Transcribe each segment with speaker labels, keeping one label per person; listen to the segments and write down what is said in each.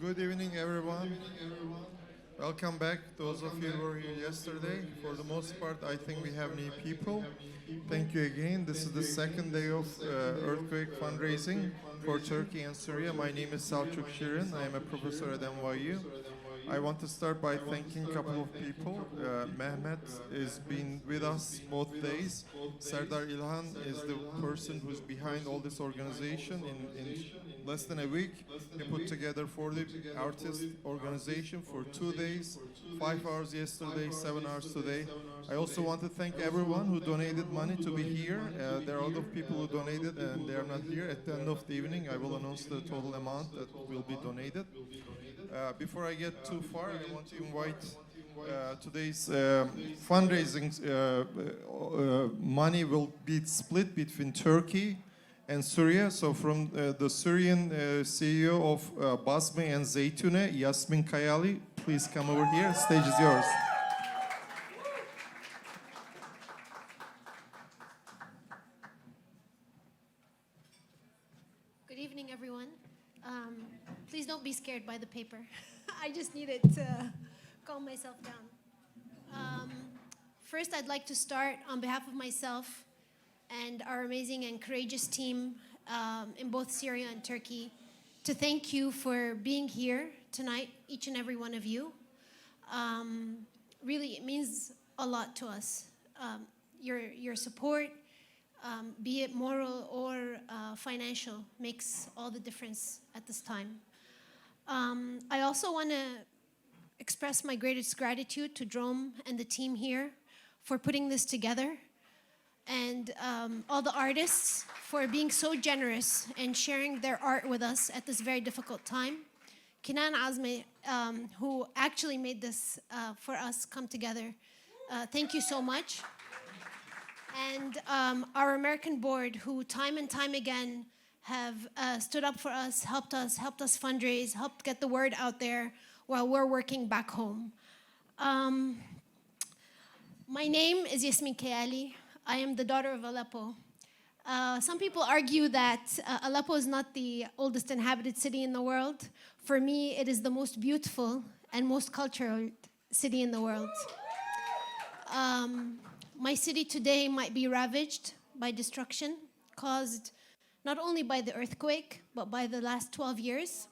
Speaker 1: Good evening, everyone. Welcome back. Those of you who were here yesterday, for the most part, I think we have new people. Thank you again. This is the second day of earthquake fundraising for Turkey and Syria. My name is Selçuk Şirin. I am a professor at NYU. I want to start by thanking a couple of people. Mehmet has been with us both days. Serdar İlhan is the person who's behind all this organization. In less than a week, he put together 40 artist organization for 2 days, 5 hours yesterday, 7 hours today. I also want to thank everyone who donated money to be here. There are a lot of people who donated and they are not here. At the end of the evening, I will announce the total amount that will be donated. Before I get too far, I want to invite today's fundraising money will be split between Turkey and Syria. So from the Syrian CEO of Basme and Zeytune, Yasmin Kayali, please come over here. Stage is yours.
Speaker 2: Good evening, everyone. Please don't be scared by the paper. I just needed to calm myself down. First, I'd like to start on behalf of myself and our amazing and courageous team in both Syria and Turkey to thank you for being here tonight, each and every one of you. Really, it means a lot to us. Your support, be it moral or financial, makes all the difference at this time. I also want to express my greatest gratitude to Drome and the team here for putting this together, and all the artists for being so generous and sharing their art with us at this very difficult time. Kinan Azmi, who actually made this for us come together, thank you so much. And our American board, who time and time again have stood up for us, helped us fundraise, helped get the word out there while we're working back home. My name is Yasmin Kayali. I am the daughter of Aleppo. Some people argue that Aleppo is not the oldest inhabited city in the world. For me, it is the most beautiful and most cultural city in the world. My city today might be ravaged by destruction caused not only by the earthquake, but by the last 12 years.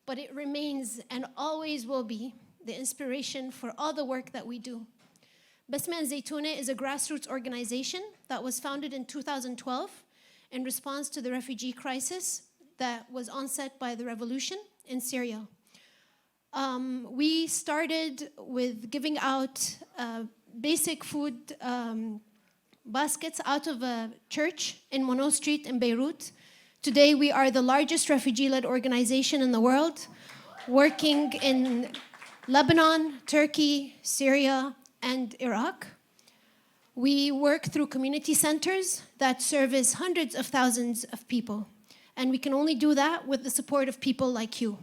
Speaker 2: But it remains and always will be the inspiration for all the work that we do. Basme and Zeytune is a grassroots organization that was founded in 2012 in response to the refugee crisis that was onset by the revolution in Syria. We started with giving out basic food baskets out of a church in Monod Street in Beirut. Today, we are the largest refugee-led organization in the world, working in Lebanon, Turkey, Syria, and Iraq. We work through community centers that service hundreds of thousands of people, and we can only do that with the support of people like you.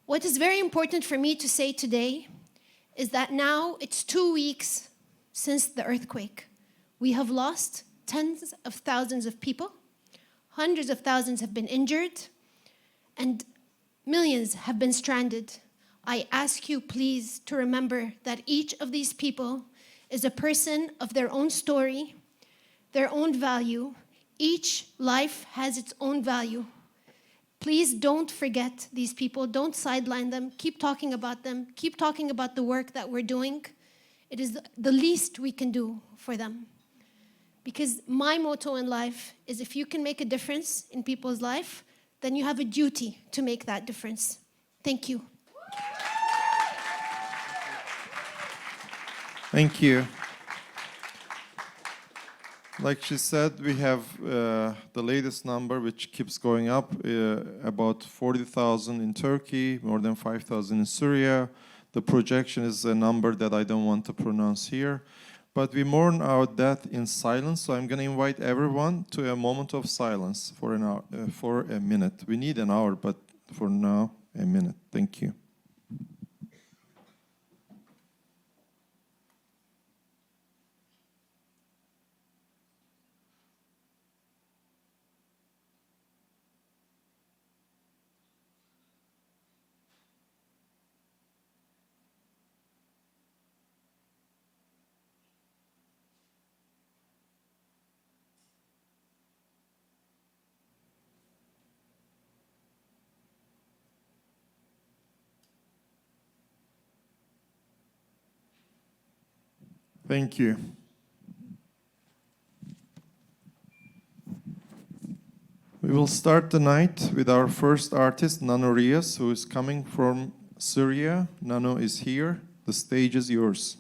Speaker 2: What is very important for me to say today is that now it's 2 weeks since the earthquake. We have lost tens of thousands of people, hundreds of thousands have been injured, and millions have been stranded. I ask you, please, to remember that each of these people is a person of their own story, their own value. Each life has its own value. Please don't forget these people. Don't sideline them. Keep talking about them. Keep talking about the work that we're doing. It is the least we can do for them. Because my motto in life is if you can make a difference in people's life, then you have a duty to make that difference. Thank you.
Speaker 1: Thank you. Like she said, we have the latest number, which keeps going up, about 40,000 in Turkey, more than 5,000 in Syria. The projection is a number that I don't want to pronounce here. But we mourn our death in silence, so I'm going to invite everyone to a moment of silence for an hour, for a minute. We need an hour, but for now, a minute. Thank you. Thank you. We will start the night with our first artist, Nano Rias, who is coming from Syria. Nano is here. The stage is yours.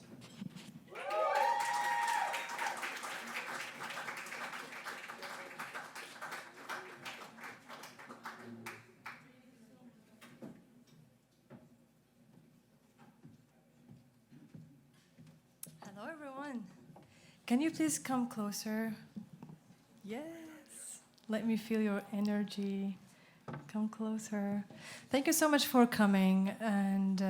Speaker 3: Hello, everyone. Can you please come closer? Yes. Let me feel your energy. Come closer. Thank you so much for coming. And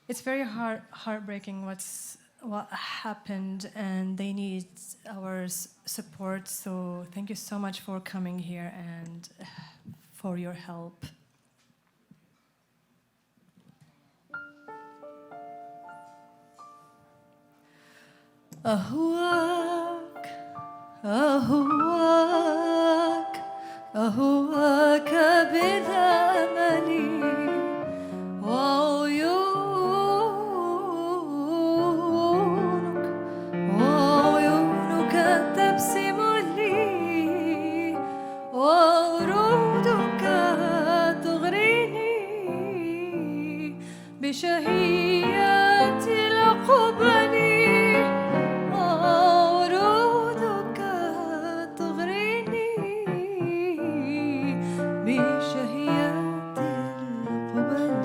Speaker 3: it's very heartbreaking what happened, and they need our support. So thank you so much for coming here and for your help. أهواك أهواك أهواك بذملي وعيونك تبسم لي وورودك تغريني بشهيات القبل وورودك تغريني بشهيات القبل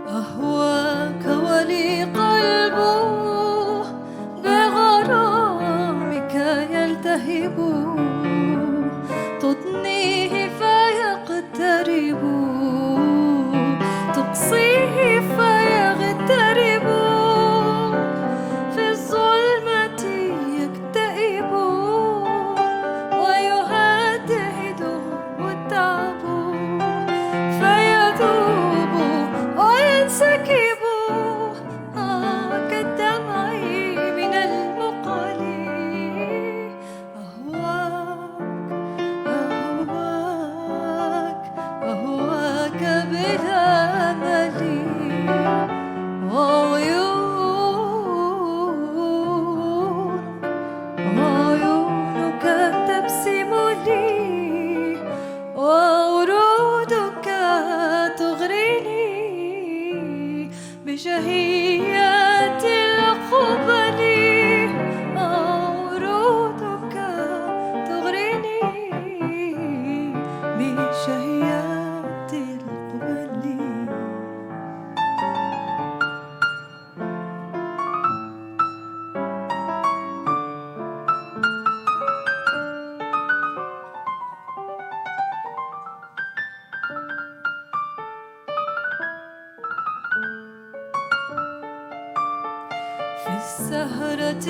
Speaker 3: أهواك ولي قلبه بغرامك يلتهب تطنيه فيقترب تقصيه فيغترب في الظلمة يكتئب ويهدهده التعب فيذوب وينسكب كالدمع من المقل أهواك أهواك بذملي وعيونك تبسم لي وورودك تغريني بشهيات القبل وورودك تغريني بشهيات القبل في السهرة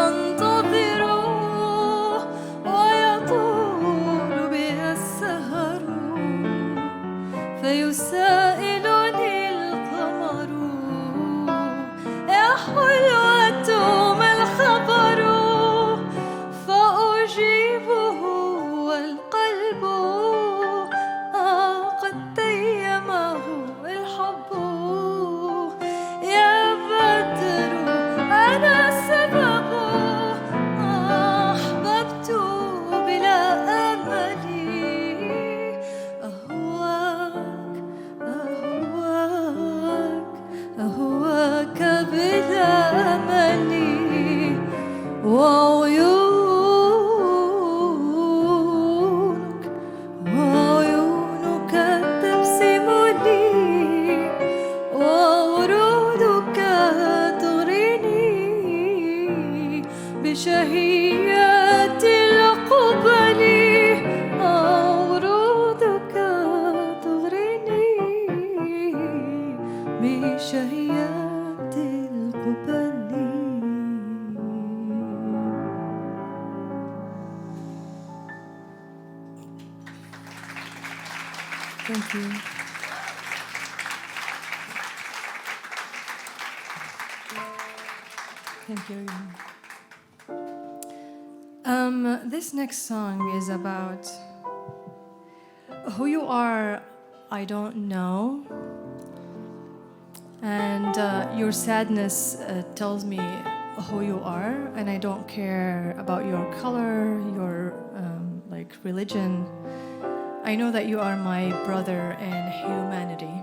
Speaker 3: أنتظر ويطول بها السهر فيسائلني القمر يا حلوة ما الخبر فأجيبه والقلب قد تيمه الحب يا بدر أنا السبب أحببت بلا أمل أهواك أهواك أهواك بلا أمل وعيونك تبسم لي وورودك تغريني بشهيات القبل وورودك تغريني بشهيات القبل Thank you. Thank you. This next song is about who you are, I don't know. And your sadness tells me who you are, and I don't care about your color, your like religion. I know that you are my brother in humanity.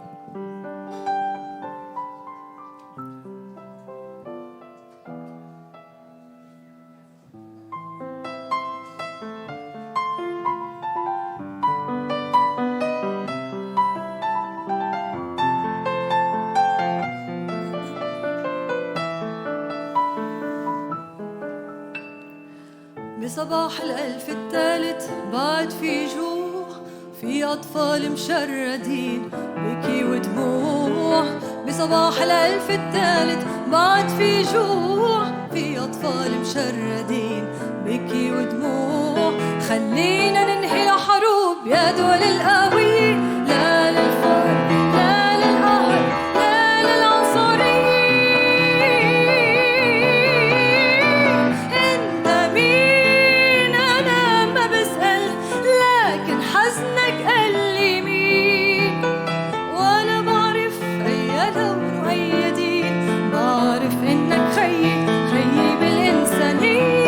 Speaker 3: بصباح الألف الثالث بعد في جوع، في أطفال مشردين بكي ودموع. بصباح الألف الثالث بعد في جوع، في أطفال مشردين بكي ودموع. خلينا ننهي الحروب يا دول القوية، لا للفرق لا للقهر لا للعنصرية. انت مين انا ما بسأل، لكن حزنك قال لي مين. وانا بعرف اي لون واي دين، بعرف انك خيي خيي بالانسانية.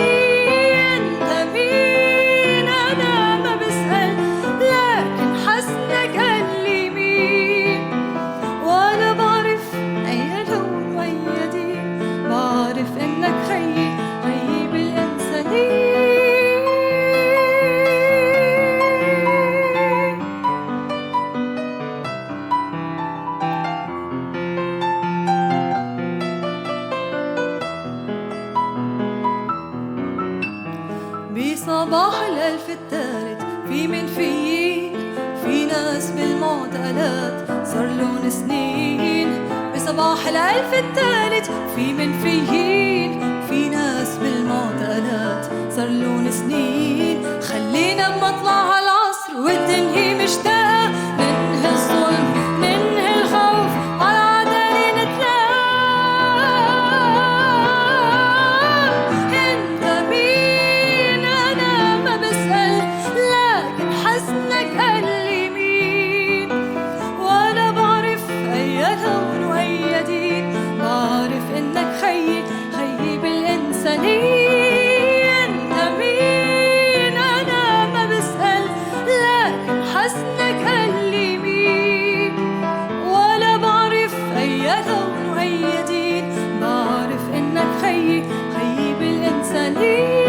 Speaker 3: انت مين انا ما بسأل، لكن حزنك قال لي مين. وانا بعرف اي لون واي دين، بعرف انك خيي خيي بالانسانية. بصباح الألف الثالث في منفيين، في ناس بالمعتقلات صار لهم سنين. بصباح الألف الثالث في منفيين، في ناس بالمعتقلات صار لهم سنين. خلينا بمطلع هالعصر والدنيا مشتاقة، ننهي الظلم ننهي الخوف على عدالة نتلاقى. انت مين انا ما بسأل، لكن حزنك قال لي مين. وانا بعرف اي لون واي دين، بعرف انك خيي خيي بالانسانية. انت مين انا ما بسأل، لكن حزنك قال لي مين. ولا بعرف اي لون واي دين، بعرف انك خيي خيي بالانسانية.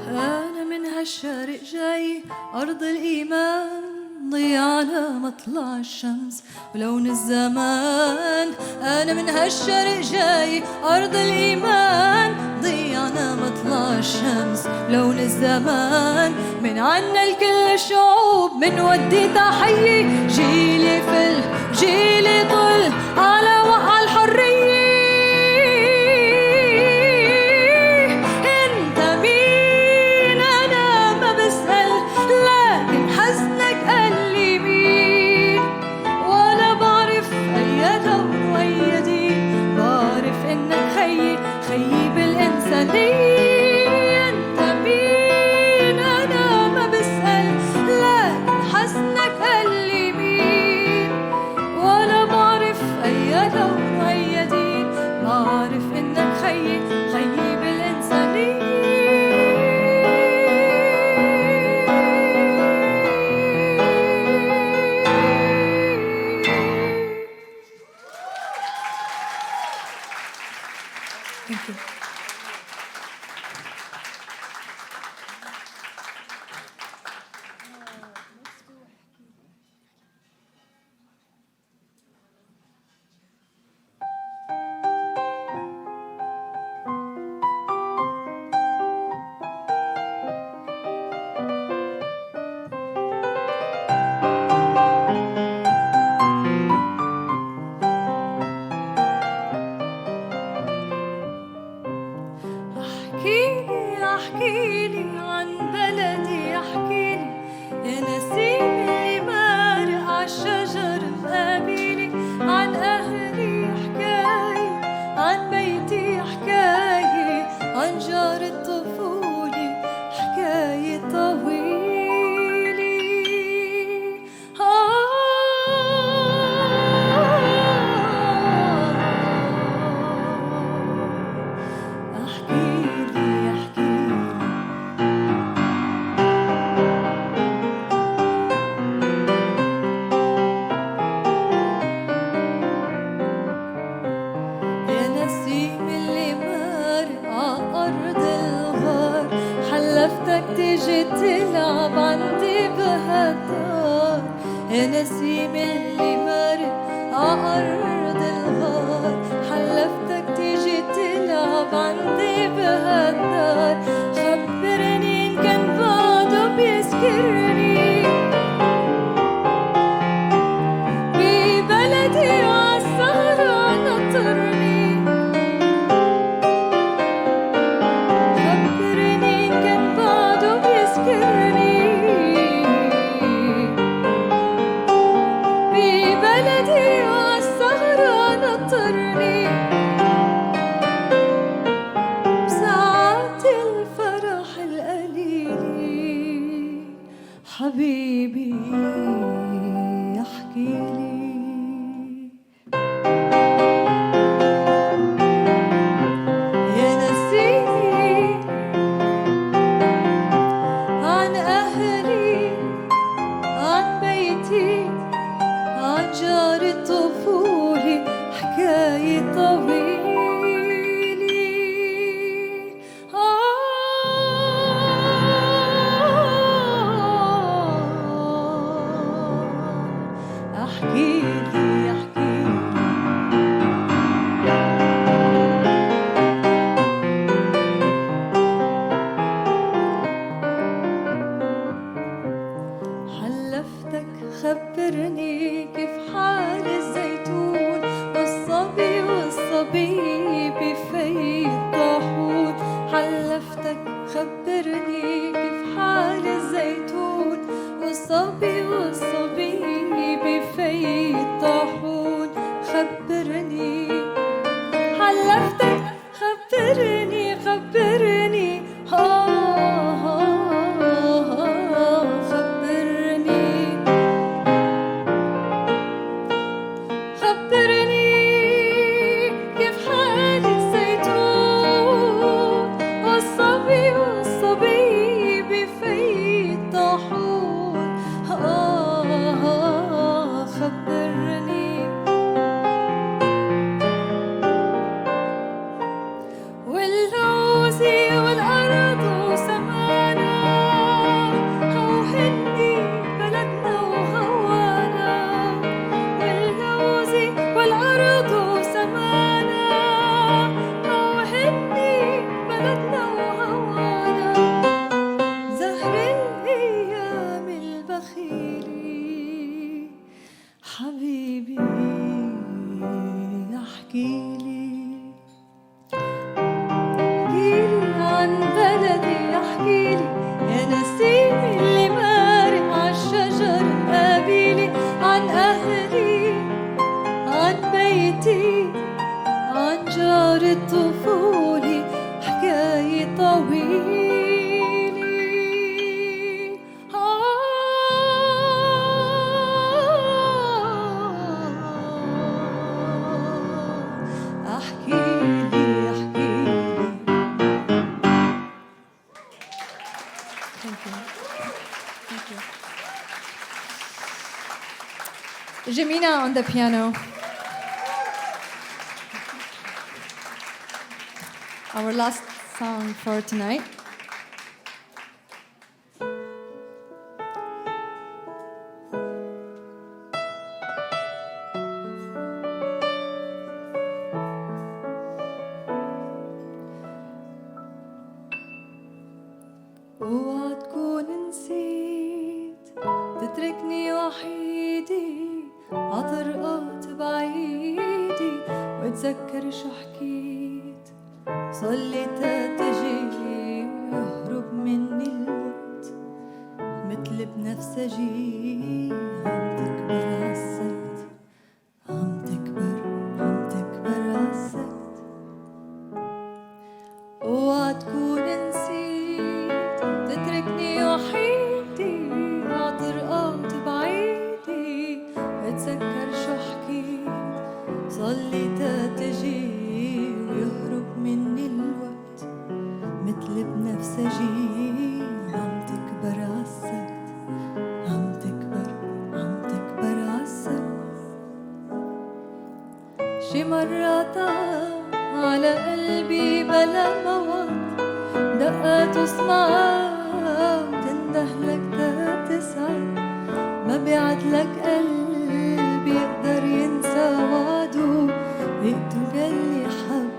Speaker 3: أنا من هالشارق جاي أرض الإيمان، ضيعنا مطلع الشمس ولون الزمان. أنا من هالشارق جاي أرض الإيمان، ضيعنا مطلع الشمس لون الزمان. من عنا لكل الشعوب من ودي تحية، جيلي فل جيلي طل على وقع الحرية. انت مين انا ما بسأل، لكن حزنك قال لي مين. ولا بعرف اي لون واي دين، بعرف انك خيي خيي بالانسانية. انت مين انا ما بسأل، لكن حزنك قال لي مين. ولا بعرف اي لون واي دين، بعرف انك خيي خيي بالانسانية. Thank you. احكيلي عن بلدي احكيلي يا نسيم اللي مارق عالشجر مقابلي عن أهلي حكاية عن بيتي حكاية عن جار الطفولة حكاية طويلة احكيلي يا نسيم اللي مارق عالأرض الغار حلفتك تيجي تلعب عندي بهالدار يا نسيم اللي مارق عالأرض الغار حلفتك تيجي تلعب عندي بهالدار خبرني إن كان بعده بيذكرني ببلدي عالسهرة نطرني خبرني إن كان بعده بيذكرني ببلدي عالسهرة نطرني بساعات الفرح القليل حبيبي احكيلي يا نسيني عن أهلي عن بيتي عن جار الطفولة حكاية طويلة احكيلي حلفتك خبرني كيف حال الزيتون والصبي بفي الطاحون حلفتك خبرني كيف حال الزيتون والصبي بفي الطاحون خبرني حلفتك خبرني خبرني خبرني كيف حال الزيتون والصبي بفي الطاحون خبرني واللوز والأرض وسمانا هوهني بلدنا وهوانا واللوز والأرض وسمانا هوهني بلدنا وهوانا زهر الأيام البخيلة حبيبي احكيلي عن بلدي احكيلي يا نسيم اللي مارق عالشجر مقابلي عن أهلي عن بيتي عن جار الطفولة حكاية طويلة احكيلي Thank you. Thank you. Jemina on the piano. Our last song for tonight. اوعى تكون نسيت تتركني وحيدي عطرقات بعيدي واتذكر شو حكيت صلي تجي
Speaker 4: بنفسجي عم تكبر عالسكت عم تكبر عالسكت اوعى تكون نسيت تتركني وحيدي عطرقات بعيدي اتذكر شو حكيت صلي تتجي ويهرب مني الوقت مثل بنفسجي عم تكبر عالسكت عم تكبر عالسكت شي مرات على قلبي بلا موت دقات وسمعات تندهلك تسعد ما بيعدلك قلبي يقدر ينسى وعده يكتب يلي حب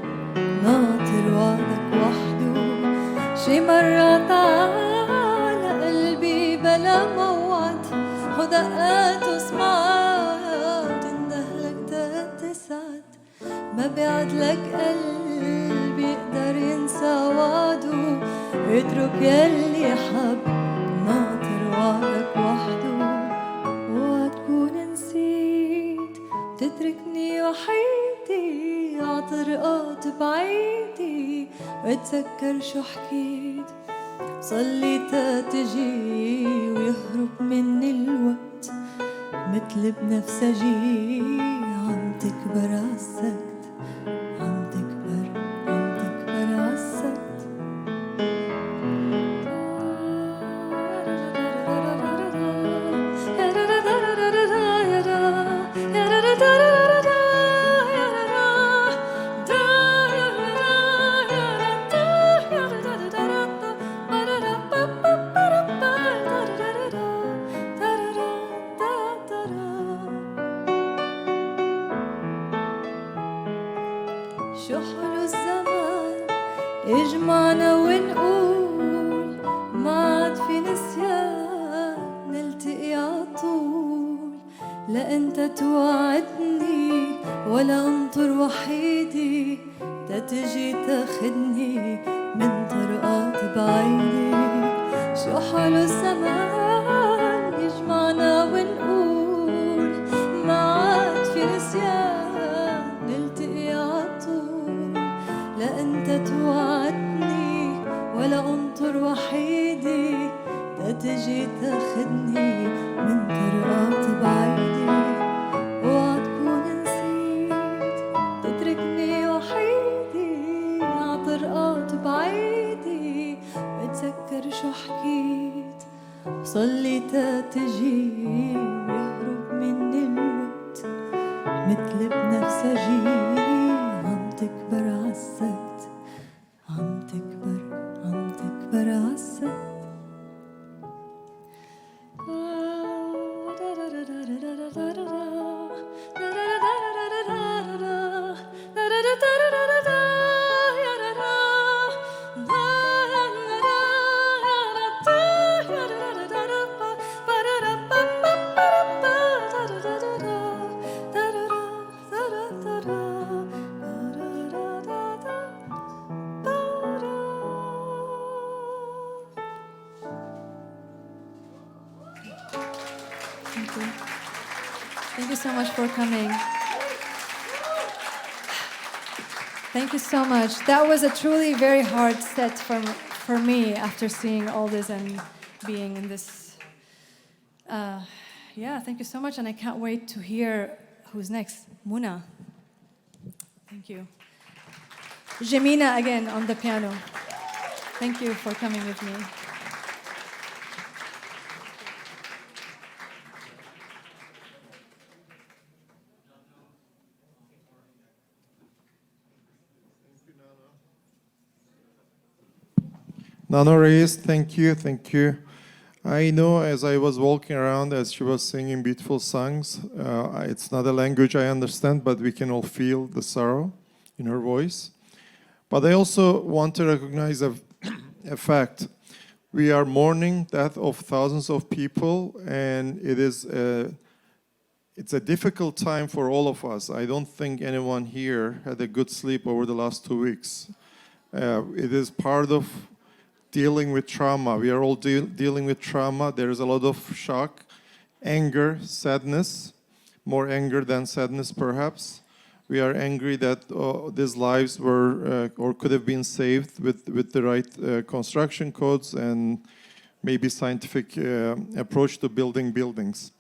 Speaker 4: ناطر وعدك وحده شي مرات على قلبي بلا موعد ودقات وسمعات تندهلك تسعد ما بيعدلك قلبي يقدر ينسى وعده يترك يلي حب ناطر وعدك وحده اوعى تكون نسيت تتركني وحيدي عطرقات بعيدي واتذكر شو حكيت صلي تتجي ويهرب مني الوقت مثل بنفسجي عم تكبر عالسكت عم تكبر عالسكت شو حلو الزمان يجمعنا ونقول ما عاد في نسيان نلتقي عطول لا انت توعدني ولا انطر وحيدي تتجي تاخدني من طرقات بعيدة شو حلو الزمان يجمعنا ونقول ما عاد في نسيان نلتقي عطول لا انت توعدني ولا انطر وحيدي تتجي تاخدني من طرقات بعيدة اوعى تكون نسيت تتركني وحيدي عطرقات بعيدي بتذكر شو حكيت صلي تتجي ويهرب مني الوقت مثل بنفسجي عم تكبر عالسكت عم تكبر عالسكت
Speaker 3: Thank you. Thank you so much for coming. Thank you so much. That was a truly very hard set for me after seeing all this and being in this. Yeah, thank you so much. And I can't wait to hear who's next. Muna. Thank you. Jemina again on the piano. Thank you for coming with me.
Speaker 1: Nano Reyes, thank you. I know as I was walking around, as she was singing beautiful songs, it's not a language I understand, but we can all feel the sorrow in her voice. But I also want to recognize a fact. We are mourning death of thousands of people, and it's a difficult time for all of us. I don't think anyone here had a good sleep over the last 2 weeks. It is part of dealing with trauma. We are all dealing with trauma. There is a lot of shock, anger, sadness, more anger than sadness perhaps. We are angry that these lives were or could have been saved with the right construction codes and maybe scientific approach to building buildings.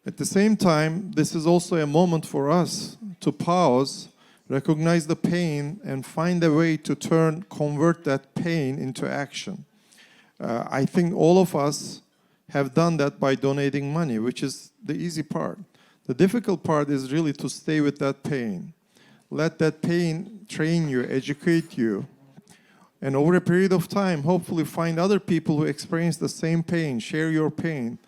Speaker 1: At the same time, this is also a moment for us to pause, recognize the pain, and find a way to convert that pain into action. I think all of us have done that by donating money, which is the easy part. The difficult part is really to stay with that pain. Let that pain train you, educate you, and over a period of time, hopefully find other people who experience the same pain, share your pain,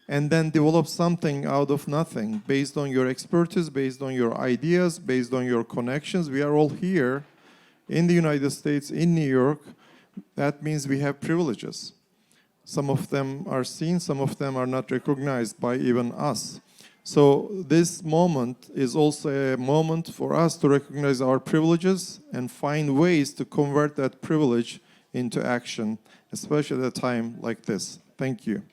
Speaker 1: and then develop something out of nothing based on your expertise, based on your ideas, based on your connections. We are all here in the United States, in New York. That means we have privileges. Some of them are seen, some of them are not recognized by even us. So this moment is also a moment for us to recognize our privileges and find ways to convert that privilege into action, especially at a time like this. Thank you.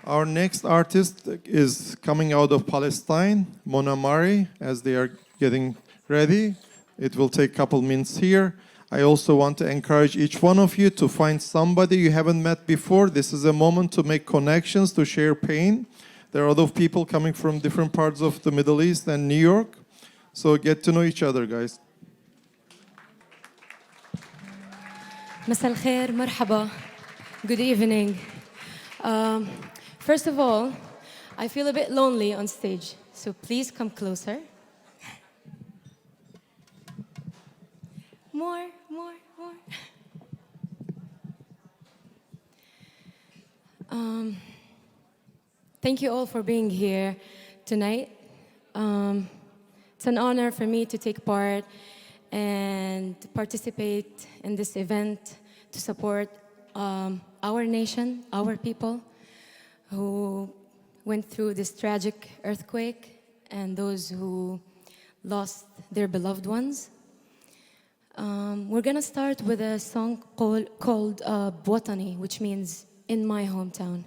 Speaker 1: Our next artist is coming out of Palestine, Mona Mari, as they are getting ready. It will take a couple minutes here. I also want to encourage each one of you to find somebody you haven't met before. This is a moment to make connections, to share pain. There are a lot of people coming from different parts of the Middle East and New York. So get to know each other, guys.
Speaker 4: مساء الخير مرحبا. Good evening. First of all, I feel a bit lonely on stage, so please come closer. More. Thank you all for being here tonight. It's an honor for me to take part and participate in this event to support our nation, our people who went through this tragic earthquake and those who lost their beloved ones. We're gonna start with a song called Bwatani, which means in my hometown.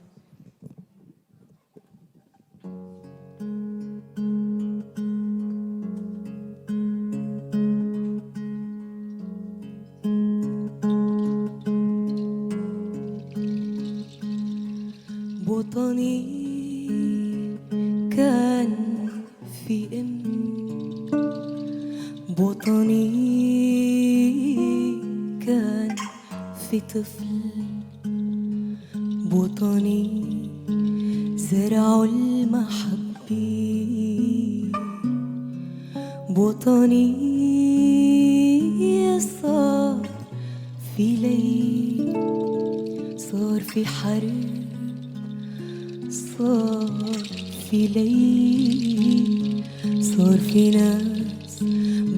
Speaker 5: بوطني كان في بوطني كان في طفل بوطني زرع المحبة بوطني صار في ليل صار في حرب صار في ليل صار في ناس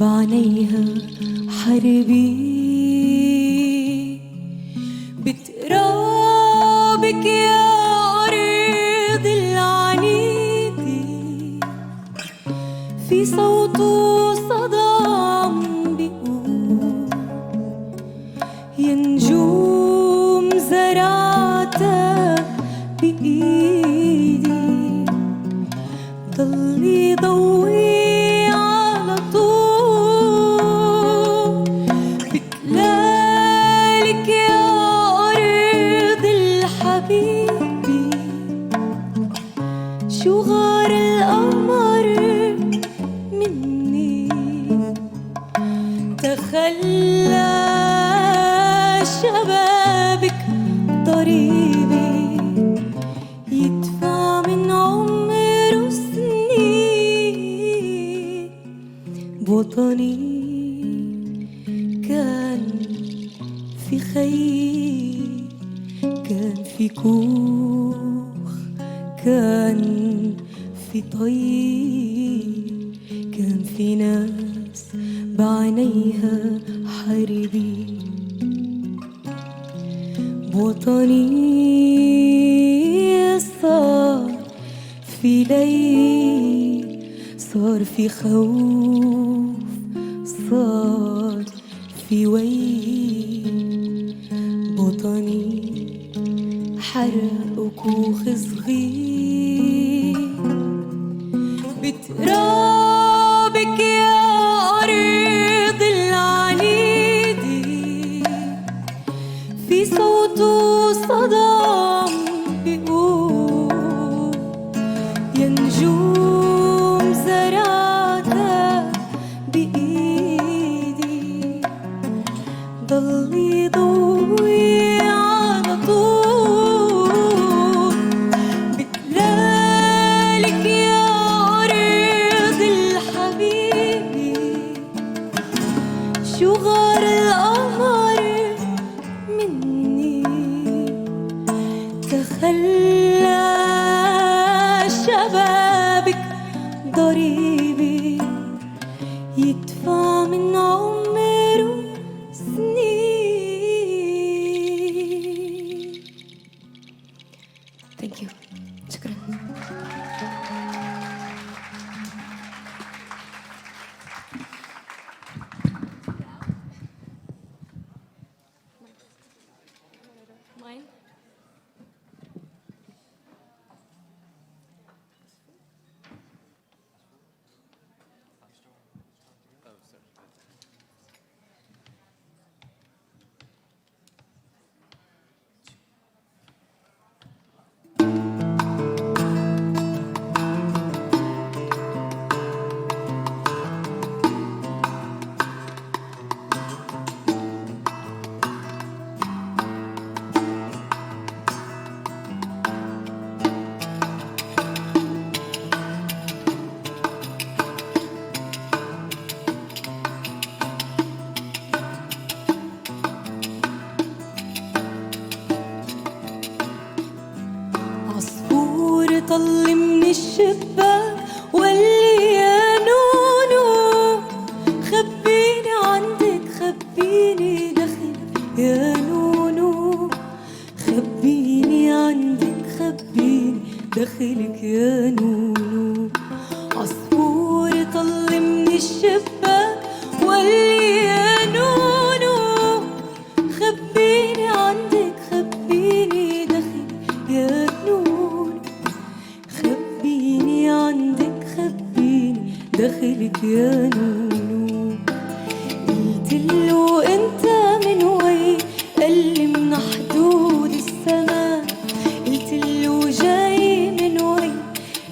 Speaker 5: بعينيها حربي بترابك يا أرض العنيدة في صوت صدى عم بيقول يا نجوم زرعتها بإيدي ضلي ضوي على طول بتلالك يا أرض الحبيبي شو غار القمر مني تخلى شبابك ضريبي يدفع من عمره سنين بوطني كان في خيل كان في كوخ كان في طيب كان في ناس بعينيها حربي بوطني صار في ليل صار في خوف صار في بطني حرق كوخ صغير بترابك يا أرض العنيدة في صوت وصدام بيقول يا نجوم زرعتها بإيدي ضلي ضوي على طول بتلالك يا أرض الحبيبي شو غار القمر مني تخلى شبابك ضريبي يدفع من عمره سنين. Thank you. شكرا.
Speaker 4: Mine?
Speaker 5: عصفور طل من الشباك واللي يا نونو خبيني عندك خبيني دخلك يا نونو خبيني عندك خبيني دخلك يا نونو عصفور طل من الشباك واللي يا نونو خبيني عندك خبيني دخلك يا نونو خبيني عندك خبيني دخلك يا نونو قلتله انت من وين قالي من حدود السماء قلتله جاي من وين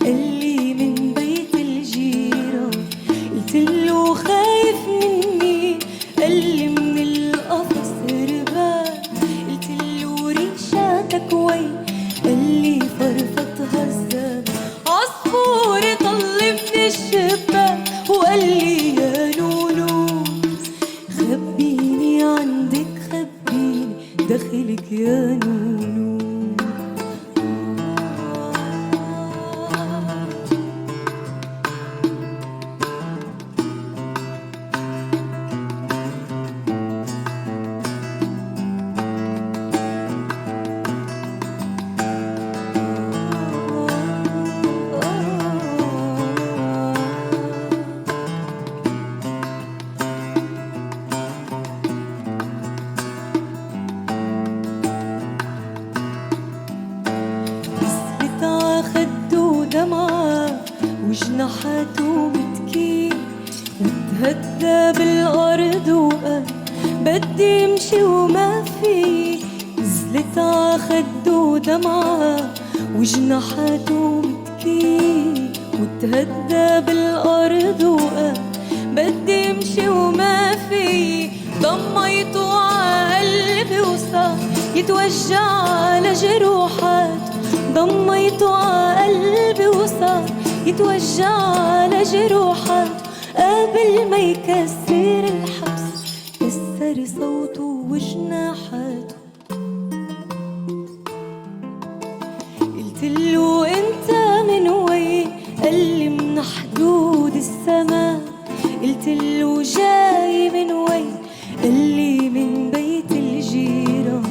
Speaker 5: قالي من بيت الجيران قلتله خايف من مين قالي من القفص ربان قلتله ريشاتك وين قالي فرفتها الزمان عصفور طل من الشباك وقالي يا نونو خبيني عندك خبيني دخلك يا نونو بثبت ع خده دمعة وجناحاته بتكي وتهدى بالأرض وقال بدي امشي وما في نزلت ع خده دمعة وجناحاته بتكي وتهدى بالأرض وقال بدي امشي وما في ضميته ع قلبي وصار يتوجع على جروحاته ضميته ع قلبي وصار يتوجع على جروحاته قبل ما يكسر الحبس كسر صوته وجناحاته قلتله انت من وين قالي من حدود السماء قلتله جاي من وين قالي من بيت الجيران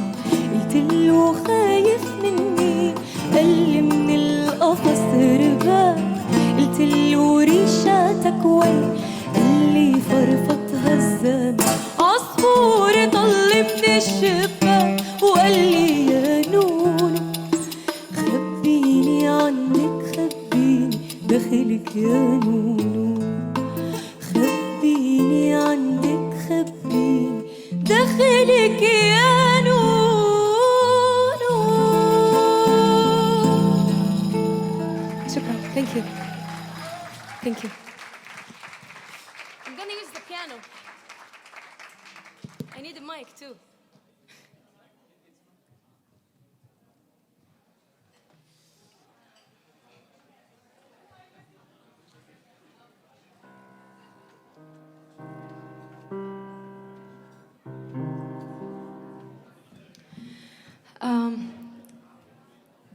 Speaker 5: قلتله خايف مني قالي من القفص ربان قلتله ريشاتك وين قالي فرفتها
Speaker 4: Thank you. I'm gonna use the piano. I need a mic too.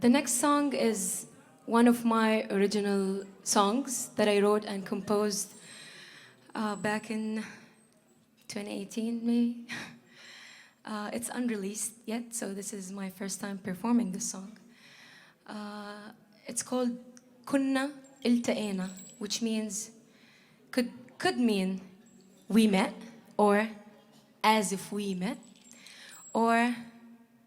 Speaker 4: The next song is one of my original songs that I wrote and composed back in 2018, maybe. It's unreleased yet, so this is my first time performing this song. It's called Kunna Ilta'ena, which means, could mean we met, or as if we met, or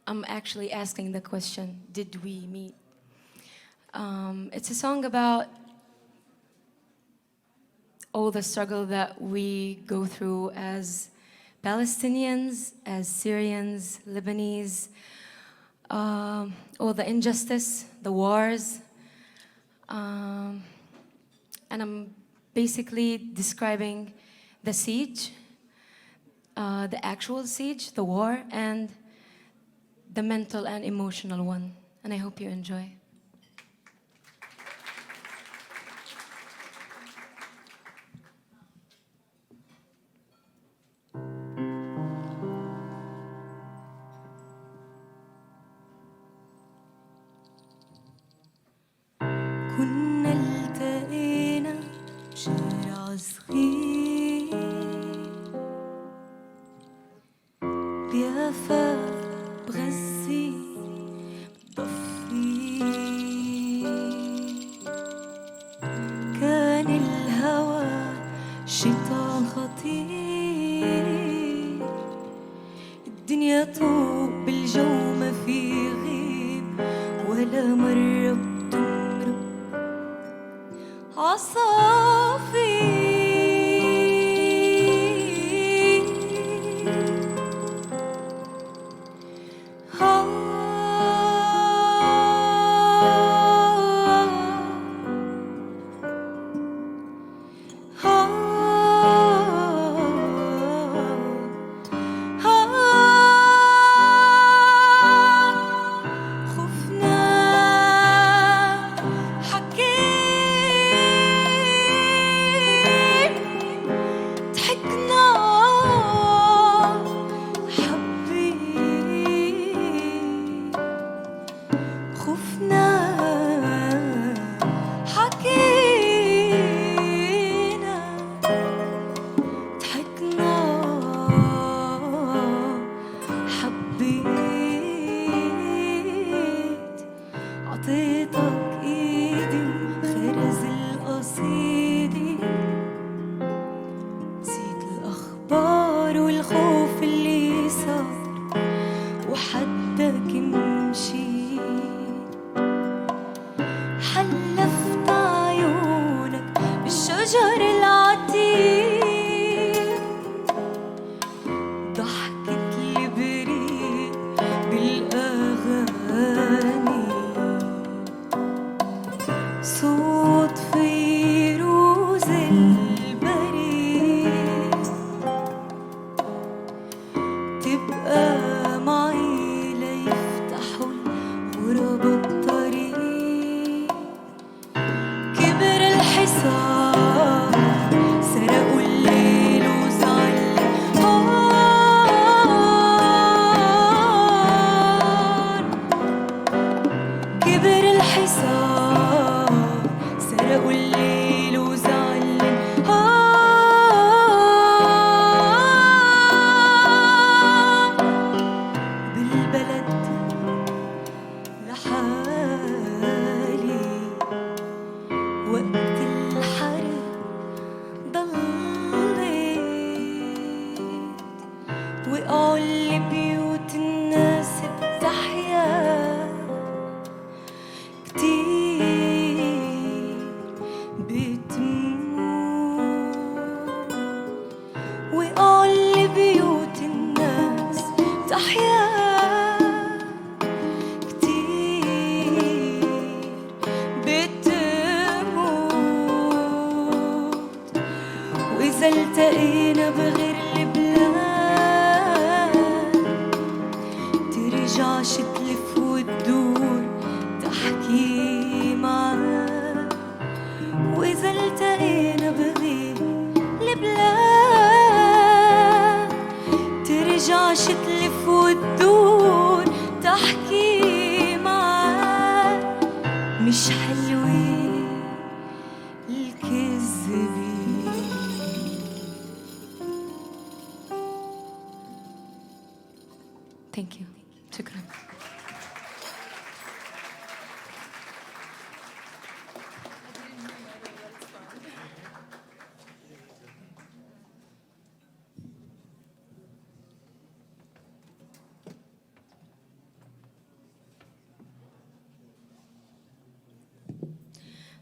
Speaker 4: I'm actually asking the question, did we meet? It's a song about all the struggle that we go through as Palestinians, as Syrians, Lebanese, all the injustice, the wars. And I'm basically describing the siege, the actual siege, the war, and the mental and emotional one. And I hope you enjoy.
Speaker 5: كنا التقينا بشارع صغير بيافا بغزة بضفي كان الهوى شيطان خطير الدنيا طوق بالجو ما في غيب ولا مرة بتمرق عصافير عطيتك ايدي وخرز القصيدة نسيت الاخبار والخوف اللي صار وحدك مشي حلفت عيونك بالشجر العتيق ضحكت البريق بالاغاني صوت فيروز البريد تبقى معي ليفتحوا الغرب الطريق كبر الحصار سرقوا الليل وزعل كبر الحصار سرقوا الليل وزعل بالبلد لحالي وقت الحرب ضليت وقعوا البيوت الناس بتحيا كتير بتموت وقعوا البيوت الناس بتحيا كتير بتموت وإذا التقينا بغير البلاد ترجعش تلف وتدور تحكي معاه. وإذا التقينا بغير البلاد ترجعش تلف وتدور تحكي معاه. مش حلوين الكذبين.
Speaker 4: Thank you. شكرا.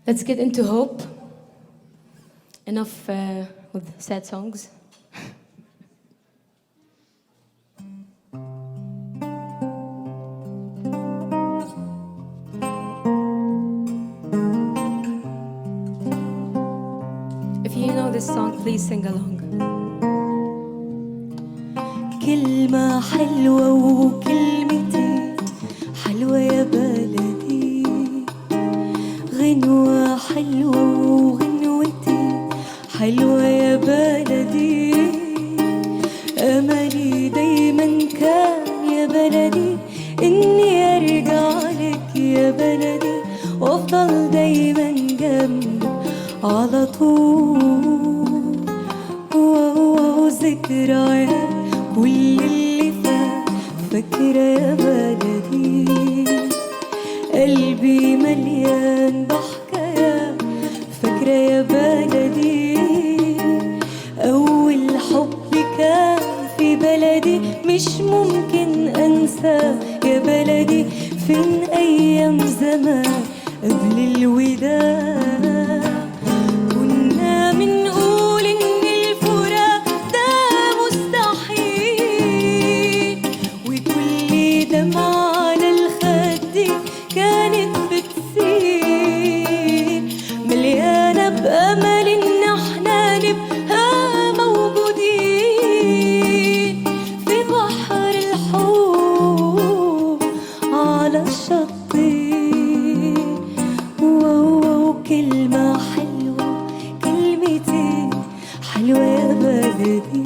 Speaker 4: Let's get into hope. Enough with sad songs. If you know this song, please sing along.
Speaker 5: كلمة حلوة وكلمتين حلوة يا بلدي. غنوة حلوة وغنوتين حلوة يا بلدي. أملي دايما كان يا بلدي إني أرجع لك يا بلدي وأفضل دايما جنبك على طول. ذكريات كل اللي فات فاكرة يا بلدي. قلبي مليان بحكايات فاكرة يا بلدي. أول حب كان في بلدي مش ممكن أنساه يا بلدي. فين أيام زمان قبل الوداع كنا بنقول إن الفراق ده مستحيل. وكل دمعة على الخد كانت بتسيل مليانة بأمل إن احنا نبقى موجودين في بحر الحب على الشطين. كلمة حلوة كلمتين حلوة يا بلدي.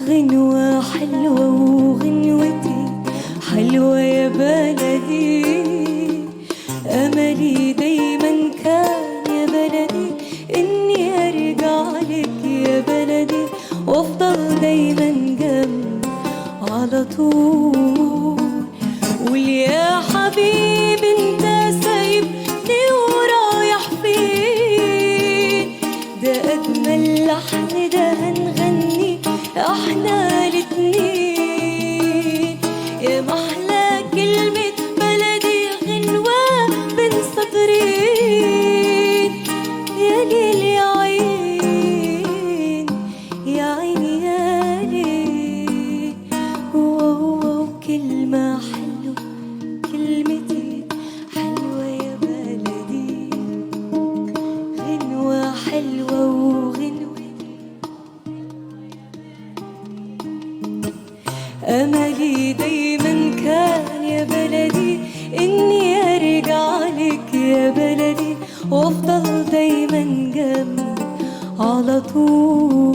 Speaker 5: غنوة حلوة وغنوتين حلوة يا بلدي. أملي دايما كان يا بلدي إني أرجع لك يا بلدي وأفضل دايما جنبك على طول. قول يا حبيبي انت سايبني ورايح فين. ده أجمل لحن ده هنغني احنا الاتنين. يا محلى كلمة بلدي غنوة بين سطرين. يا ليل يا عين يا عيني يا ليل. كلمة حلوة كلمتين حلوة يا بلدي. غنوة حلوة وغنوتين. أملي دايما كان يا بلدي إني أرجع لك يا بلدي وأفضل دايما جنبك على طول.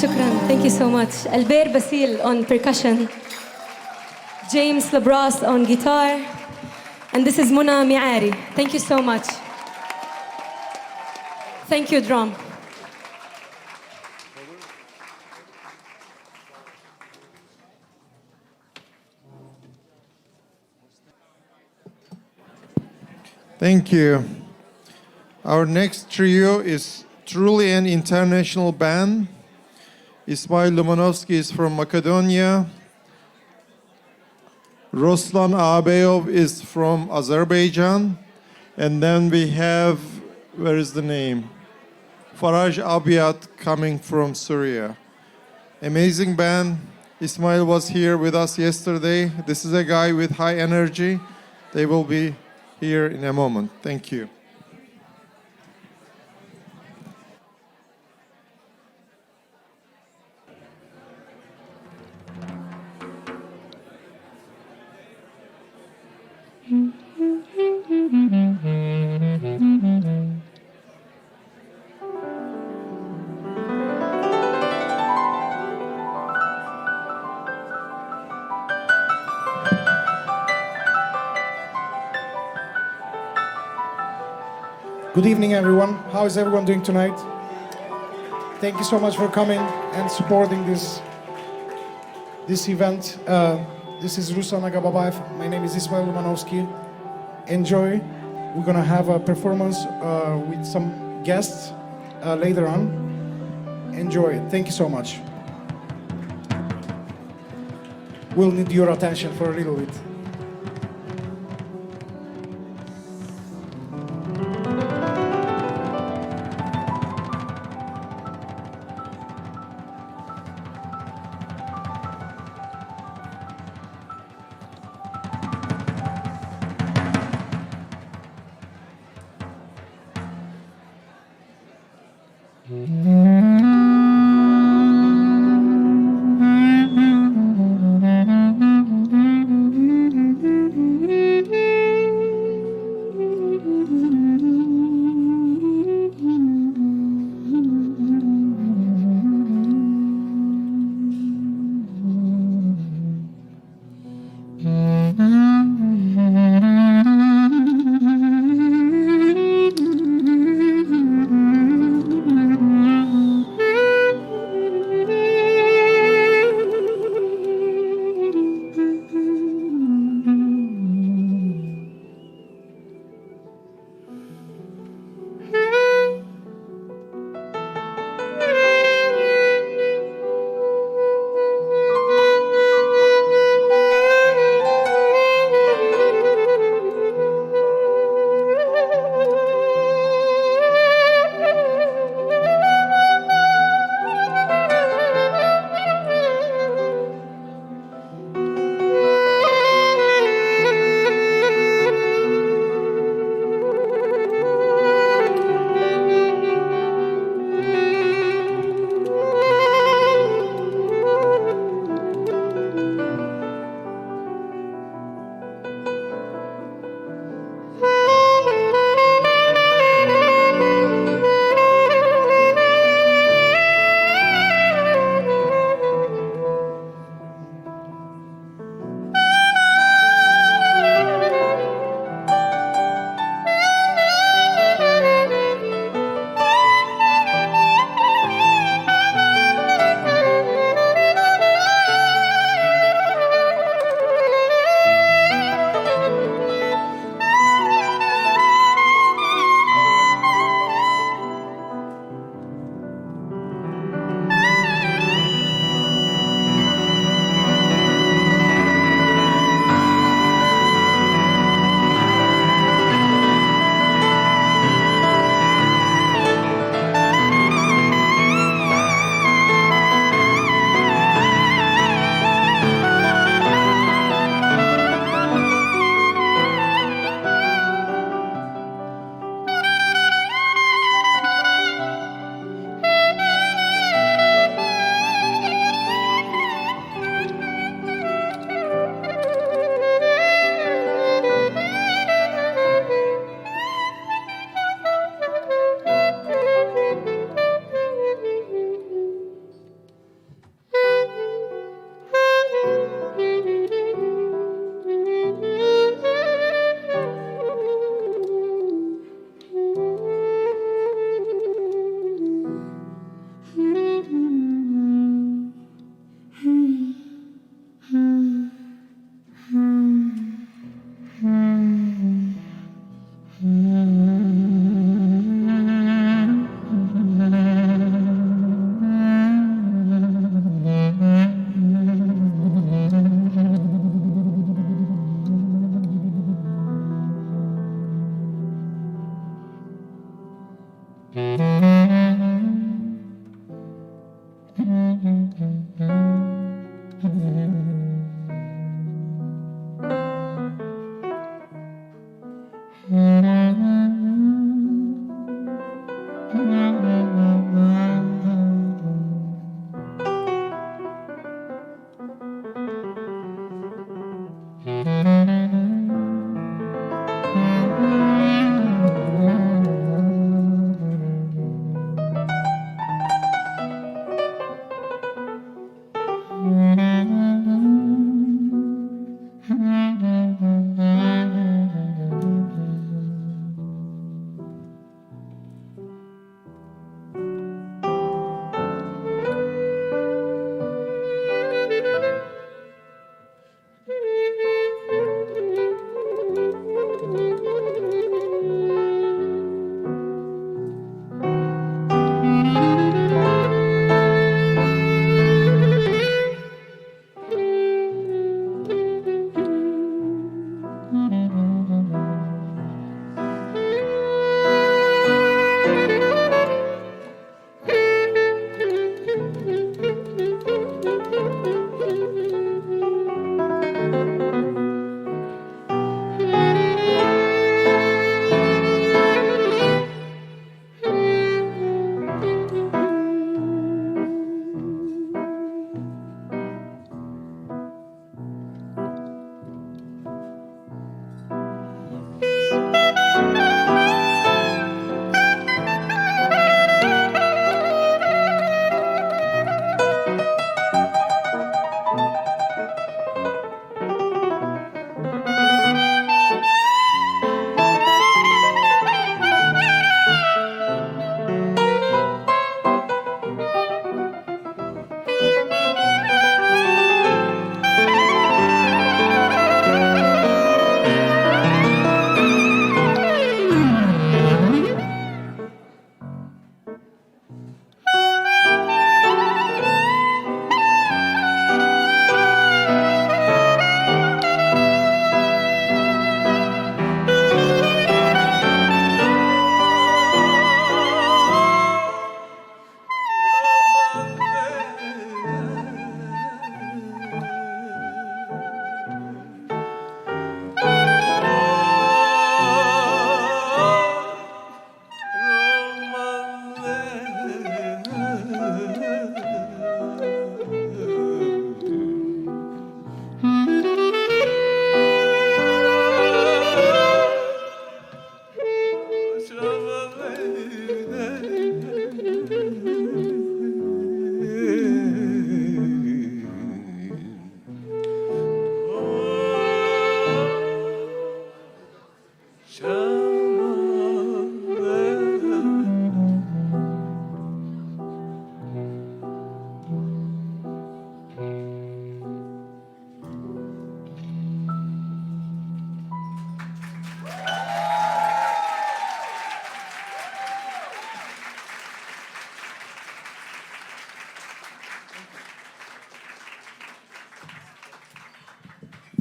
Speaker 4: شكرا. Thank you so much. Alber Basil on percussion. James Labras on guitar. And this is Muna Miari. Thank you so much. Thank you, drum.
Speaker 1: Thank you. Our next trio is truly an international band. Ismail Lomanovsky is from Macedonia. Ruslan Ağabeyov is from Azerbaijan. And then we have, where is the name? Faraj Abiat coming from Syria. Amazing band. Ismail was here with us yesterday. This is a guy with high energy. They will be here in a moment. Thank you.
Speaker 6: Good evening, everyone. How is everyone doing tonight? Thank you so much for coming and supporting this event. This is Ruslan Agababayev. My name is Ismail Lumanovsky. Enjoy. We're gonna have a performance with some guests later on. Enjoy it. Thank you so much. We'll need your attention for a little bit.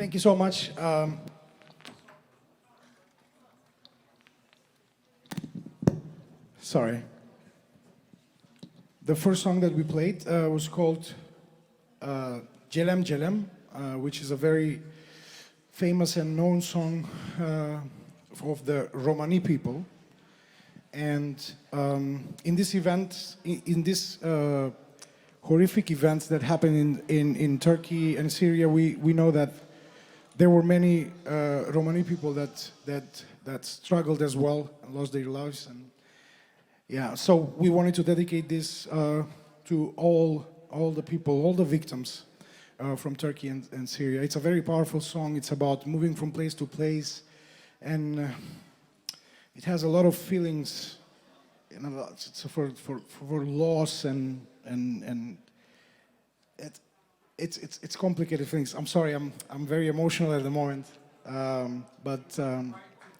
Speaker 6: Thank you so much. Sorry. The first song that we played was called Celem Celem, which is a very famous and known song of the Romani people. And in this event, in this horrific events that happened in Turkey and Syria, we know that there were many Romani people that struggled as well and lost their lives. And yeah, so we wanted to dedicate this to all the people, all the victims from Turkey and Syria. It's a very powerful song. It's about moving from place to place, and it has a lot of feelings, you know, for loss and it's complicated things. I'm sorry, I'm very emotional at the moment, but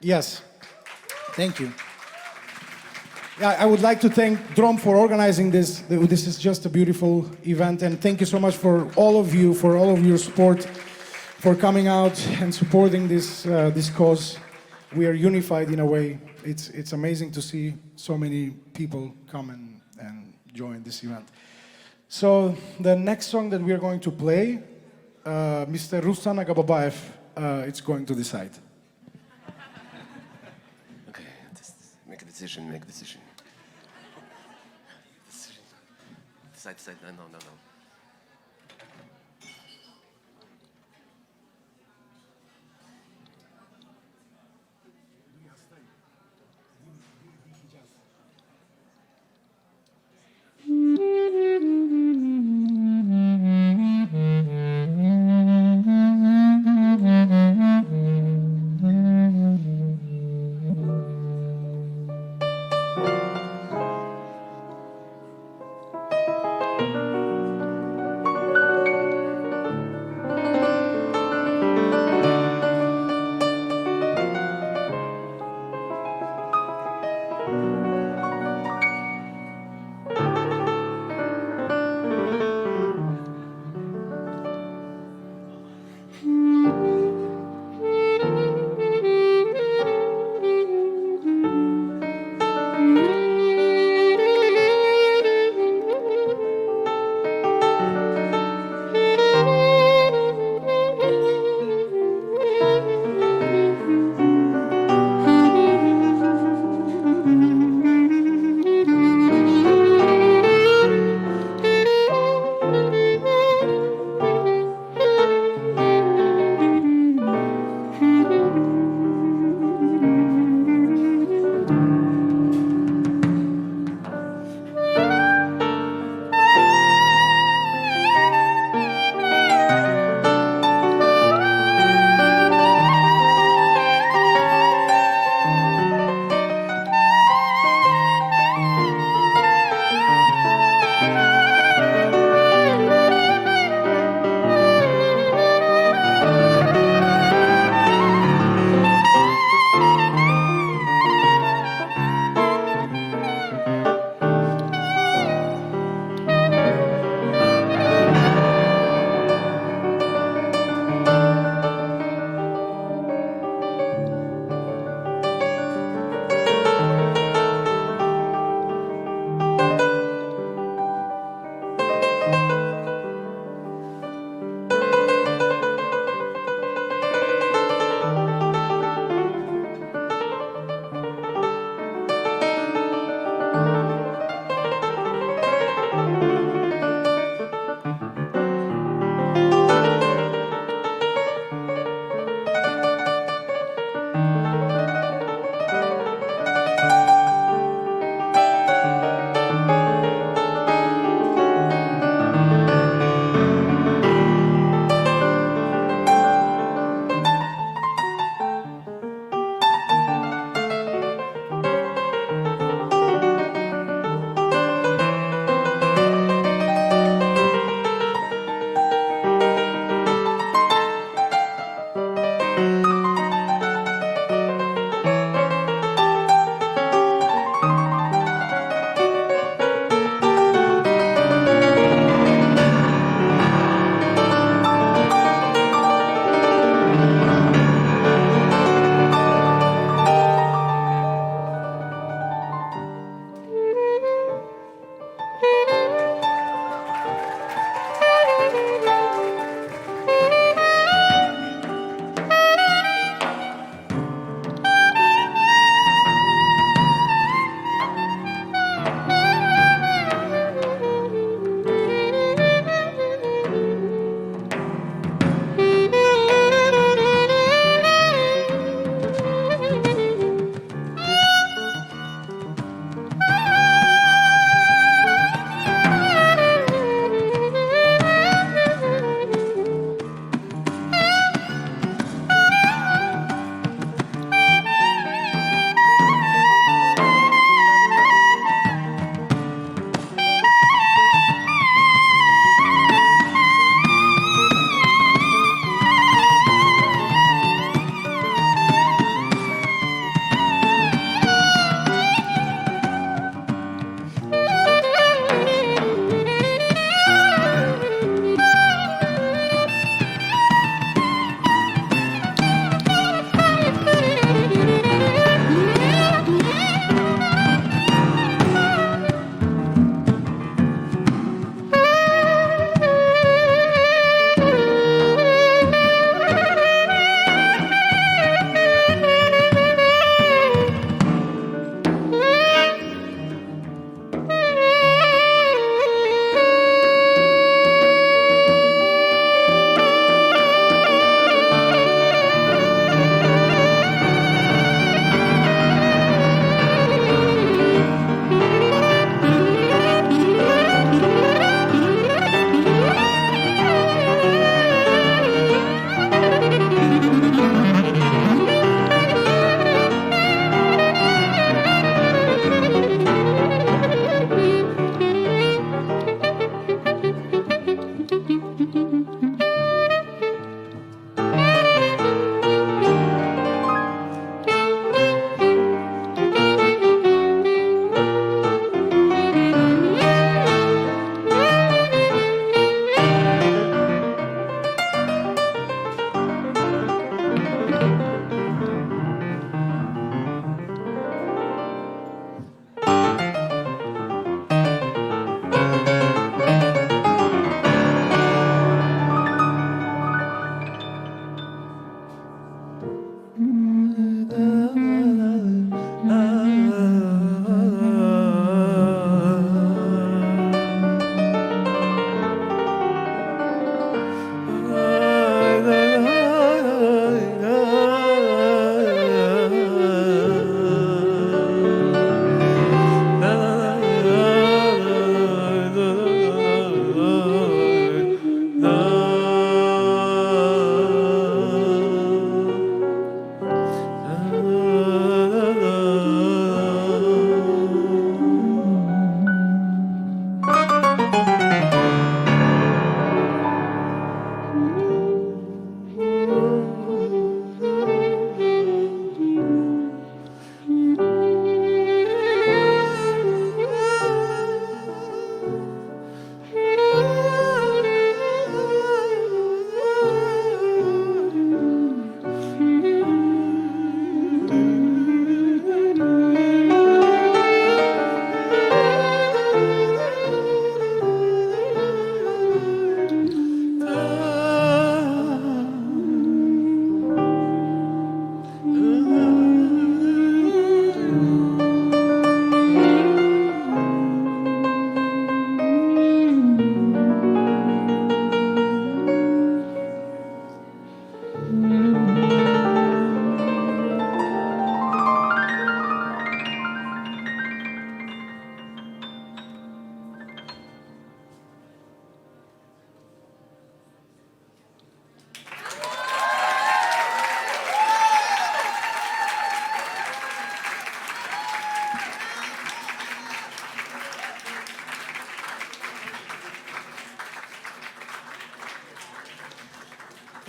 Speaker 6: yes, thank you. Yeah, I would like to thank Drom for organizing this. This is just a beautiful event, and thank you so much for all of you, for all of your support, for coming out and supporting this this cause. We are unified in a way. It's amazing to see so many people come and join this event. So the next song that we are going to play, Mr. Ruslan Agababayev, it's going to decide.
Speaker 7: Okay, make a decision, make a decision. Decide, no.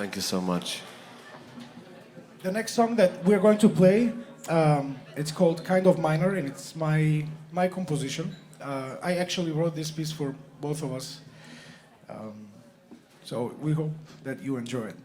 Speaker 7: Thank you so much.
Speaker 6: The next song that we're going to play, it's called Kind of Minor, and it's my composition. I actually wrote this piece for both of us. So we hope that you enjoy it.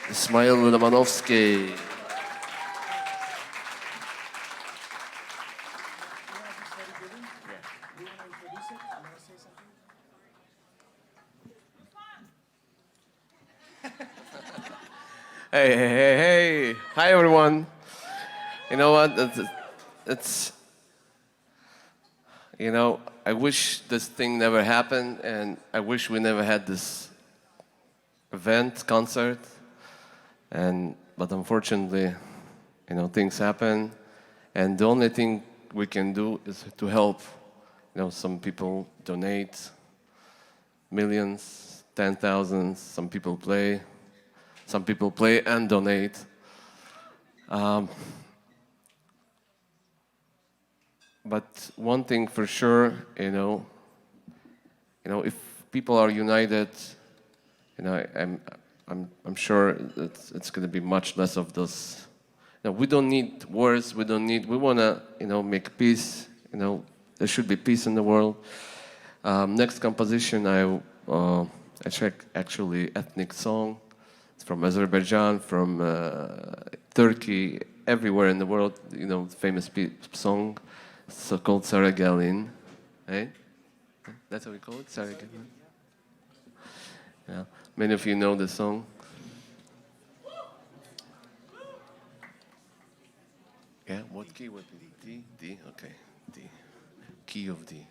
Speaker 7: Ismail Romanovsky. Hey, hey, hey, hey. Hi, everyone. You know what? It's you know, I wish this thing never happened, and I wish we never had this event, concert. But unfortunately, you know, things happen, and the only thing we can do is to help. You know, some people donate millions, 10,000. Some people play and donate. But one thing for sure, you know, if people are united, you know, I'm sure it's going to be much less of this. You know, we don't need wars. We want to, you know, make peace. You know, there should be peace in the world. Next composition, I checked actually ethnic song. It's from Azerbaijan, from Turkey, everywhere in the world. You know, famous song. It's called Saragalin. Hey, that's how we call it, Saragalin. Yeah, many of you know the song. Yeah, what key would be D? D, okay, D. Key of D.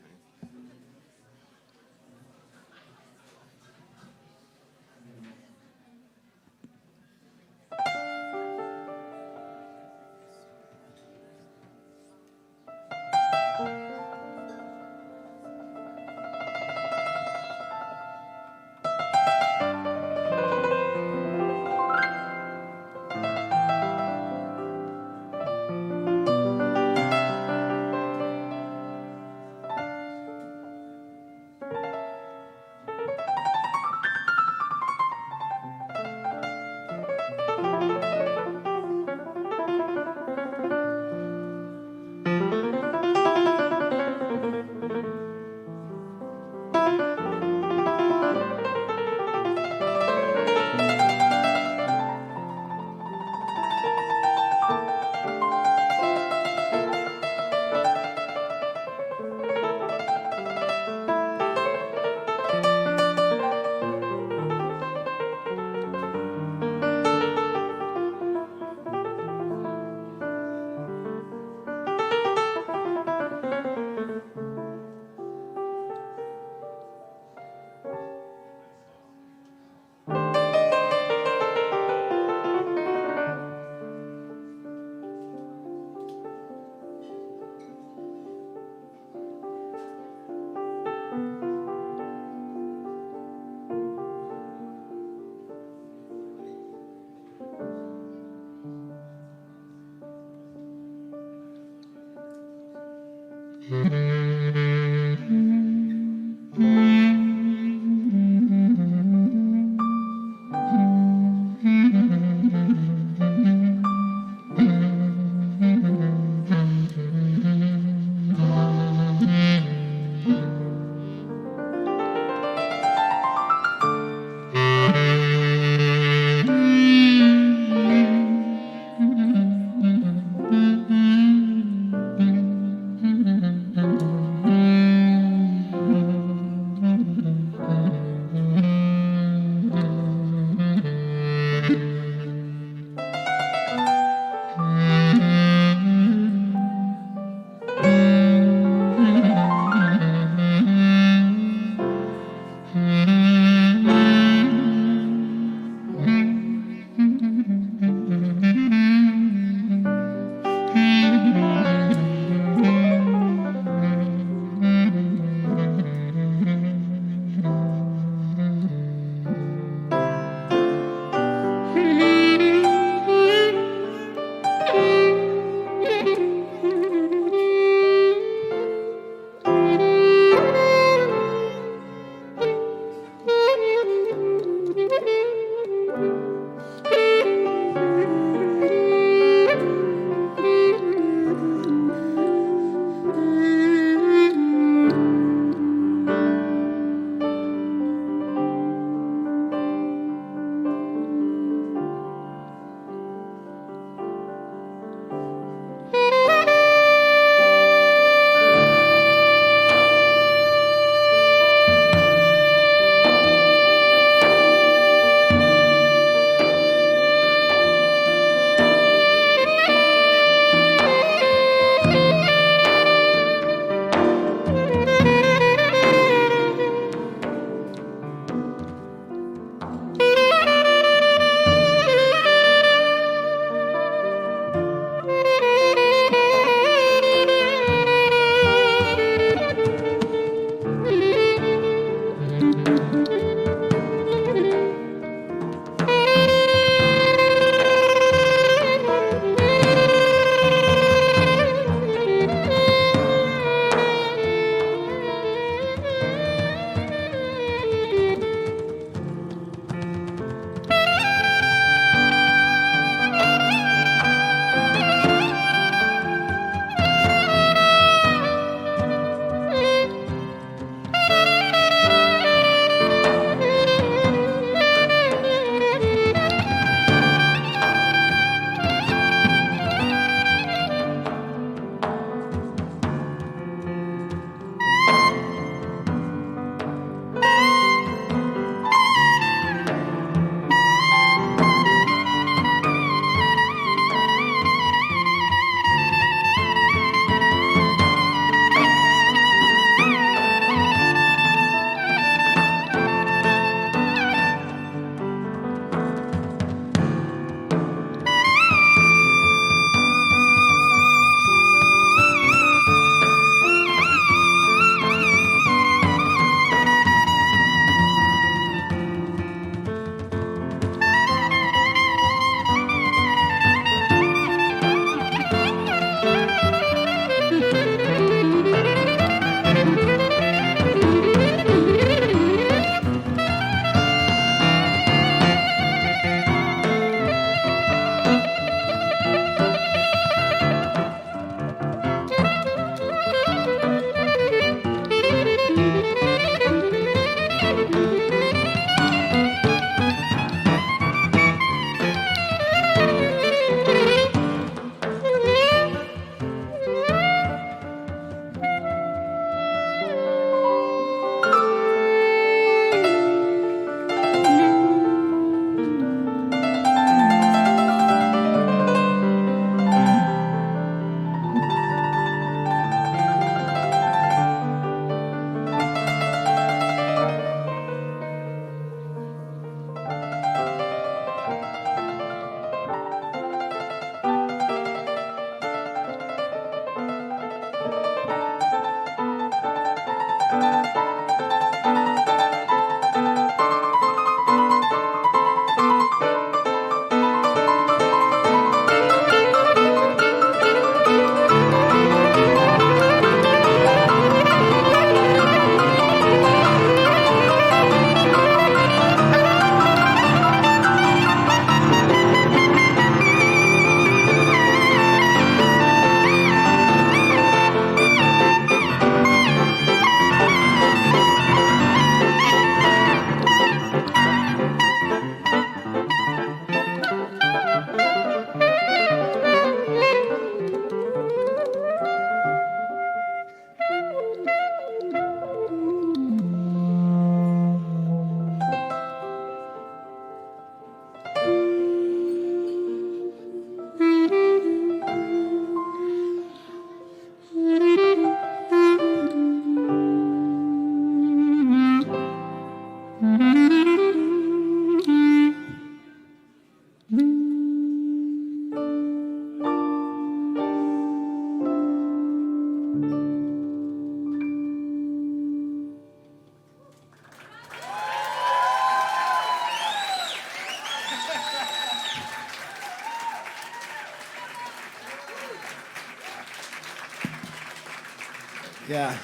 Speaker 6: Yeah.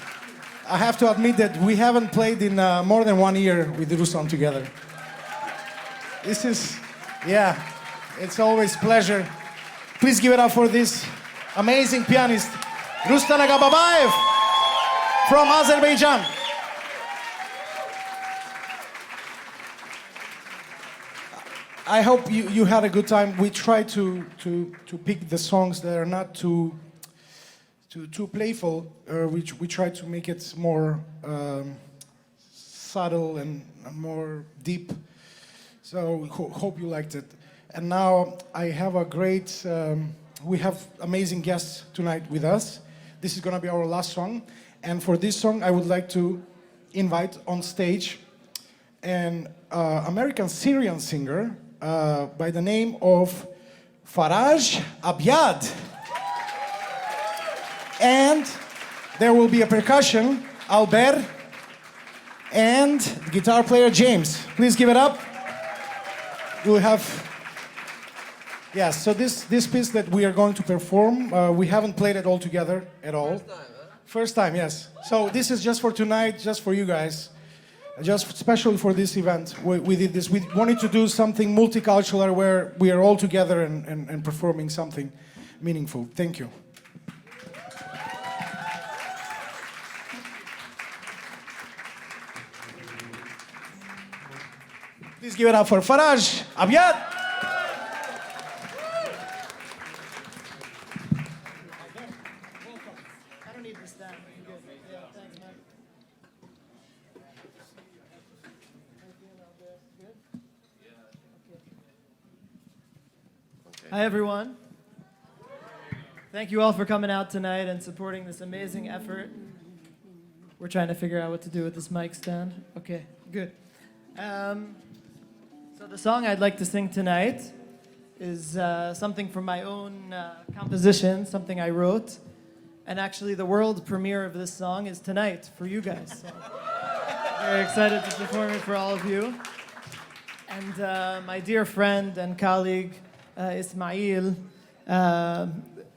Speaker 6: I have to admit that we haven't played in more than 1 year with Ruslan together. This is, yeah, it's always pleasure. Please give it up for this amazing pianist, Ruslan Agababayev from Azerbaijan. I hope you had a good time. We try to pick the songs that are not too playful. We try to make it more subtle and more deep. So hope you liked it. And now I have a great, we have amazing guests tonight with us. This is gonna be our last song. And for this song, I would like to invite on stage an American Syrian singer by the name of Faraj Abyad. And there will be a percussion, Albert, and guitar player, James. Please give it up. We'll have, yes, so this piece that we are going to perform, we haven't played it all together at all. First time, huh? First time, yes. So this is just for tonight, just for you guys. Just especially for this event, we did this. We wanted to do something multicultural where we are all together and performing something meaningful. Thank you. Please give it up for Faraj Abyad.
Speaker 8: Hi, everyone. Thank you all for coming out tonight and supporting this amazing effort. We're trying to figure out what to do with this mic stand. Okay, good. So the song I'd like to sing tonight is something from my own composition, something I wrote. And actually, the world premiere of this song is tonight for you guys. So very excited to perform it for all of you. And my dear friend and colleague, Ismail,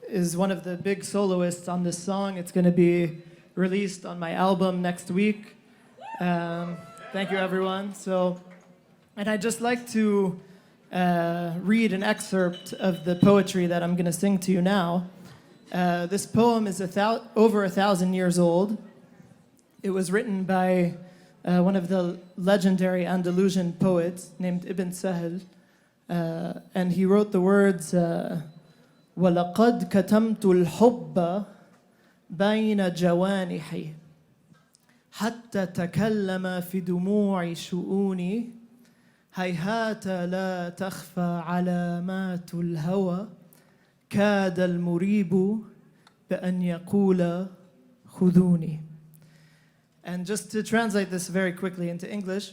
Speaker 8: is one of the big soloists on this song. It's going to be released on my album next week. Thank you, everyone. And I'd just like to read an excerpt of the poetry that I'm going to sing to you now. This poem is over 1,000 years old. It was written by one of the legendary Andalusian poets named Ibn Sahl. And he wrote the words وَلَقَدْ كَتَمْتُ الْحُبَّ بَيْنَ جَوَانِحِي حتى تكلم في دموع شؤوني هيهات لا تخفى علامات الهوى كاد المريب بأن يقول خذوني. And just to translate this very quickly into English,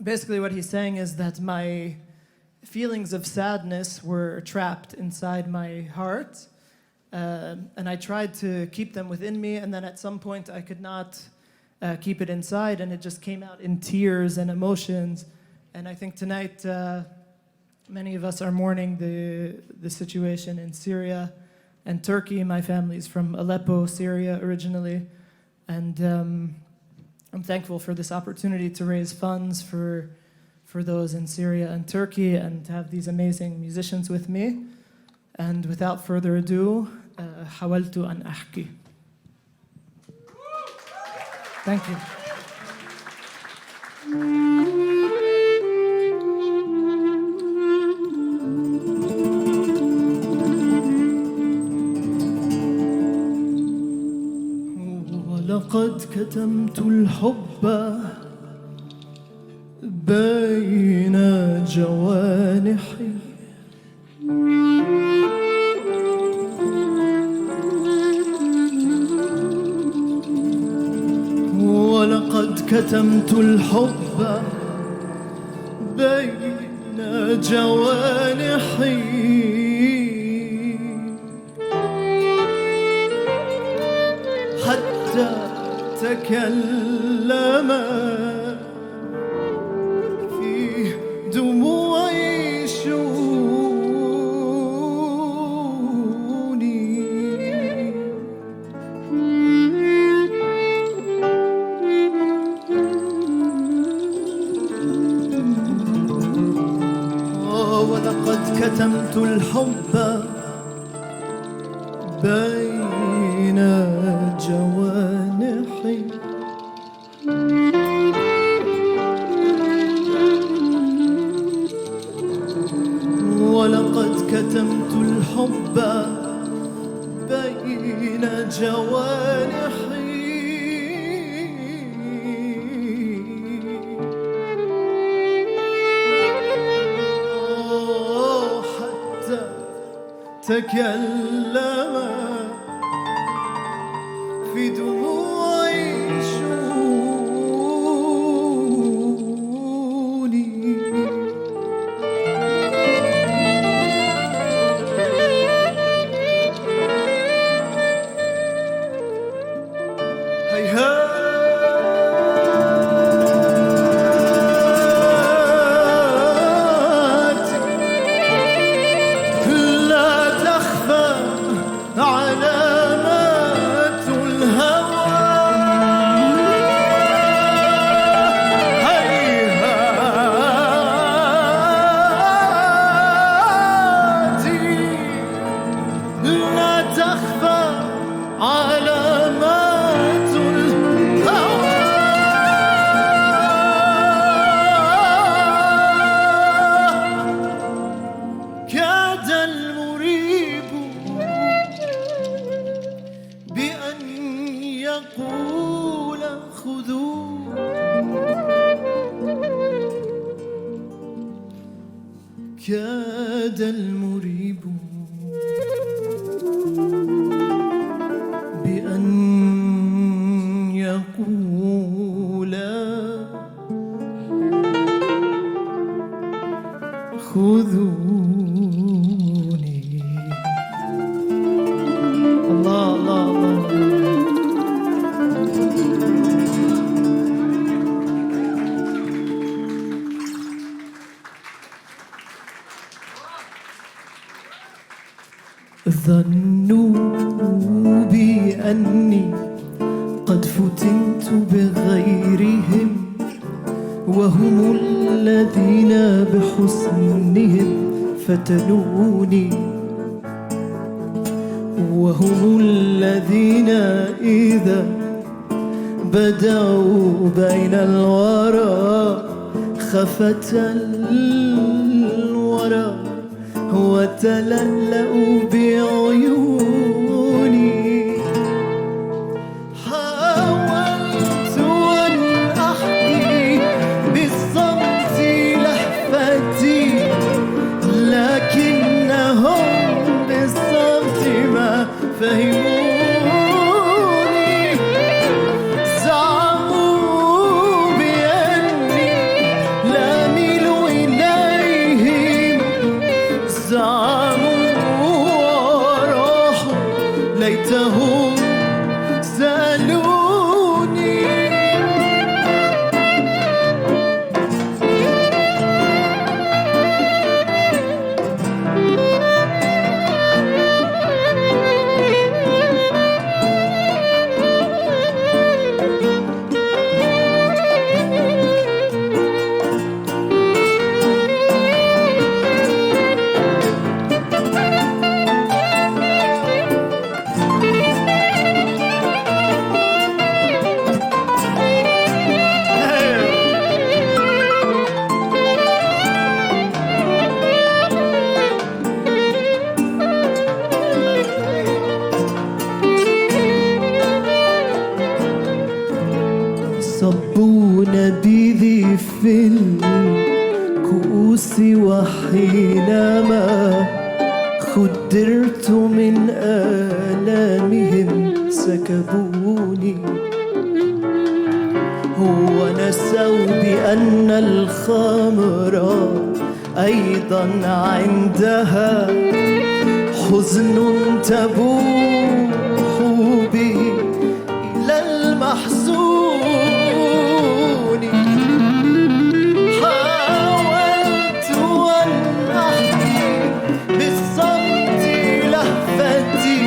Speaker 8: basically what he's saying is that my feelings of sadness were trapped inside my heart, and I tried to keep them within me, and then at some point I could not keep it inside, and it just came out in tears and emotions. And I think tonight many of us are mourning the situation in Syria and Turkey. My family's from Aleppo, Syria originally, and I'm thankful for this opportunity to raise funds for those in Syria and Turkey and to have these amazing musicians with me. And without further ado, حاولت أن أحكي. Thank you. ولقد كتمت الحب بين جوانحي ولقد كتمت الحب بين جوانحي حتى تكلم في دموعي شؤوني ولقد كتمت الحب بين جوانحي ولقد كتمت الحب بين جوانحي حتى تكلم في دموعي شوني هيهات لا تخفى علامات الهوى هيهات لا تخفى علامات الهوى كاد المريب بأن يقول خذوا كاد المريب بأن يقول خذوني الله الله الله ظنوا بأني قد فتنت بغيرهم وهم الذين بحسنهم فتنوني وهم الذين إذا بدأوا بين الورى خفت الورى وتلألأوا بعيوني حاولت أن أحكي بالصمت لهفتي لكنهم بالصمت ما فهموني زعموا بأني لا أميل إليهم زعموا وراحوا ليتهم سألوني صبوا نبيذي في الكؤوس وحينما خدرت من آلامهم سكبوني ونسوا بأن الخمر أيضا عندها حزن تبوح به إلى المحزون حاولت أن أحكي بالصمت لهفتي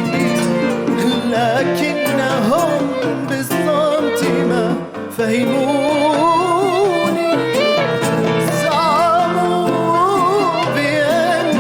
Speaker 8: لكنهم بالصمت ما فهموني زعموا بأن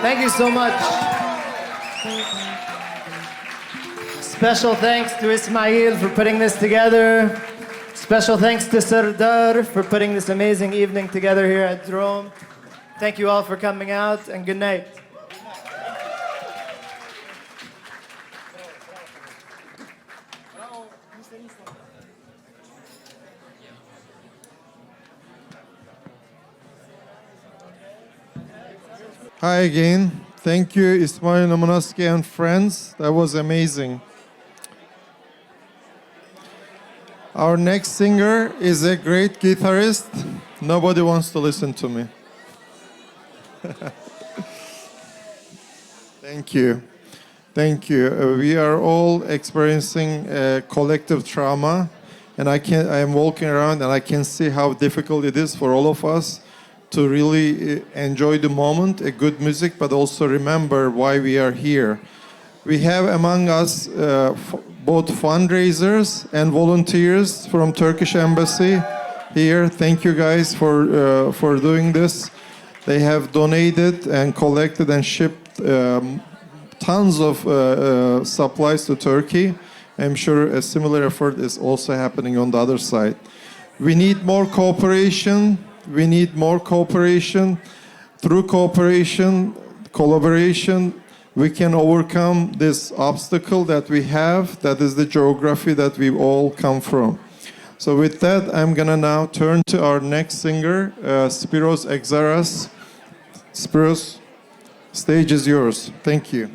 Speaker 8: Thank you so much. Special thanks to Ismail for putting this together. Special thanks to Sardar for putting this amazing evening together here at Drome. Thank you all for coming out, and good night.
Speaker 1: Hi again. Thank you, Ismail Nomonaski and friends. That was amazing. Our next singer is a great guitarist. Nobody wants to listen to me. Thank you. Thank you. We are all experiencing collective trauma, and I am walking around and I can see how difficult it is for all of us to really enjoy the moment, a good music, but also remember why we are here. We have among us both fundraisers and volunteers from Turkish Embassy here. Thank you guys for doing this. They have donated and collected and shipped tons of supplies to Turkey. I'm sure a similar effort is also happening on the other side. We need more cooperation. We need more cooperation. Through cooperation, collaboration, we can overcome this obstacle that we have, that is the geography that we all come from. So with that, I'm gonna now turn to our next singer, Spiros Exaras. Spiros, stage is yours. Thank you.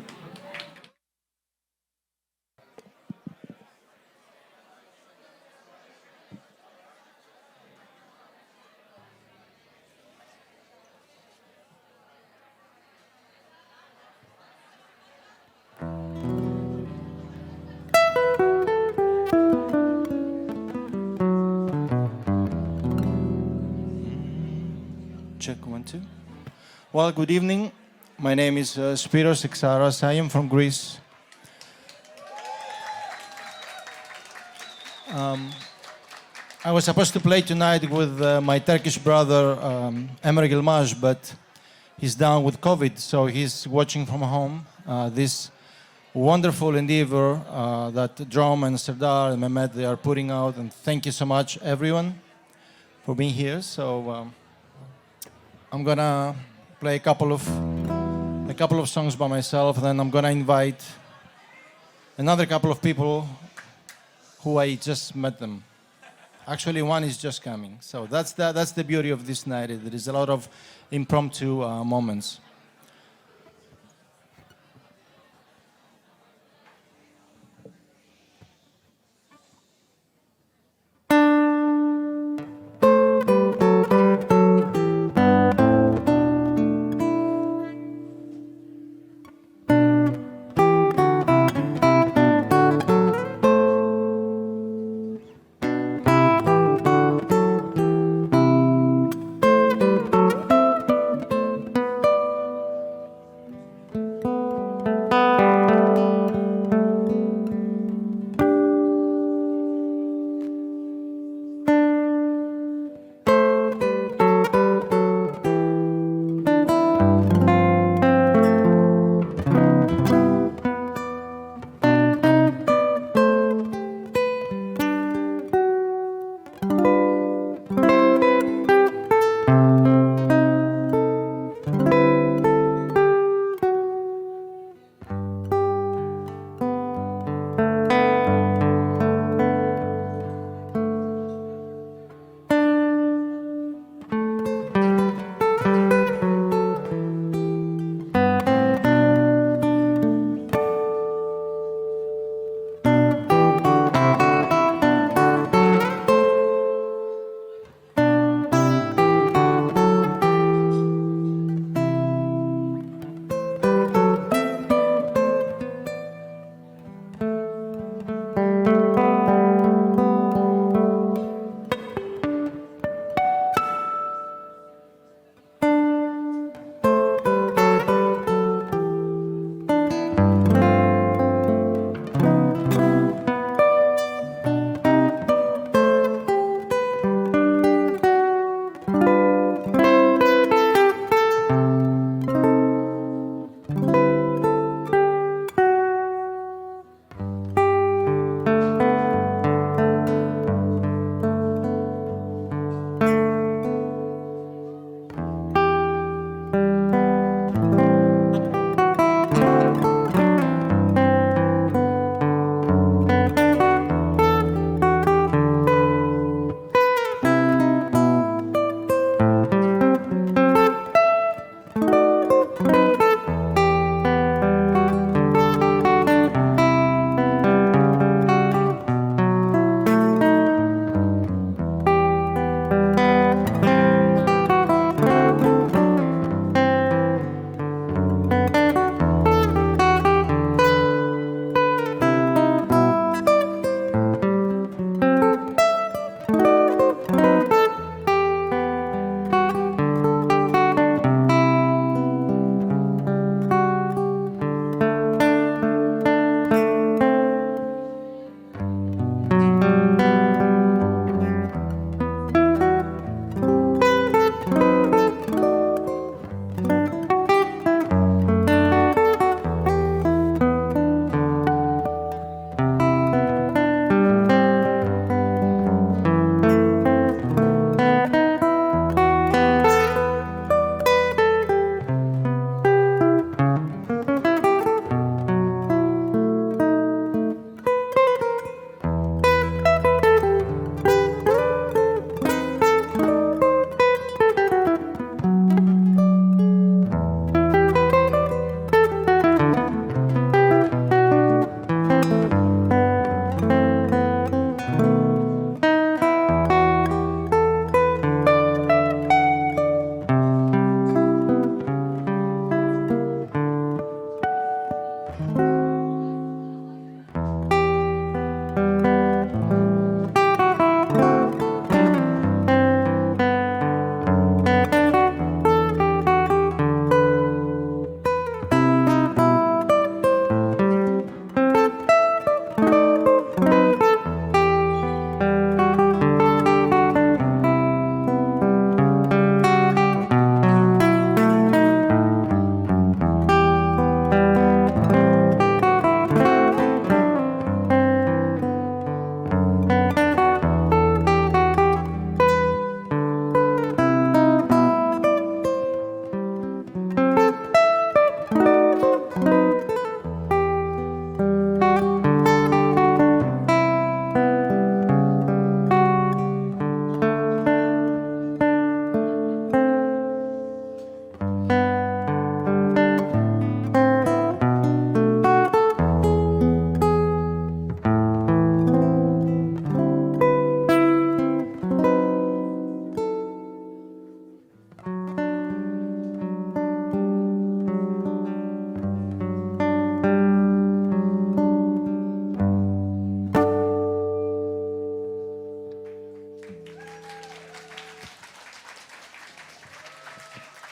Speaker 9: Check 1, 2. Well, good evening. My name is Spiros Exaras. I am from Greece. I was supposed to play tonight with my Turkish brother, Emre Gilmaj, but he's down with COVID, so he's watching from home this wonderful endeavor that Drome and Sardar and Mehmet, they are putting out. And thank you so much, everyone, for being here. So I'm gonna play a couple of songs by myself, and then I'm gonna invite another couple of people who I just met them. Actually, one is just coming. So that's the beauty of this night. There is a lot of impromptu moments.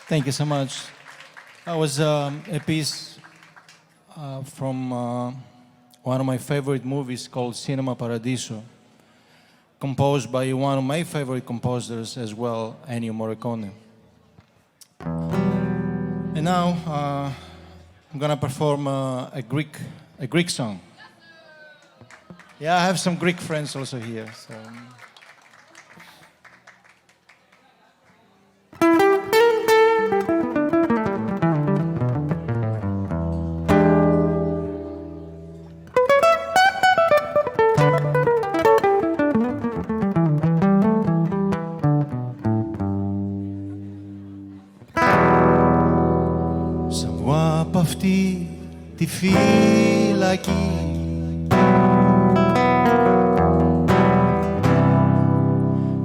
Speaker 9: Thank you so much. That was a piece from one of my favorite movies called Cinema Paradiso, composed by one of my favorite composers as well, Ennio Morricone. And now I'm gonna perform a Greek song. Yeah, I have some Greek friends also here. So. Σαν βγω από αυτή τη φυλακή,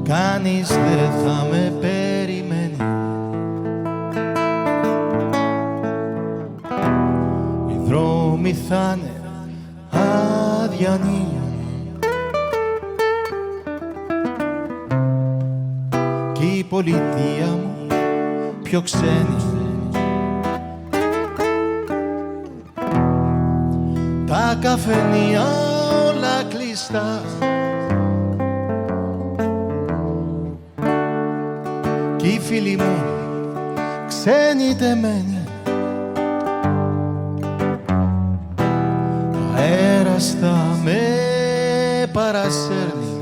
Speaker 9: κανείς δεν θα με περιμένει. Οι δρόμοι θα είναι αδιανοί κι η πολιτεία μου πιο ξένη. Τα καφενεία όλα κλειστά κι οι φίλοι μου ξένοι τεμένοι. Ο αέρας θα με παρασέρνει.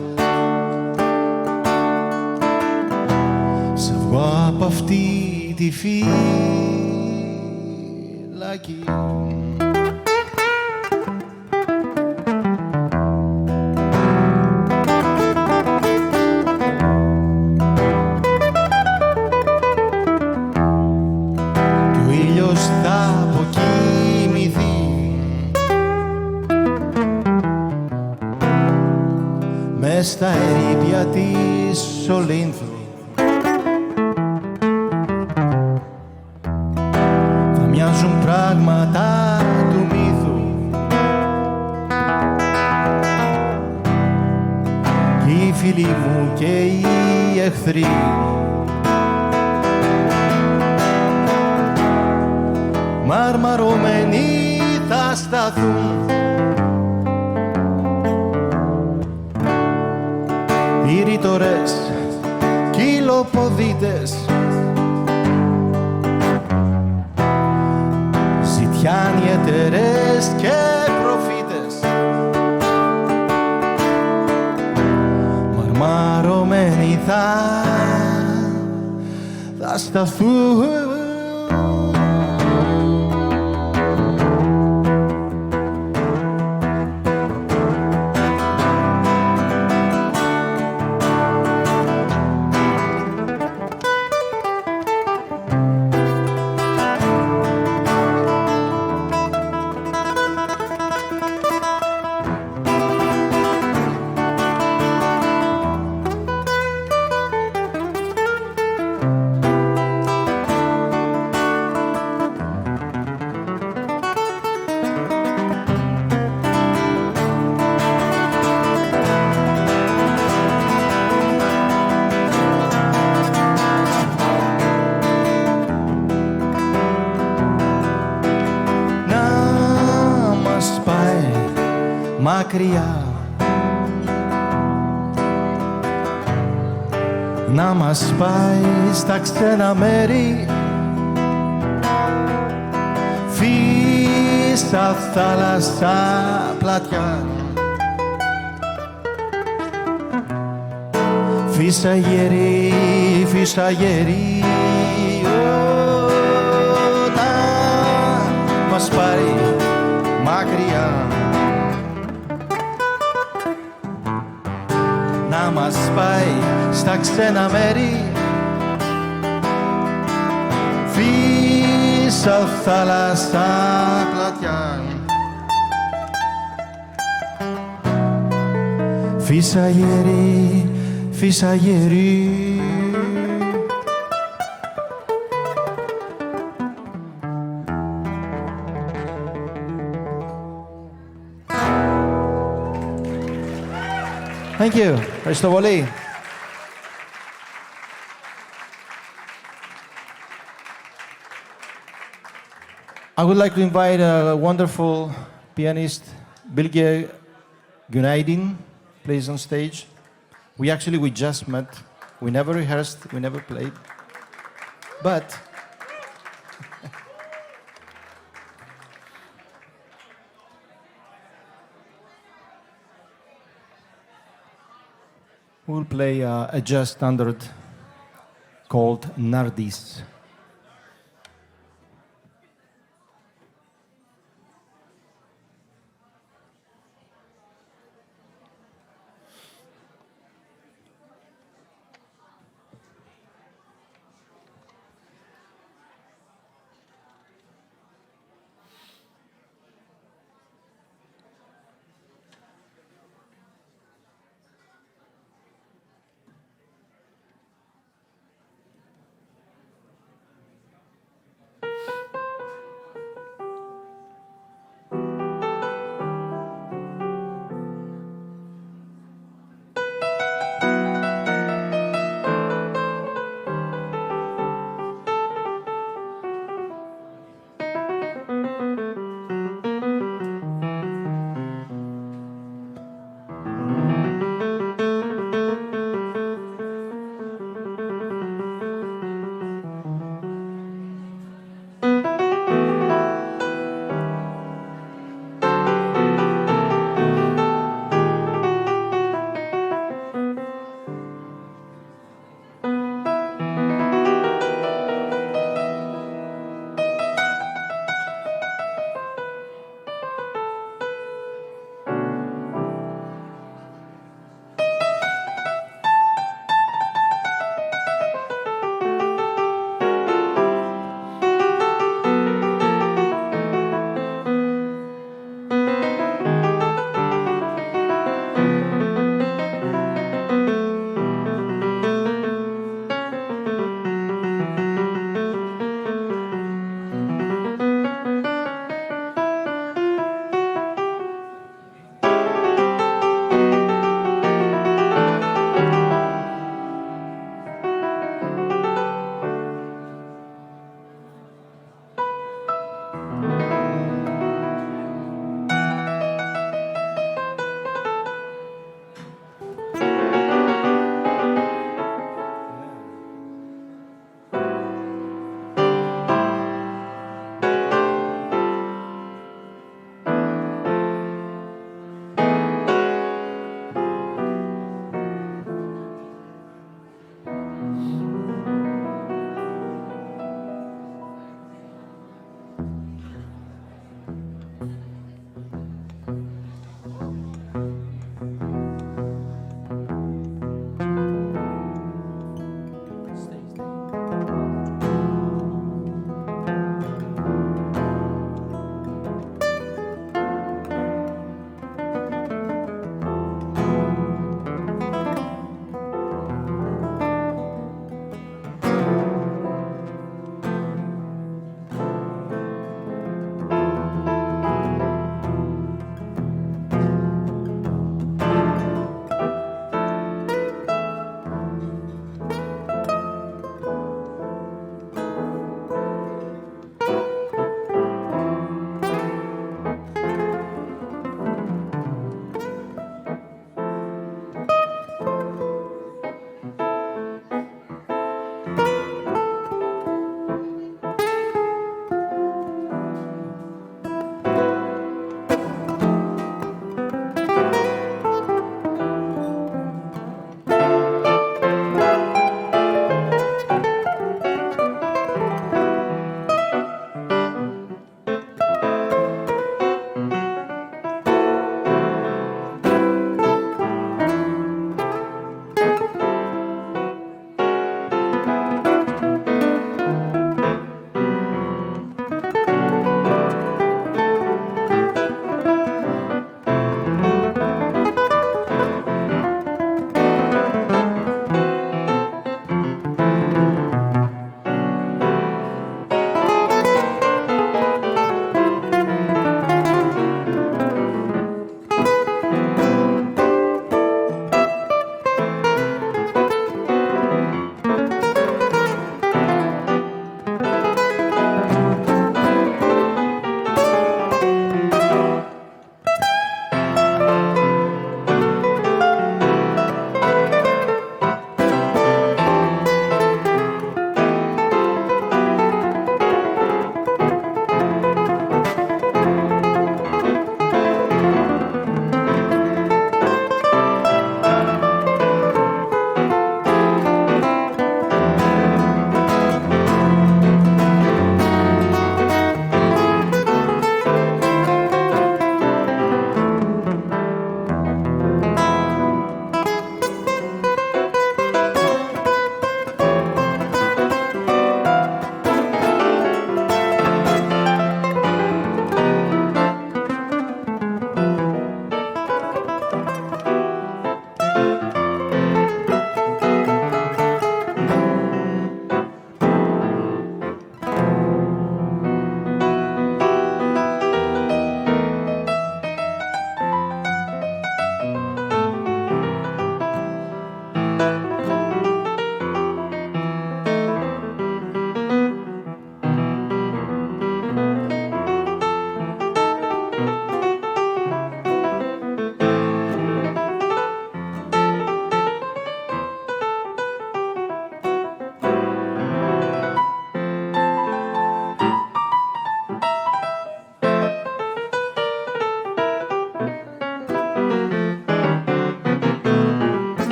Speaker 9: Σε βγω από αυτή τη φυλακή. Μες στα ερείπια της Ολύνθου θα μοιάζουν πράγματα του μύθου κι οι φίλοι μου και οι εχθροί μαρμαρωμένοι θα σταθούν. Οι ρήτορες, κυλοποδίτες, ζητιάνοι εταιρές και προφήτες, μαρμαρωμένοι θα σταθούν. Μακριά να μας πάει στα ξένα μέρη, φύσα θάλασσα πλατιά, φύσα γερή, φύσα γερή, να μας πάει μακριά. Να μας πάει στα ξένα μέρη, φύσα θάλασσα πλατιά, φύσα γερή, φύσα γερή. Thank you. Ευχαριστώ πολύ. I would like to invite a wonderful pianist, Bilge Günaydin, plays on stage. We just met. We never rehearsed, we never played. But we'll play a jazz standard called Nardis.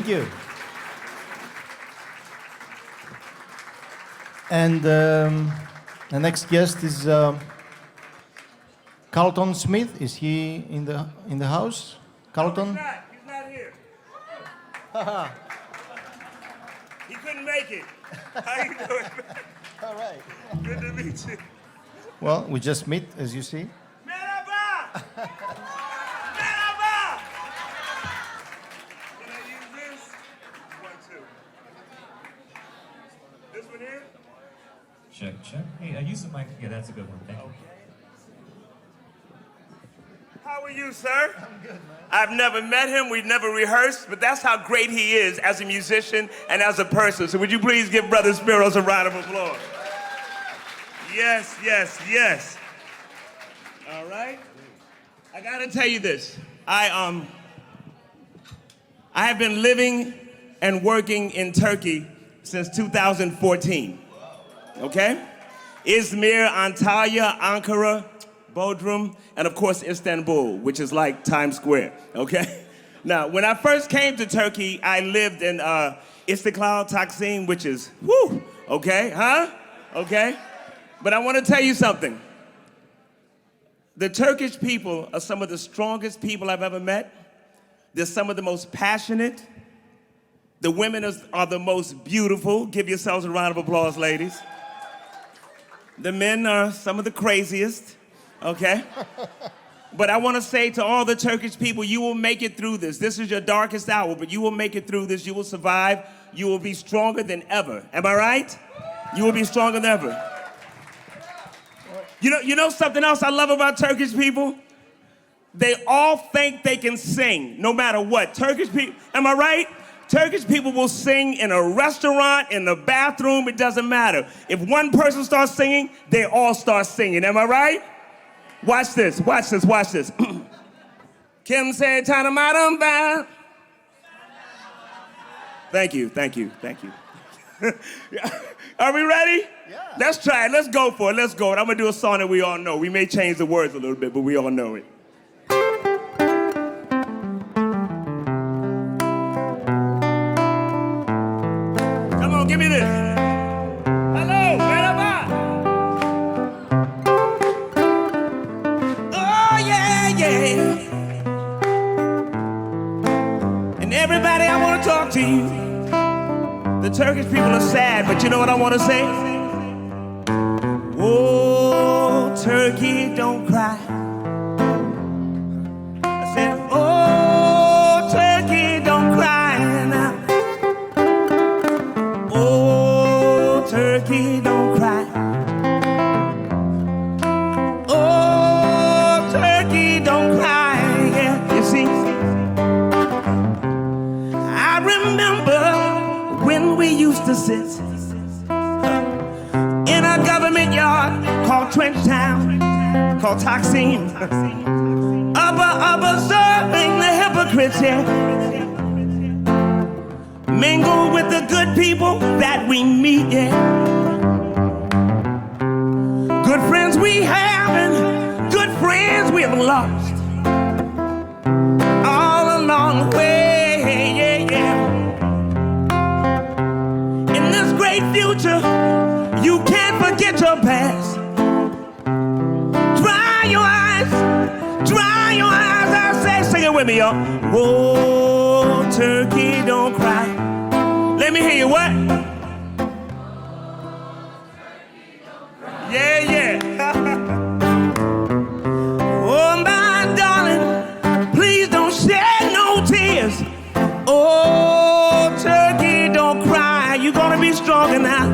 Speaker 9: you. And the next guest is Carlton Smith. Is he in the house? Carlton?
Speaker 10: He's not here. He couldn't make it. How you doing?
Speaker 9: All right.
Speaker 10: Good to meet you.
Speaker 9: Well, we just meet, as you see.
Speaker 10: Merhaba! Merhaba! Can I use this? One, two. This one here?
Speaker 11: Check, check. Hey, use the mic. Yeah, that's a good one. Thank you.
Speaker 10: How are you, sir? I'm good, man. I've never met him. We've never rehearsed, but that's how great he is as a musician and as a person. So would you please give Brother Spiros a round of applause? Yes, yes, yes. All right. I got to tell you this. I have been living and working in Turkey since 2014. Okay? Izmir, Antalya, Ankara, Bodrum, and of course Istanbul, which is like Times Square, okay? Now, when I first came to Turkey, I lived in Istiklal, Taksim, which is, whoo, okay, huh? Okay? But I want to tell you something. The Turkish people are some of the strongest people I've ever met. They're some of the most passionate. The women are the most beautiful. Give yourselves a round of applause, ladies. The men are some of the craziest. Okay? But I want to say to all the Turkish people, you will make it through this. This is your darkest hour, but you will make it through this. You will survive. You will be stronger than ever. Am I right? You will be stronger than ever. You know something else I love about Turkish people? They all think they can sing, no matter what. Turkish people, am I right? Turkish people will sing in a restaurant, in the bathroom, it doesn't matter. If one person starts singing, they all start singing. Am I right? Watch this, watch this, watch this. Kim said, "Tanamaram." Thank you, thank you, thank you. Are we ready? Yeah. Let's try it, let's go for it, let's go. And I'm gonna do a song that we all know. We may change the words a little bit, but we all know it. Come on, give me this. Hello, merhaba. Oh, yeah, yeah. And everybody, I want to talk to you. The Turkish people are sad, but you know what I want to say? Oh, Turkey, don't cry. I said, oh, Turkey, don't cry now. Oh, Turkey, don't cry. Oh, Turkey, don't cry. Yeah, you see, I remember when we used to sit in a government yard called Trench Town, called Taksim, observing the hypocrites, yeah. Mingle with the good people that we meet, yeah. Good friends we have and good friends we have lost all along the way, yeah, yeah. In this great future, you can't forget your past. Dry your eyes, I say, sing it with me, y'all. Whoa, Turkey, don't cry. Let me hear you, what? Yeah, yeah. Oh, my darling, please don't shed no tears. Oh, Turkey, don't cry. You're gonna be stronger now.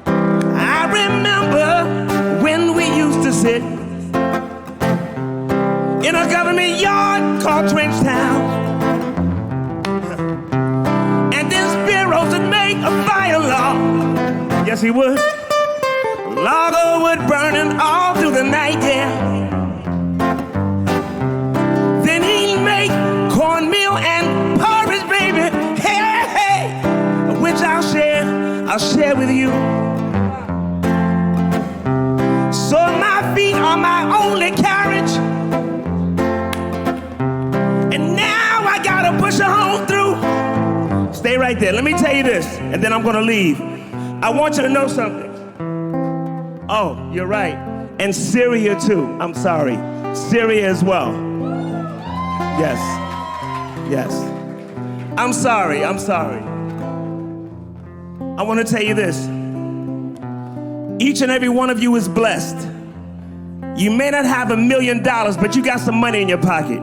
Speaker 10: I remember when we used to sit in a government yard called Trench Town. And then Spiros would make a fire log. Yes, he would. Log would burning all through the night, yeah. Then he'd make cornmeal and porridge, baby. Hey, hey, which I'll share with you. So my feet are my only carriage. And now I gotta push her home through right there. Let me tell you this, and then I'm gonna leave. I want you to know something. Oh, you're right. And Syria too. I'm sorry. Syria as well. Yes. Yes. I'm sorry. I'm sorry. I want to tell you this. Each and every one of you is blessed. You may not have $1 million, but you got some money in your pocket.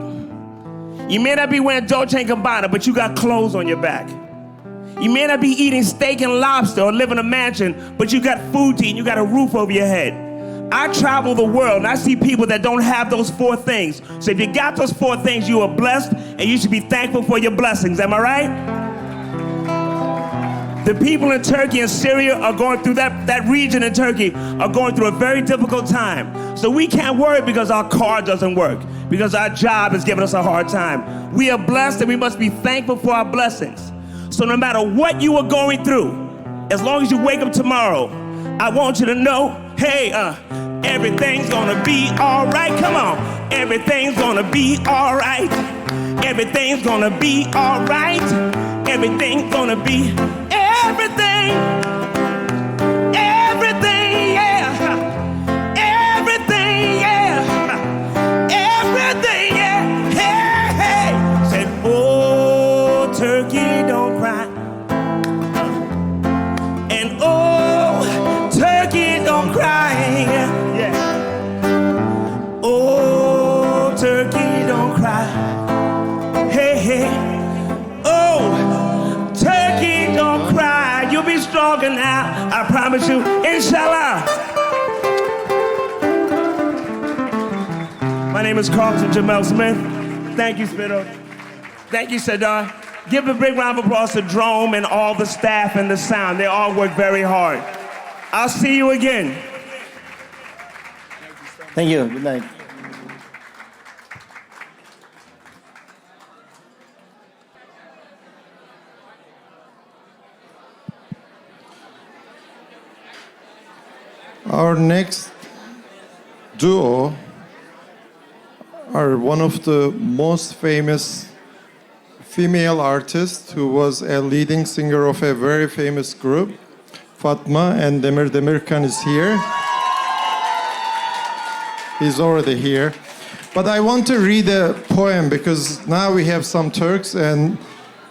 Speaker 10: You may not be wearing Dolce & Gabbana, but you got clothes on your back. You may not be eating steak and lobster or live in a mansion, but you got food to eat and you got a roof over your head. I travel the world and I see people that don't have those 4 things. So if you got those 4 things, you are blessed and you should be thankful for your blessings. Am I right? The people in Turkey and Syria are going through that region in Turkey are going through a very difficult time. So we can't worry because our car doesn't work, because our job is giving us a hard time. We are blessed and we must be thankful for our blessings. So no matter what you are going through, as long as you wake up tomorrow, I want you to know, hey, everything's gonna be all right. Come on. Everything's gonna be all right. Everything's gonna be all right. Everything's gonna be everything. Everything, yeah. Everything, yeah. Everything, yeah. Hey, hey. Said, oh, turkey, don't cry. And oh, turkey, don't cry. Yeah. Oh, turkey, don't cry. Hey, hey. Oh, turkey, don't cry. You'll be stronger now. I promise you. Inshallah. My name is Carlton Jamel Smith. Thank you, Spitto. Thank you, Sadar. Give a big round of applause to Drome and all the staff and the sound. They all work very hard. I'll see you again.
Speaker 12: Thank you. Good night.
Speaker 1: Our next duo are one of the most famous female artists who was a leading singer of a very famous group. Fatma and Demir Demirkan is here. He's already here. But I want to read a poem because now we have some Turks, and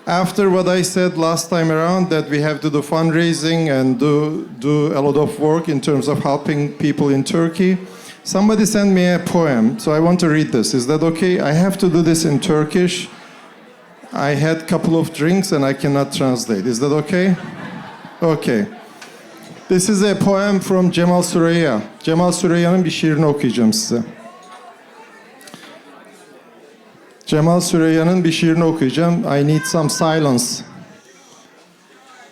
Speaker 1: after what I said last time around, that we have to do fundraising and do a lot of work in terms of helping people in Turkey, somebody sent me a poem, so I want to read this. Is that okay? I have to do this in Turkish. I had a couple of drinks and I cannot translate. Is that okay? Okay. This is a poem from Cemal Süreyya. Cemal Süreyya'nın bir şiirini okuyacağım size. Cemal Süreyya'nın bir şiirini okuyacağım. I need some silence.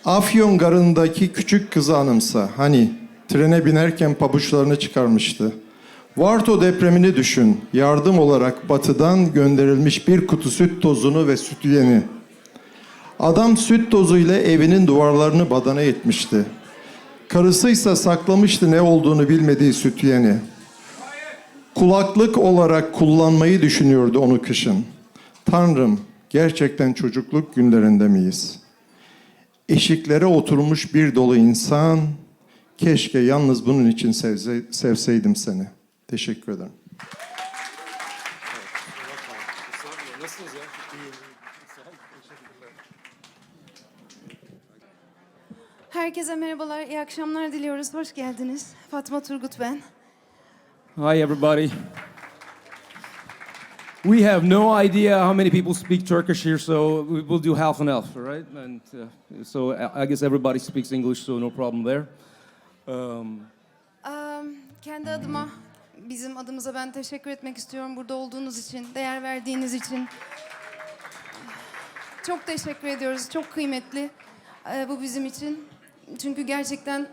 Speaker 1: Afyon garındaki küçük kızı anımsa. Hani trene binerken pabuçlarını çıkarmıştı. Varto depremini düşün. Yardım olarak batıdan gönderilmiş bir kutu süt tozunu ve sütyeni. Adam süt tozuyla evinin duvarlarını badana etmişti. Karısıysa saklamıştı ne olduğunu bilmediği sütyeni. Kulaklık olarak kullanmayı düşünüyordu onu kışın. Tanrım, gerçekten çocukluk günlerinde miyiz? Eşiklere oturmuş bir dolu insan, keşke yalnız bunun için sevseydim seni. Teşekkür ederim.
Speaker 13: Herkese merhabalar, iyi akşamlar diliyoruz. Hoş geldiniz. Fatma Turgut ben.
Speaker 14: Hi, everybody. We have no idea how many people speak Turkish here, so we will do half and half, all right? And so I guess everybody speaks English, so no problem there.
Speaker 13: Kendi adıma, bizim adımıza ben teşekkür etmek istiyorum burada olduğunuz için, değer verdiğiniz için. Çok teşekkür ediyoruz, çok kıymetli bu bizim için. Çünkü gerçekten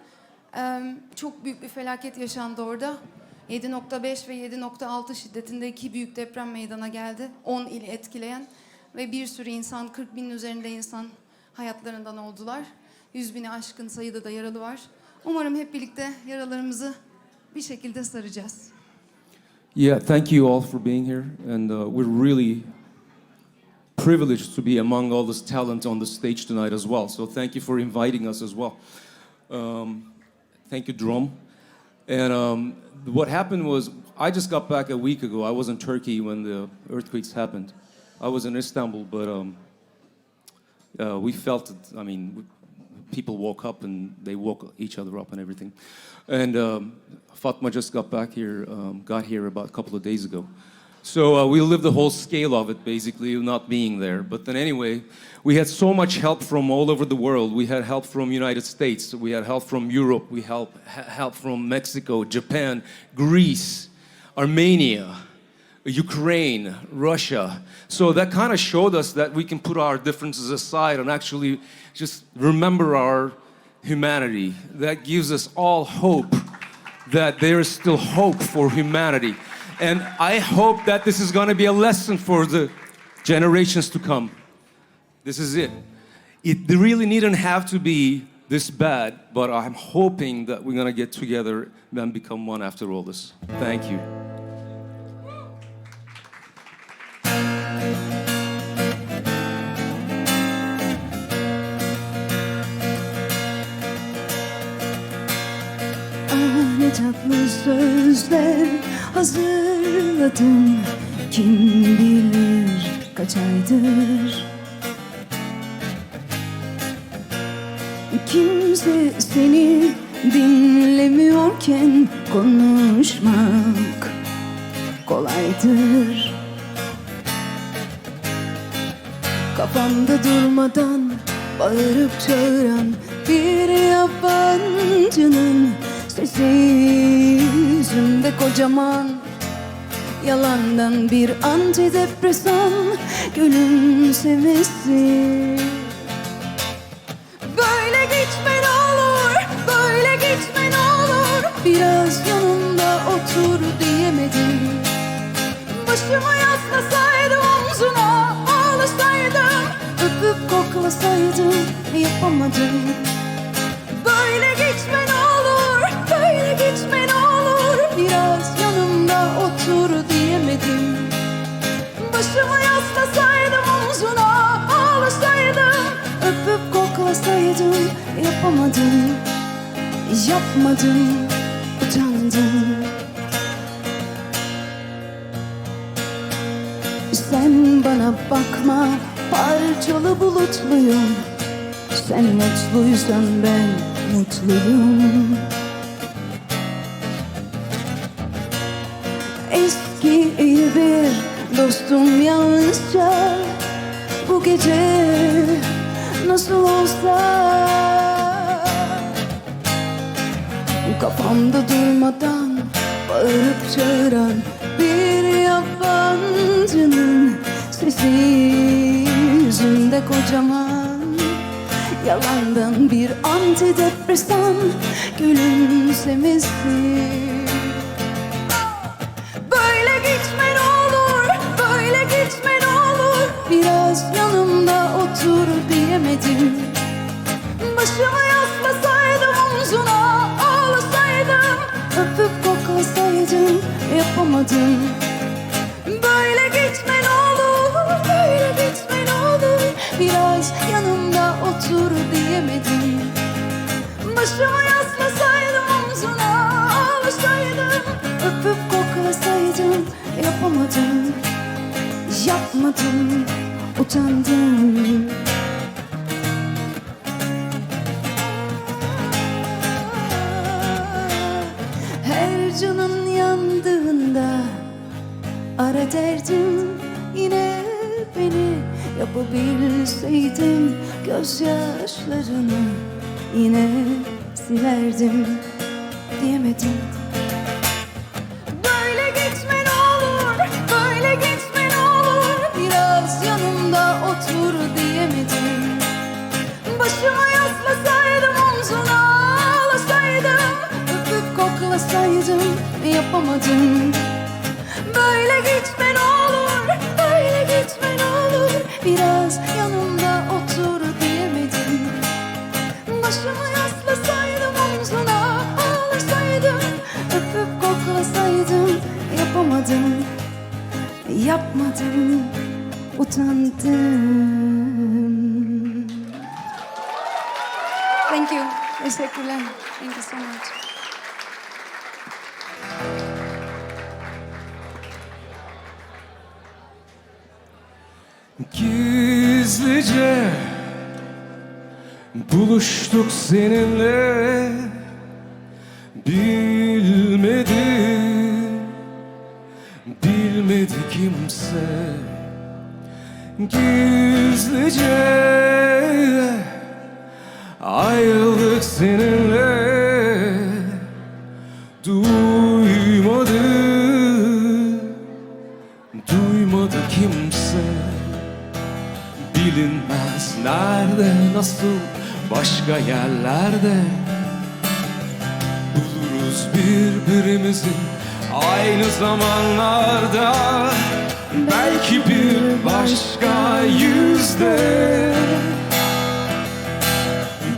Speaker 13: çok büyük bir felaket yaşandı orada. 7.5 ve 7.6 şiddetinde 2 büyük deprem meydana geldi. 10 ili etkileyen ve bir sürü insan, 40 binin üzerinde insan hayatlarından oldular. 100 bini aşkın sayıda da yaralı var. Umarım hep birlikte yaralarımızı bir şekilde saracağız.
Speaker 14: Yeah, thank you all for being here, and we're really privileged to be among all this talent on the stage tonight as well. So thank you for inviting us as well. Thank you, Drum. And what happened was, I just got back a week ago. I was in Turkey when the earthquakes happened. I was in Istanbul, but we felt it. I mean, people woke up and they woke each other up and everything. And Fatma just got here about a couple of days ago. So we lived the whole scale of it, basically, not being there. But then anyway, we had so much help from all over the world. We had help from United States. We had help from Europe. We had help from Mexico, Japan, Greece, Armenia, Ukraine, Russia. So that kind of showed us that we can put our differences aside and actually just remember our humanity. That gives us all hope that there is still hope for humanity. And I hope that this is going to be a lesson for the generations to come. This is it. It really needn't have to be this bad, but I'm hoping that we're going to get together and become one after all this. Thank you.
Speaker 5: Ne tatlı sözler hazırladım. Kim bilir kaç aydır. Kimse seni dinlemiyorken konuşmak kolaydır. Kafamda durmadan bağırıp çağıran bir yabancının sesi yüzümde kocaman. Yalandan bir antidepresan gülümsemesi. Böyle gitme ne olur, böyle gitme ne olur. Biraz yanımda otur diyemedim. Başımı yaslasaydım omzuna ağlasaydım. Öpüp koklasaydım yapamadım. Böyle gitme ne olur, böyle gitme ne olur. Biraz yanımda otur diyemedim. Başımı yaslasaydım omzuna ağlasaydım. Öpüp koklasaydım yapamadım. Yapmadım, utandım. Sen bana bakma, parçalı bulutluyum. Sen mutluysan ben mutluyum. Eski iyi bir dostum yalnızca bu gece nasıl olsa. Kafamda durmadan bağırıp çağıran bir yabancının sesi yüzünde kocaman. Yalandan bir antidepresan gülümsemesi. Böyle gitme ne olur, böyle gitme ne olur. Biraz yanımda otur diyemedim. Başımı yaslasaydım omzuna ağlasaydım. Öpüp koklasaydım yapamadım. Böyle gitme ne olur, böyle gitme ne olur. Biraz yanımda otur diyemedim. Başımı yaslasaydım omzuna ağlasaydım. Öpüp koklasaydım yapamadım. Yapmadım, utandım. Her canın yandığında ara derdim yine beni. Yapabilseydim gözyaşlarını yine silerdim diyemedim. Böyle gitme ne olur, böyle gitme ne olur. Biraz yanımda otur diyemedim. Başımı yaslasaydım omzuna ağlasaydım. Öpüp koklasaydım yapamadım. Böyle gitme ne olur, böyle gitme ne olur. Biraz yanımda otur diyemedim. Başımı yaslasaydım omzuna ağlasaydım. Öpüp koklasaydım yapamadım. Yapmadım,
Speaker 13: utandım. Thank you. Teşekkürler. Thank you so much.
Speaker 14: Gizlice buluştuk seninle, bilmedi kimse. Gizlice ayrıldık seninle, duymadı kimse. Bilinmez nerede, nasıl, başka yerlerde buluruz birbirimizi aynı zamanlarda. Belki bir başka yüzde,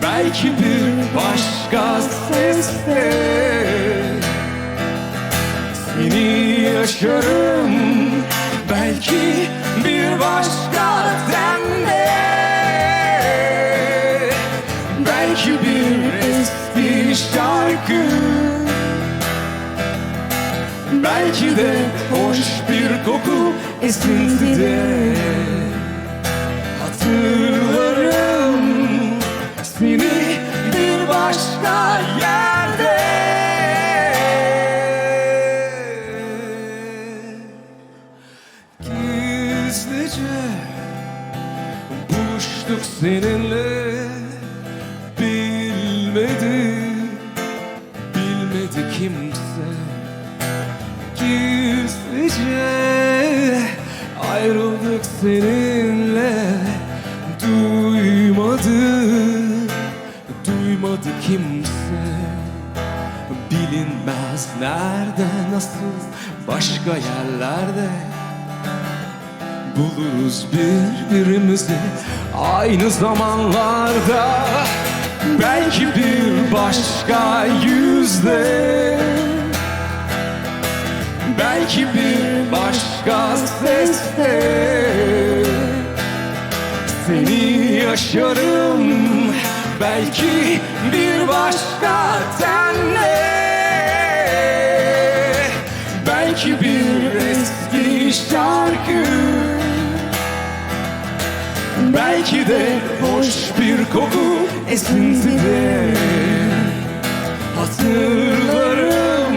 Speaker 14: belki bir başka seste seni yaşarım. Belki bir başka demde, belki bir eski şarkı, belki de hoş bir koku esintide. Hatırlarım seni bir başka yerde. Gizlice buluştuk seninle, bilmedi kimse. Gizlice ayrıldık seninle, duymadı kimse. Bilinmez nerede, nasıl, başka yerlerde buluruz birbirimizi aynı zamanlarda. Belki bir başka yüzde, belki bir başka seste seni yaşarım. Belki bir başka tenle, belki bir eski şarkı, belki de hoş bir koku esintide. Hatırlarım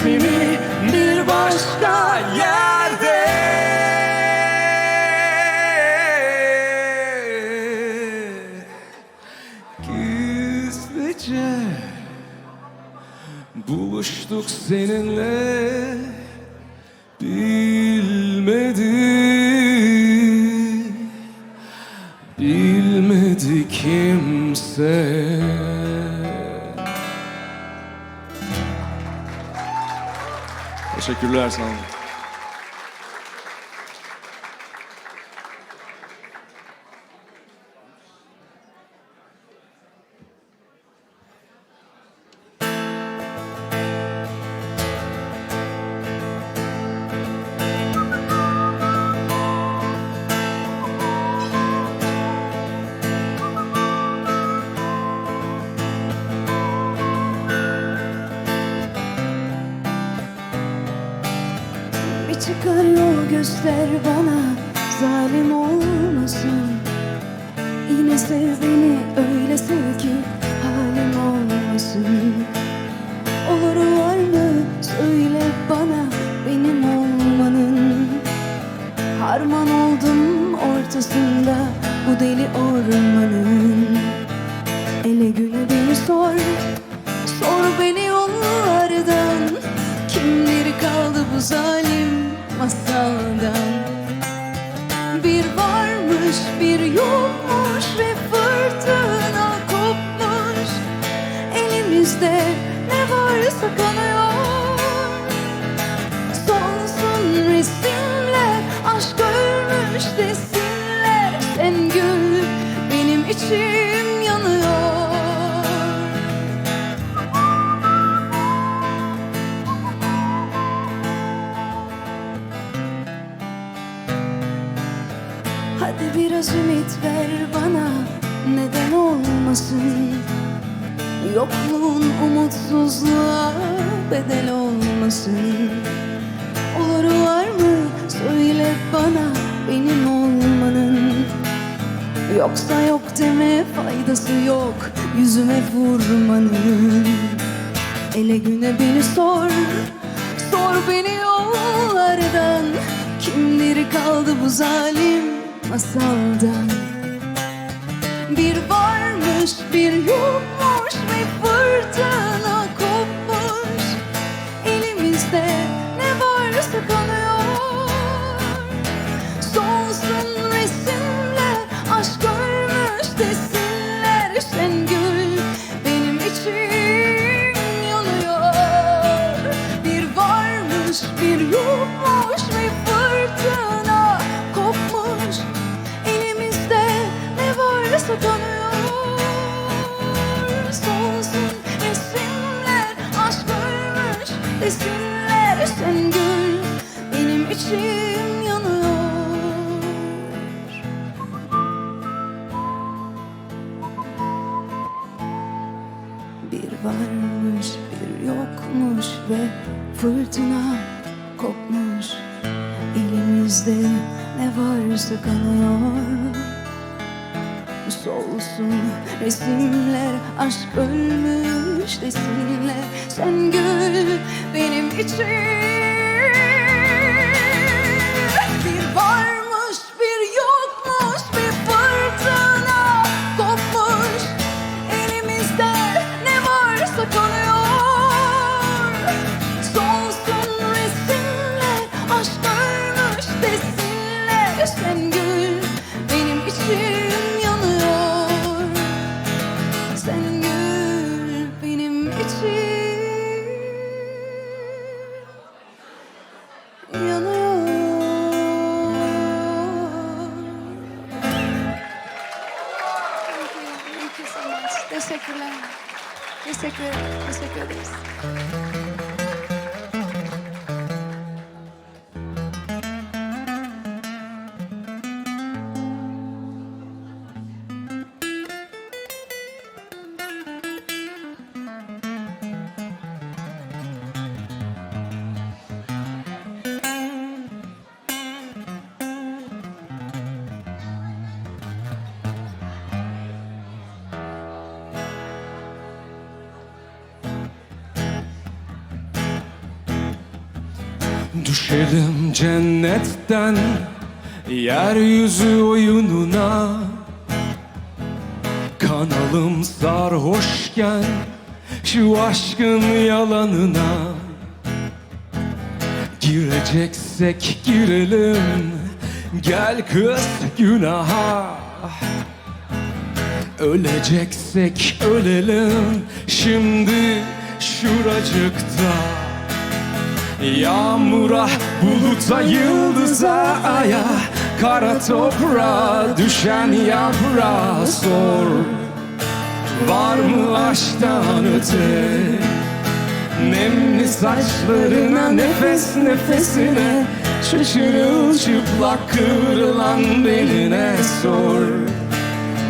Speaker 14: seni bir başka yerde. Gizlice buluştuk seninle, bilmedi kimse. Teşekkürler, sağ olun.
Speaker 5: Bir çıkar yol göster bana, zalim olmasın. Yine sev beni, öyle sev ki halim olmasın. Oluru var mı söyle bana, benim olmanın. Harman oldum ortasında bu deli ormanın. Ele güne beni sor, sor beni yollardan. Kimleri kaldı bu zalim masaldan? Bir varmış bir yokmuş ve fırtına kopmuş. Elimizde ne varsa kanıyor. Solsun resimler, aşk ölmüş desinler. Sen gül, benim içim yanıyor.
Speaker 13: umut ver bana, neden olmasın? Yokluğun umutsuzluğa bedel olmasın. Oluru var mı söyle bana benim olmanın. Yoksa yok deme, faydası yok yüzüme vurmanın. Ele güne beni sor, sor beni yollardan. Kimdir kaldı bu zalim masaldan? Bir varmış bir yokmuş ve fırtına kopmuş. Elimizde ne varsa kanıyor. Solsun resimler, aşk ölmüş desinler. Sen gül, benim içim yanıyor. Bir varmış bir yokmuş ve fırtına kopmuş. Elimizde ne varsa kanıyor. Solsun resimler, aşk ölmüş desinler. Sen gül, benim içim yanıyor. Bir varmış bir yokmuş ve fırtına kopmuş. Elimizde ne varsa kanıyor. Solsun resimler, aşk ölmüş desinler. Sen gül, benim içim. Bir varmış bir yokmuş bir fırtına kopmuş. Elimizde ne varsa kanıyor. Solsun resimler, aşk ölmüş desinler. Sen gül, benim içim yanıyor. Sen gül, benim içim yanıyor. Thank you so much. Teşekkürler. Teşekkür ederiz.
Speaker 14: Düşelim cennetten yeryüzü oyununa. Kanalım sarhoşken şu aşkın yalanına. Gireceksek girelim, gel kız günaha. Öleceksek ölelim şimdi şuracıkta. Yağmura, buluta, yıldıza, aya, kara toprağa düşen yaprağa sor. Var mı aşktan öte? Nemli saçlarına, nefes nefesine, şu çırılçıplak kıvrılan beline sor.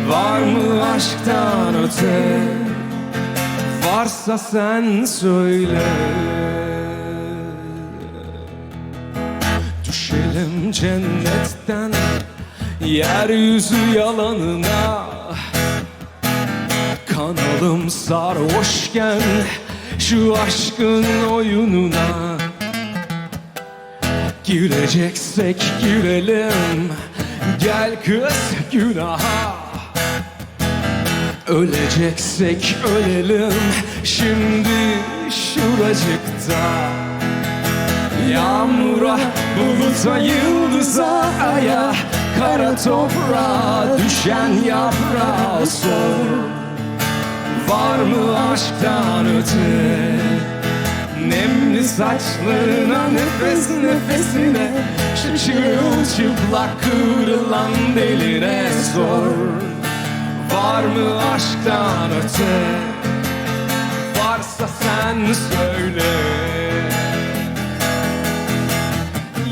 Speaker 14: Var mı aşktan öte? Varsa sen söyle. Düşelim cennetten yeryüzü yalanına. Kanalım sarhoşken şu aşkın oyununa. Gireceksek girelim, gel kız günaha. Öleceksek ölelim şimdi şuracıkta. Yağmura, buluta, yıldıza, aya, kara toprağa düşen yaprağa sor. Var mı aşktan öte? Nemli saçlarına, nefes nefesine, şu çırılçıplak kıvrılan beline sor. Var mı aşktan öte? Varsa sen söyle.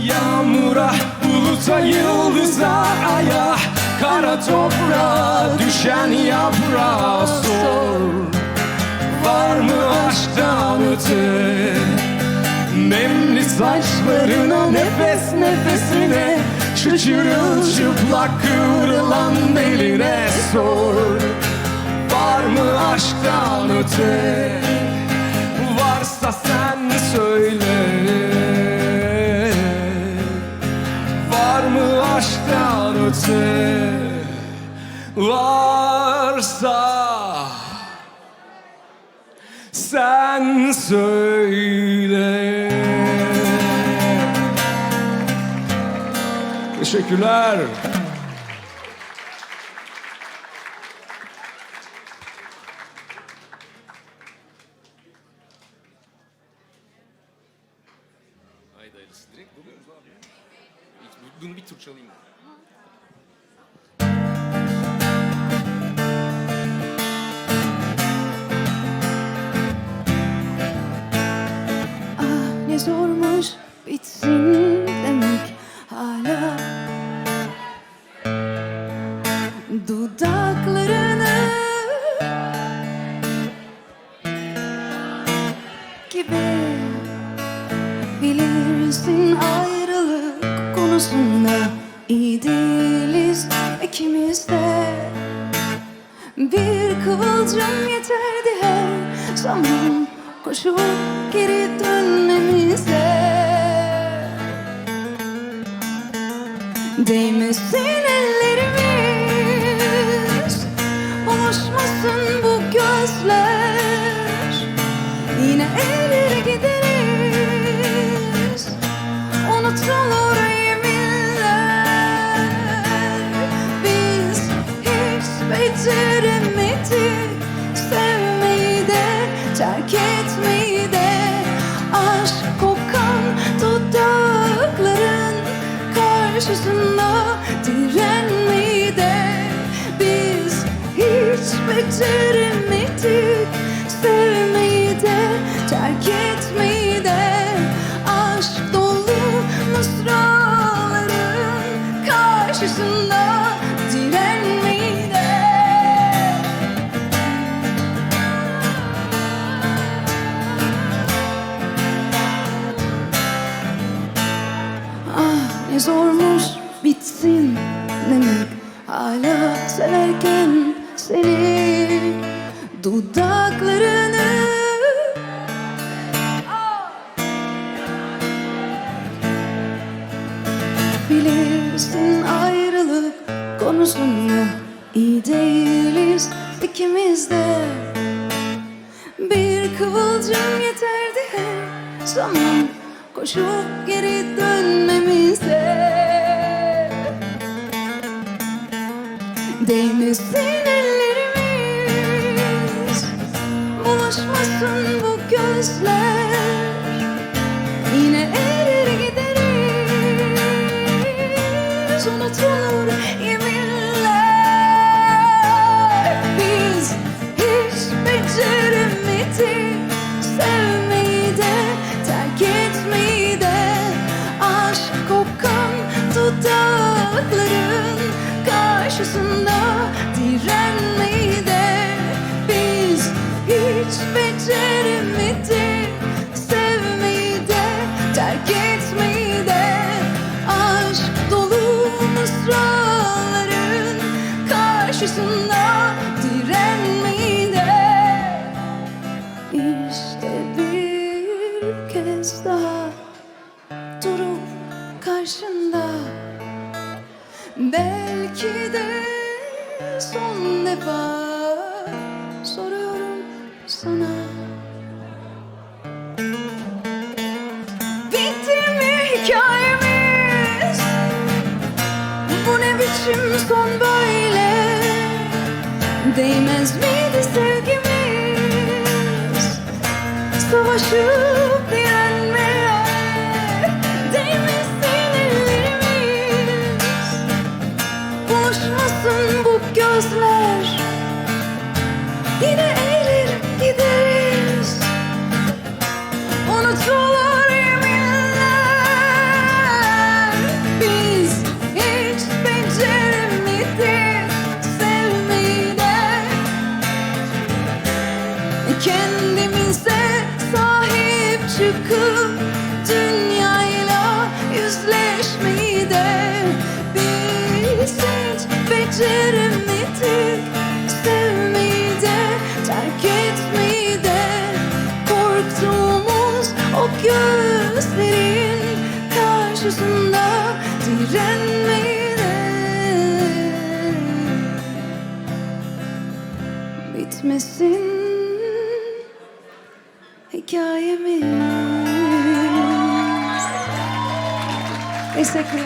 Speaker 14: Yağmura, buluta, yıldıza, aya, kara
Speaker 12: kara toprağa düşen yaprağa sor. Var mı aşktan öte? Nemli saçlarına, nefes nefesine, şu çırılçıplak kıvrılan beline sor. Var mı aşktan öte? Varsa sen söyle. Var mı aşktan öte? Varsa sen söyle. Teşekkürler.
Speaker 14: Haydi hayırlısı. Direkt buluyoruz abi. Bunu bir tur çalayım.
Speaker 5: Ne zormuş bitsin demek hala. Dudaklarını gibi bilirsin, ayrılık konusunda iyi değiliz ikimiz de. Bir kıvılcım yeterdi her zaman koşup geri dönmemize. Değmesin ellerimiz, buluşmasın bu gözler. Yine erir gideriz, unutulur yeminler. Biz hiç beceremedik sevmeyi de, terk etmeyi de. Aşk kokan dudakların karşısında direnmeyi de. Biz hiç beceremedik sevmeyi de, terk etmeyi de. Aşk dolu mısraların karşısında direnmeyi de. Ne zormuş bitsin demek hala, severken seni, dudaklarını. Bilirsin, ayrılık konusunda iyi değiliz ikimiz de. Bir kıvılcım yeterdi her zaman koşup geri dönmemize. Değmesin ellerimiz, buluşmasın bu gözler. Yine erir gideriz, unutulur yeminler. Biz hiç beceremedik sevmeyi de, terk etmeyi de. Aşk kokan dudakların karşısında direnmeyi de. Biz hiç beceremedik sevmeyi de, terk etmeyi de. Aşk dolu mısraların karşısında direnmeyi de. İşte bir kez daha durup karşında, belki de son defa soruyorum sana. Bitti mi hikayemiz? Bu ne biçim son böyle? Değmez miydi sevgimiz? Savaşıp direnmeye değmesin ellerimiz. Buluşmasın bu gözler, yine eğilir gideriz. Unutulur yeminler. Biz hiç beceremedik kendimize sahip çıkıp dünyayla yüzleşmeyi de bilsek, beceremedik sevmeyi de, terk etmeyi de. Korktuğumuz o gözlerin karşısında direnmeyi de. Bitmesin hikayemiz. Teşekkürler.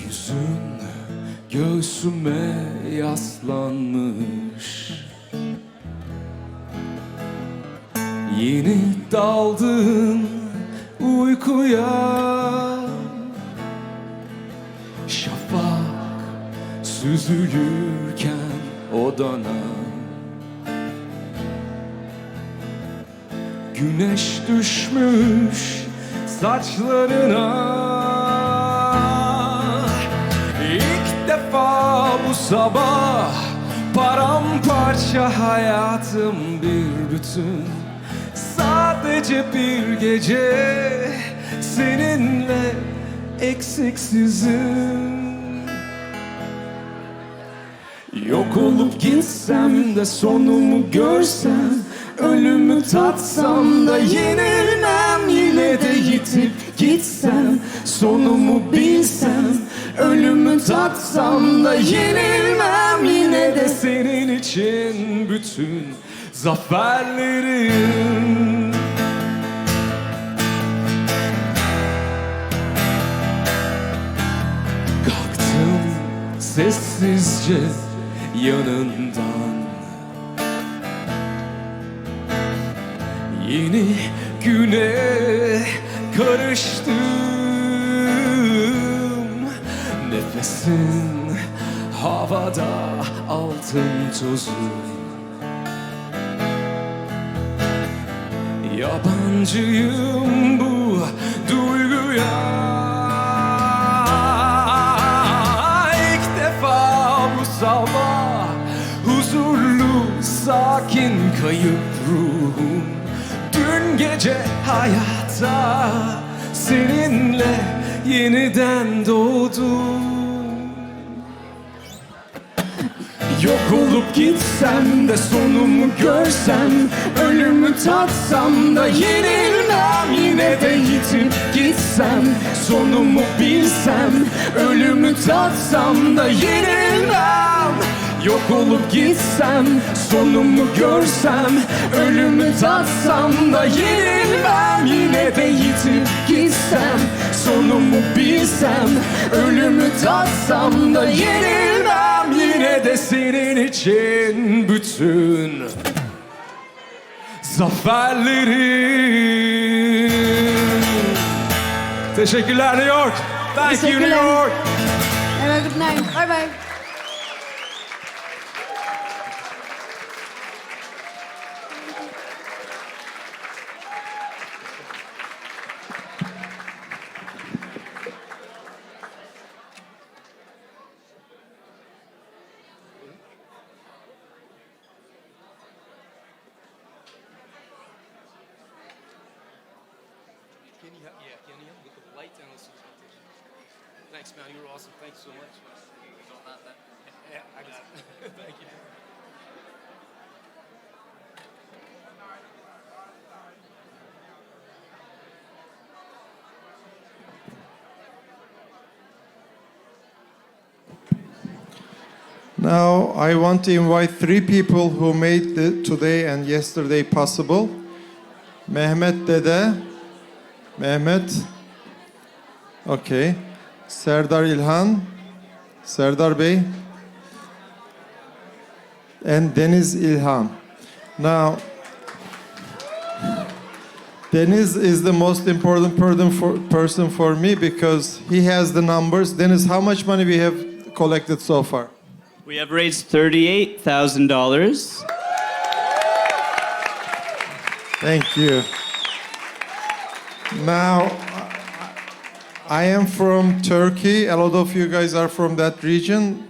Speaker 12: Yüzün göğsüme yaslanmış, yeni daldın uykuya. Şafak süzülürken odana, güneş düşmüş saçlarına. İlk defa bu sabah paramparça hayatım bir bütün. Sadece bir gece seninle eksiksizim. Yok olup gitsem de sonumu görsem, ölümü tatsam da yenilmem. Yine de yitip gitsem, sonumu bilsem, ölümü tatsam da yenilmem. Yine de senin için bütün zaferlerim. Kalktım sessizce yanından, yeni güne karıştım. Nefesin havada altın tozu, yabancıyım bu duyguya. İlk defa bu sabah huzurlu, sakin kayıp ruhum. Dün gece hayatta seninle yeniden doğdum. Yok olup gitsem de sonumu görsem, ölümü tatsam da yenilmem. Yine de yitip gitsem, sonumu bilsem, ölümü tatsam da yenilmem. Yok olup gitsem, sonumu görsem, ölümü tatsam da yenilmem. Yine de yitip gitsem, sonumu bilsem, ölümü tatsam da yenilmem. Yine de senin için bütün zaferlerim. Teşekkürler New York. Thank you New York.
Speaker 13: Have a good night. Bye bye.
Speaker 14: Thanks, man. You were awesome. Thanks so much. Yeah, I got it. Thank you.
Speaker 1: Now I want to invite three people who made today and yesterday possible. Mehmet Dede. Mehmet. Okay. Serdar İlhan. Serdar Bey. and Deniz İlhan. Now, Deniz is the most important person for me because he has the numbers. Deniz, how much money we have collected so far?
Speaker 15: We have raised $38,000.
Speaker 1: Thank you. Now, I am from Turkey. A lot of you guys are from that region.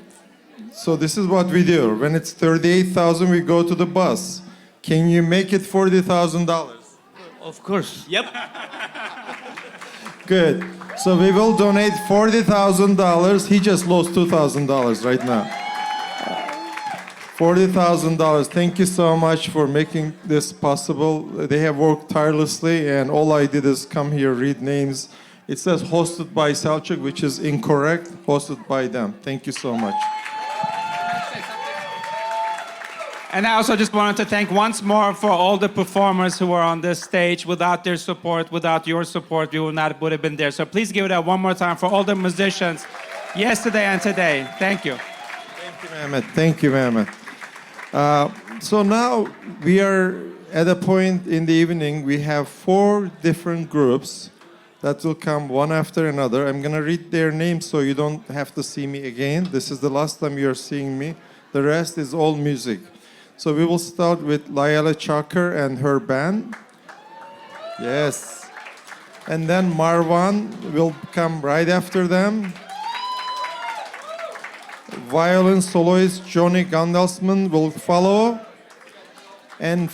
Speaker 1: So this is what we do. When it's 38,000, we go to the bus. Can you make it $40,000?
Speaker 15: Of course. Yep.
Speaker 1: Good. So we will donate $40,000. He just lost $2,000 right now. $40,000. Thank you so much for making this possible. They have worked tirelessly, and all I did is come here, read names. It says hosted by Selçuk, which is incorrect. Hosted by them. Thank you so much.
Speaker 12: And I also just wanted to thank once more for all the performers who were on this stage. Without their support, without your support, we would have been there. So please give it up one more time for all the musicians yesterday and today. Thank you.
Speaker 1: Thank you, Mehmet. Thank you, Mehmet. So now we are at a point in the evening. We have 4 different groups that will come one after another. I'm going to read their names so you don't have to see me again. This is the last time you're seeing me. The rest is all music. So we will start with Layla Çakır and her band. Yes. And then Marwan will come right after them. Violin soloist Johnny Gandelsman will follow. And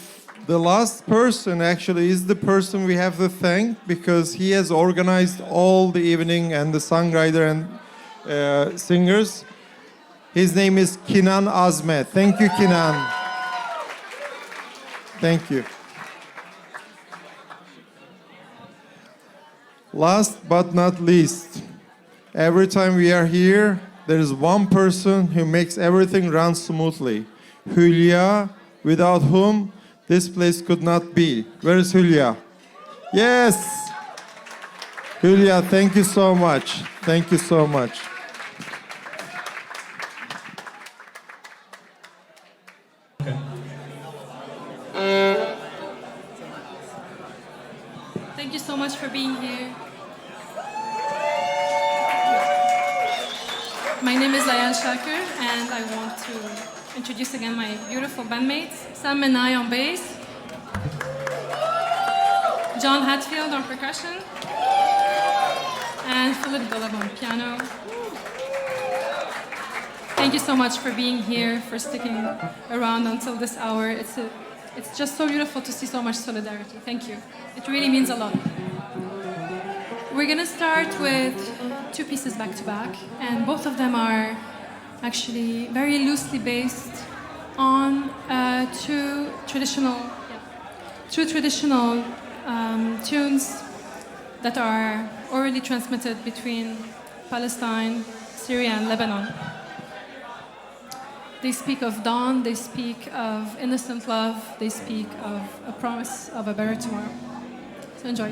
Speaker 1: the last person actually is the person we have to thank because he has organized all the evening and the songwriter and singers. His name is Kinan Azme. Thank you, Kinan. Thank you. Last but not least, every time we are here, there is one person who makes everything run smoothly. Hülya, without whom this place could not be. Where is Hülya? Yes! Hülya, thank you so much. Thank you so much.
Speaker 16: Thank you so much for being here. My name is Layan Shakir, and I want to introduce again my beautiful bandmates. Sam and I on bass, John Hatfield on percussion, and Philip Golub on piano. Thank you so much for being here, for sticking around until this hour. It's just so beautiful to see so much solidarity. Thank you. It really means a lot. We're gonna start with 2 pieces back to back, and both of them are actually very loosely based on two traditional tunes that are orally transmitted between Palestine, Syria, and Lebanon. They speak of dawn, they speak of innocent love, they speak of a promise of a better tomorrow. So enjoy.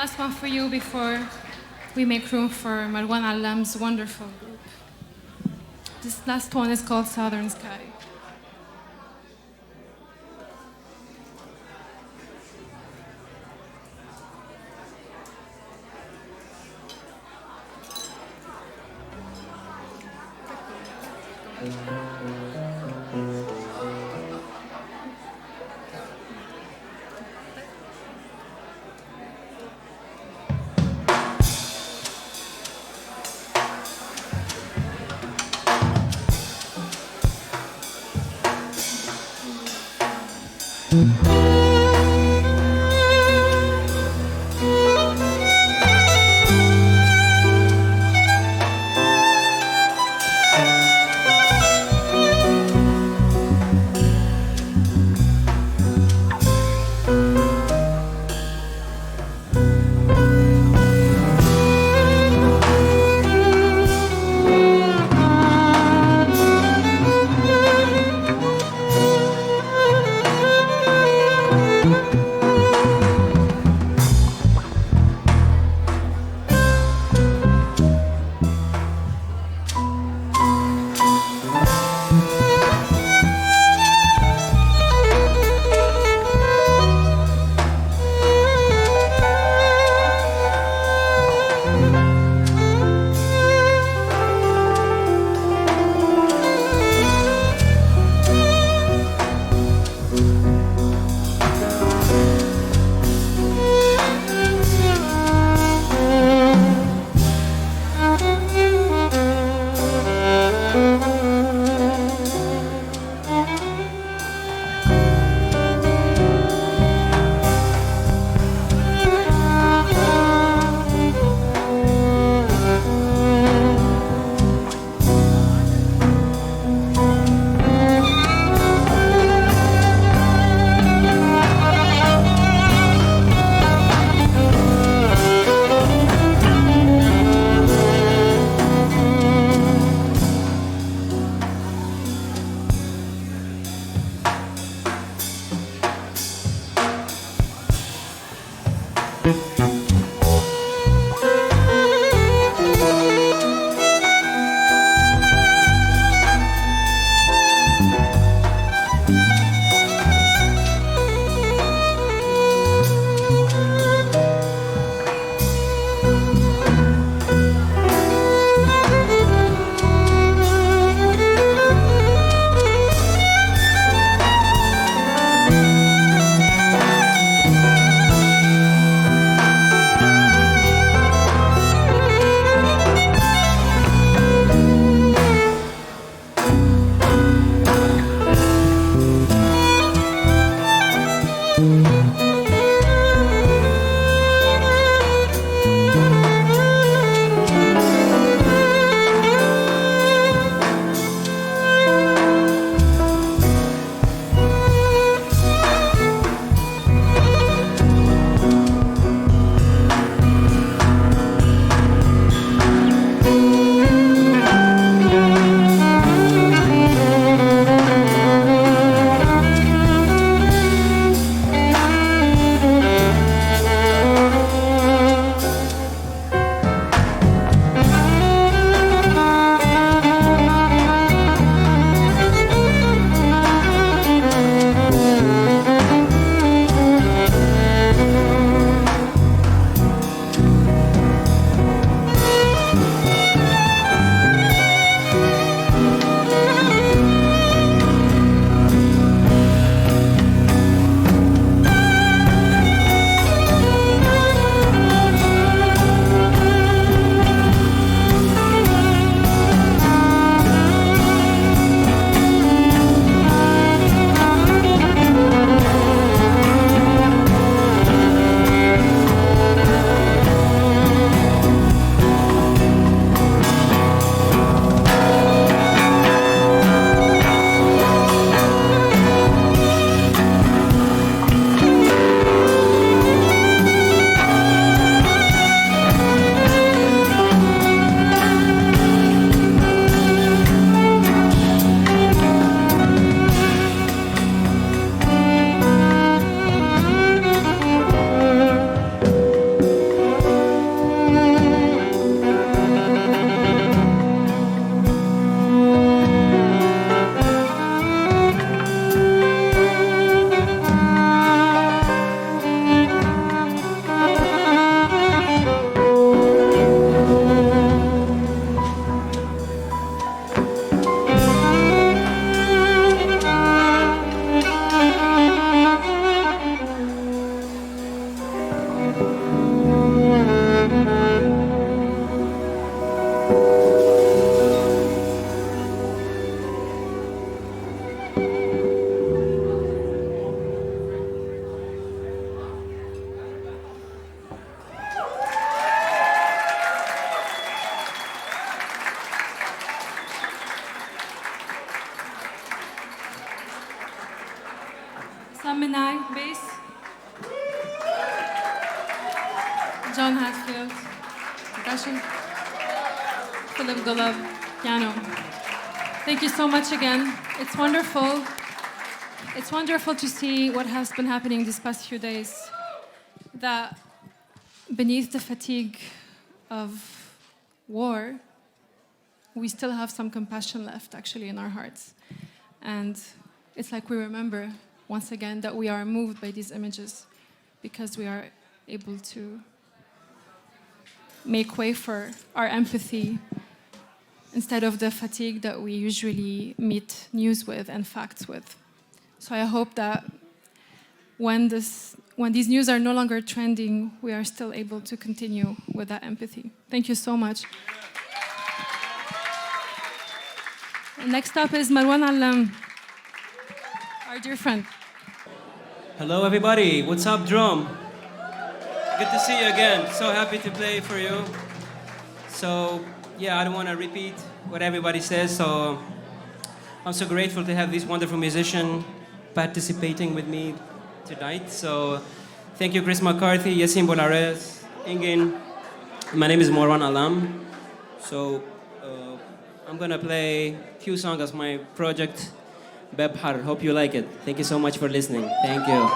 Speaker 16: last one for you before we make room for Marwan Allam's wonderful group. This last one is called Southern Sky. Aminai, bass. John Hatfield, percussion. Philip Golub, piano. Thank you so much again. It's wonderful. It's wonderful to see what has been happening these past few days. That beneath the fatigue of war, we still have some compassion left actually in our hearts. And it's like we remember once again that we are moved by these images because we are able to make way for our empathy instead of the fatigue that we usually meet news with and facts with. So I hope that when these news are no longer trending, we are still able to continue with that empathy. Thank you so much. Next up is Marwan Alam, our dear friend.
Speaker 17: Hello, everybody. What's up, drum? Good to see you again. So happy to play for you. So, yeah, I don't want to repeat what everybody says. So, I'm so grateful to have this wonderful musician participating with me tonight. So, thank you, Chris McCarthy, Yassin Bolares, Ingin. My name is Marwan Alam. So, I'm gonna play a few songs of my project, Bebhar. Hope you like it. Thank you so much for listening. Thank you.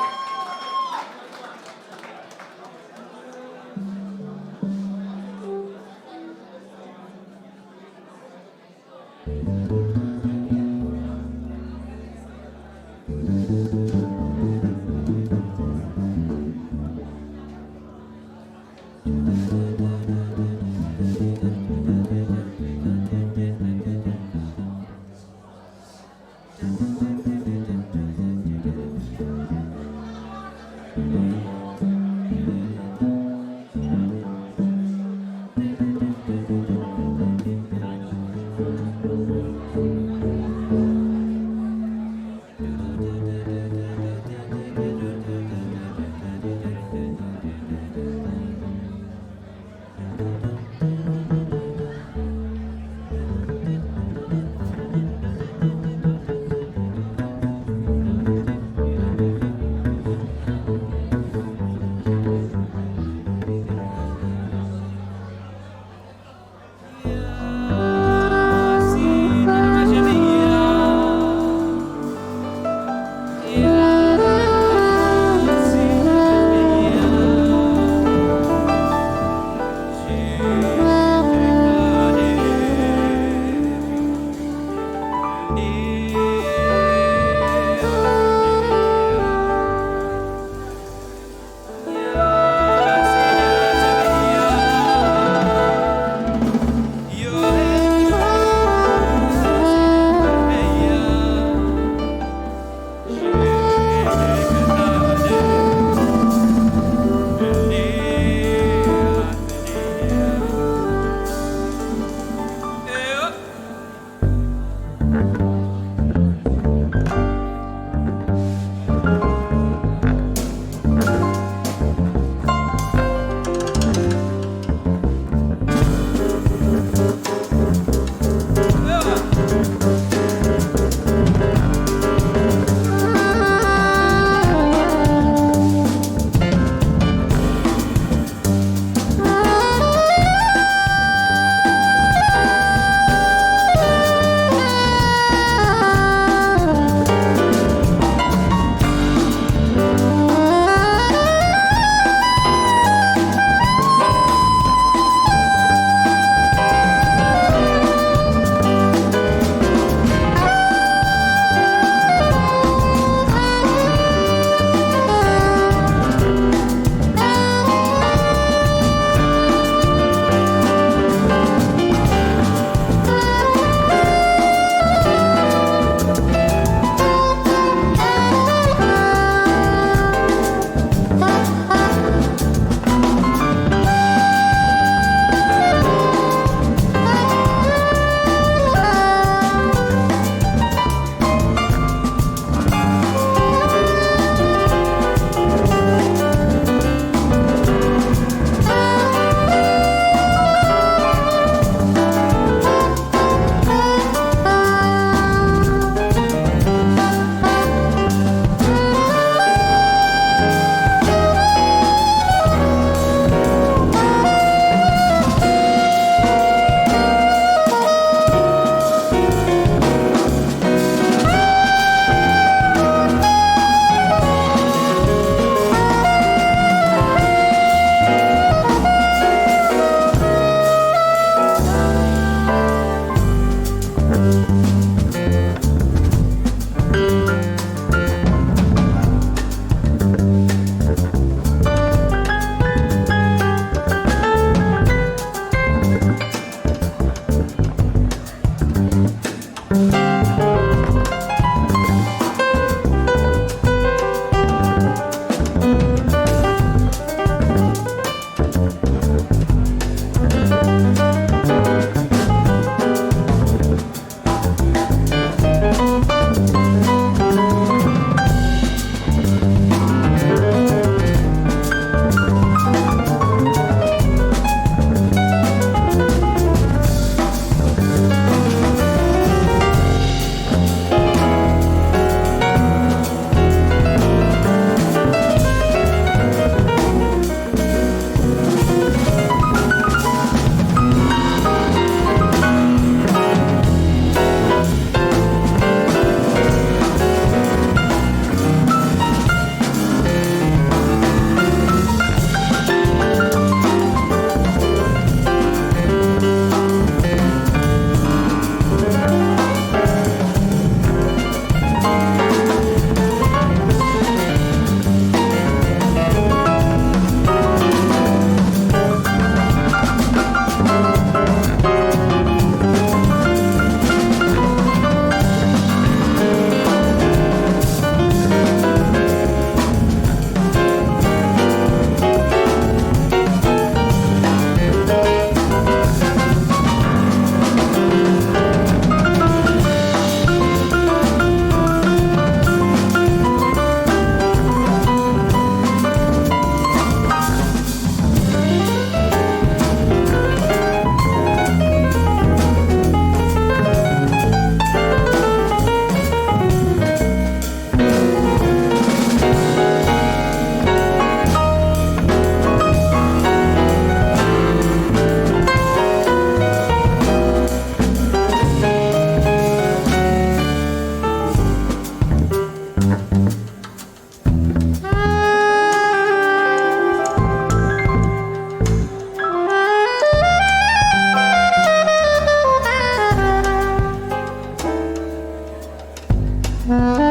Speaker 17: Thank you.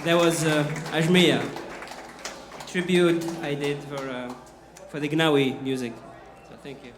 Speaker 17: That was Ajmiya, tribute I did for the Gnawi music. So thank you.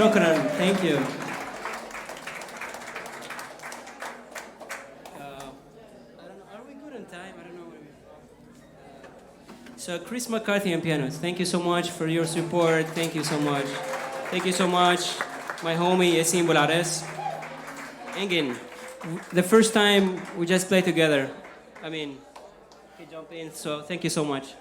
Speaker 17: Shukran. Thank you. Are we good on time? I don't know. So Chris McCarthy on pianos. Thank you so much for your support. Thank you so much. Thank you so much, my homie Yasin Bolares. Engin, the first time we just played together. I mean, he jumped in. So thank you so much.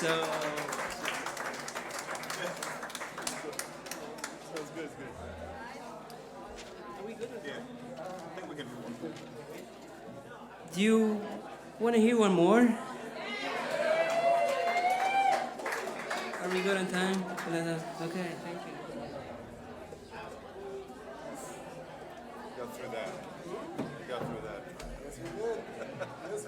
Speaker 15: So. Do you want to hear one more? Are we good on time? Okay, thank you.
Speaker 18: Got through that. You got through that. Yes, we did. Yes,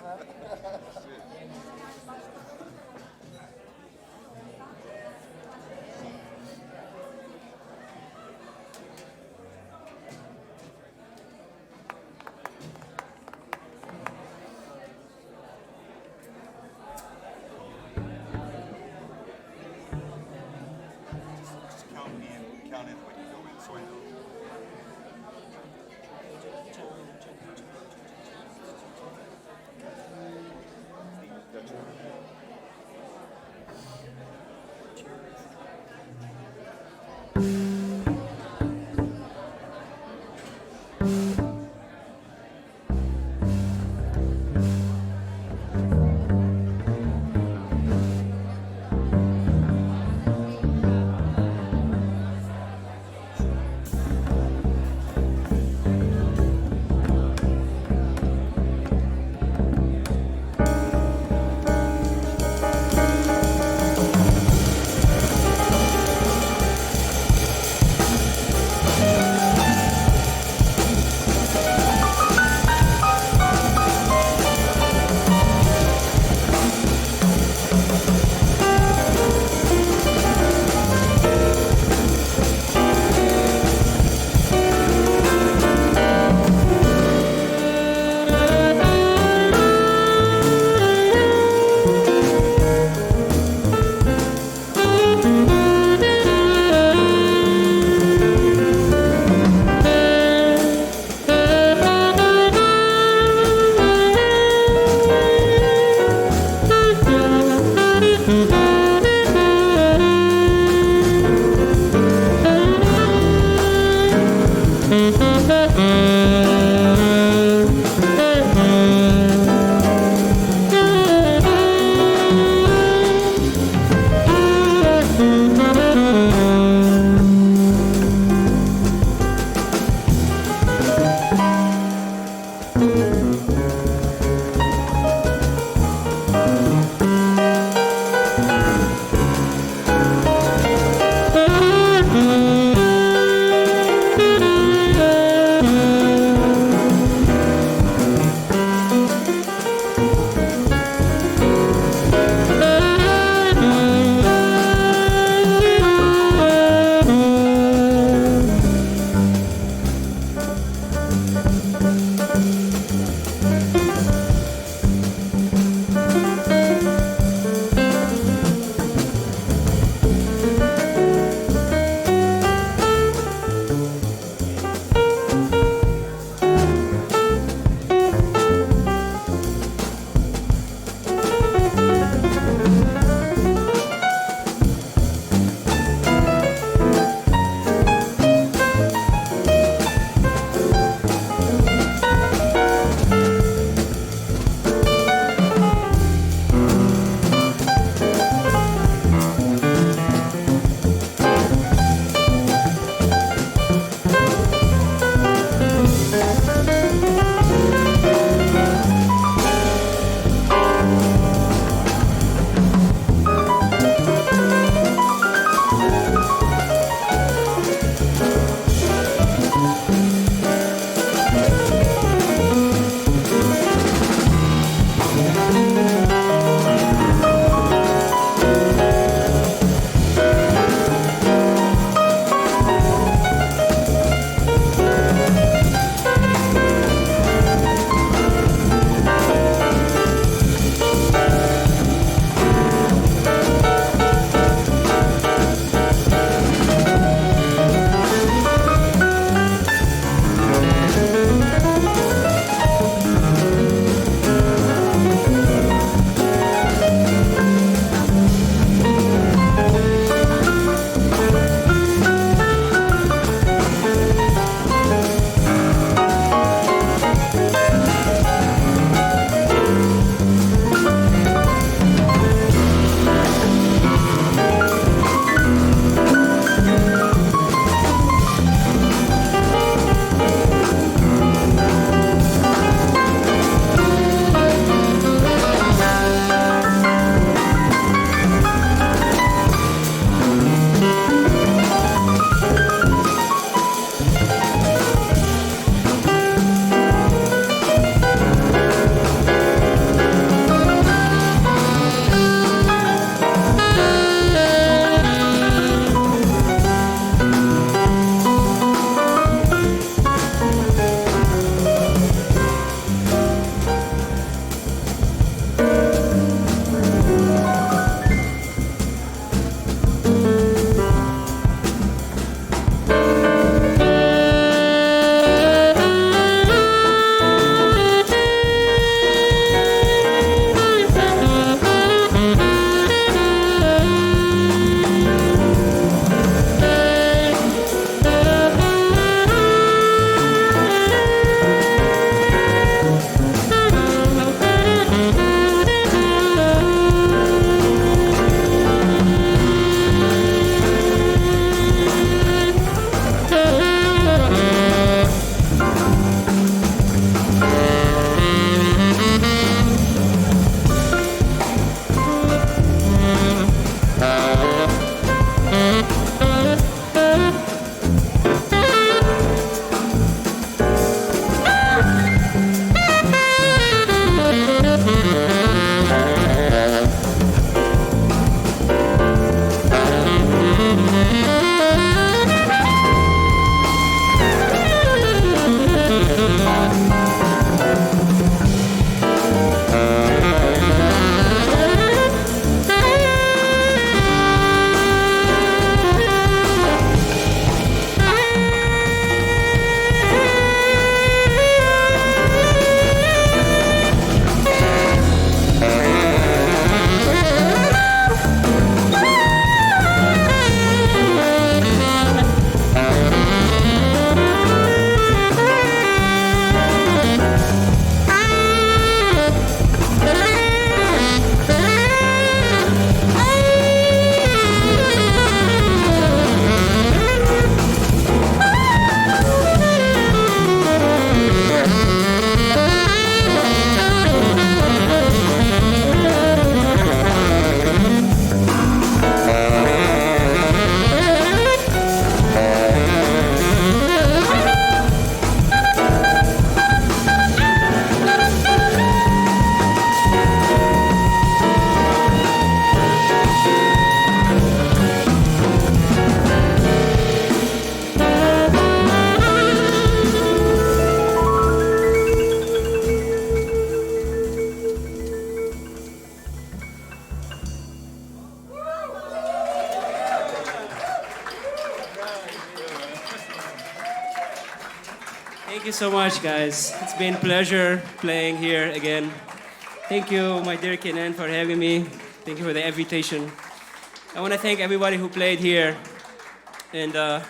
Speaker 18: Just count in when you go in, so I know.
Speaker 17: Thank you so much, guys. It's been a pleasure playing here again. Thank you, my dear Kenan, for having me. Thank you for the invitation. I want to thank everybody who played here. And I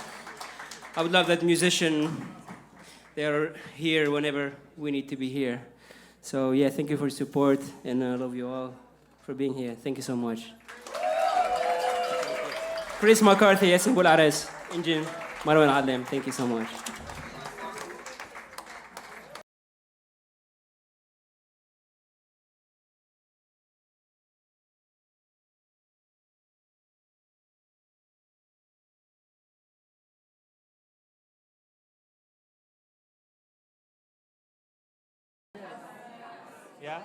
Speaker 17: would love that musician, they're here whenever we need to be here. So yeah, thank you for your support, and I love you all for being here. Thank you so much. Chris McCarthy, Yasin Bulares, Engine, Marwan Adem, thank you so much.
Speaker 12: Yeah?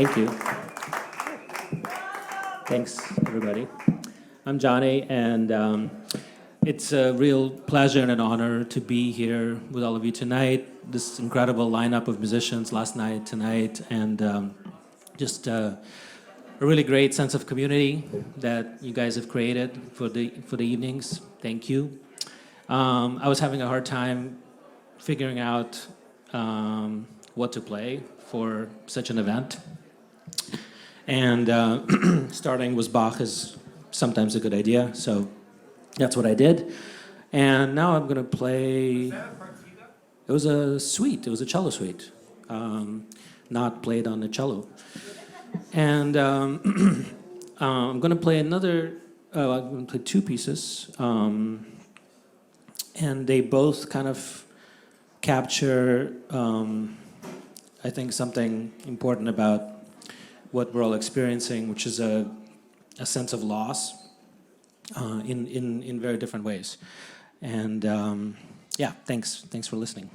Speaker 19: Thank you. Thanks, everybody. I'm Johnny, and it's a real pleasure and an honor to be here with all of you tonight. This incredible lineup of musicians last night, tonight, and just a really great sense of community that you guys have created for the evenings. Thank you. I was having a hard time figuring out what to play for such an event. And starting with Bach is sometimes a good idea, so that's what I did. And now I'm going to play... It was a suite, it was a cello suite, not played on the cello. And I'm going to play another... I'm going to play two pieces. And they both kind of capture, I think, something important about what we're all experiencing, which is a sense of loss in very different ways. And yeah, thanks for listening.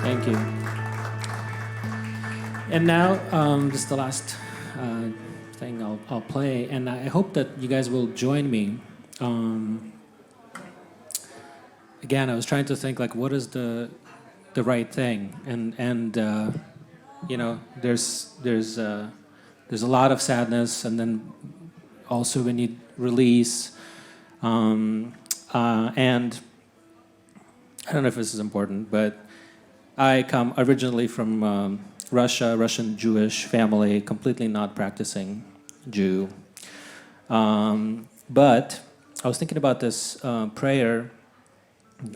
Speaker 19: Thank you. And now, this is the last thing I'll play, and I hope that you guys will join me. Again, I was trying to think like, what is the right thing, and you know, there's a lot of sadness, and then also we need release, and I don't know if this is important, but I come originally from Russia, Russian Jewish family, completely not practicing Jew. But I was thinking about this prayer,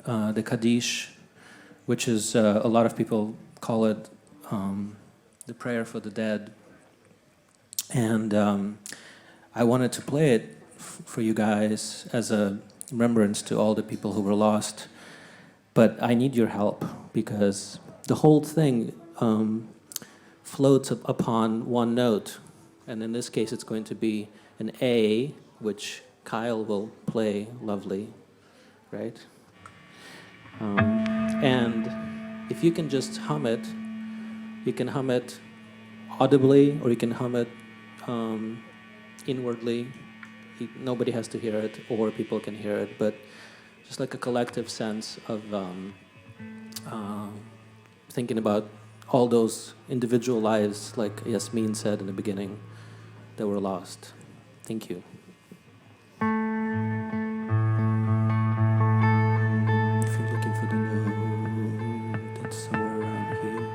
Speaker 19: the Kaddish, which is a lot of people call it the prayer for the dead. And I wanted to play it for you guys as a remembrance to all the people who were lost. But I need your help because the whole thing floats upon one note. And in this case, it's going to be an A, which Kyle will play lovely, right? And if you can just hum it, you can hum it audibly or you can hum it inwardly. Nobody has to hear it, or people can hear it, but just like a collective sense of thinking about all those individual lives, like Yasmin said in the beginning, that were lost. Thank you. If you're looking for the note, it's somewhere around here.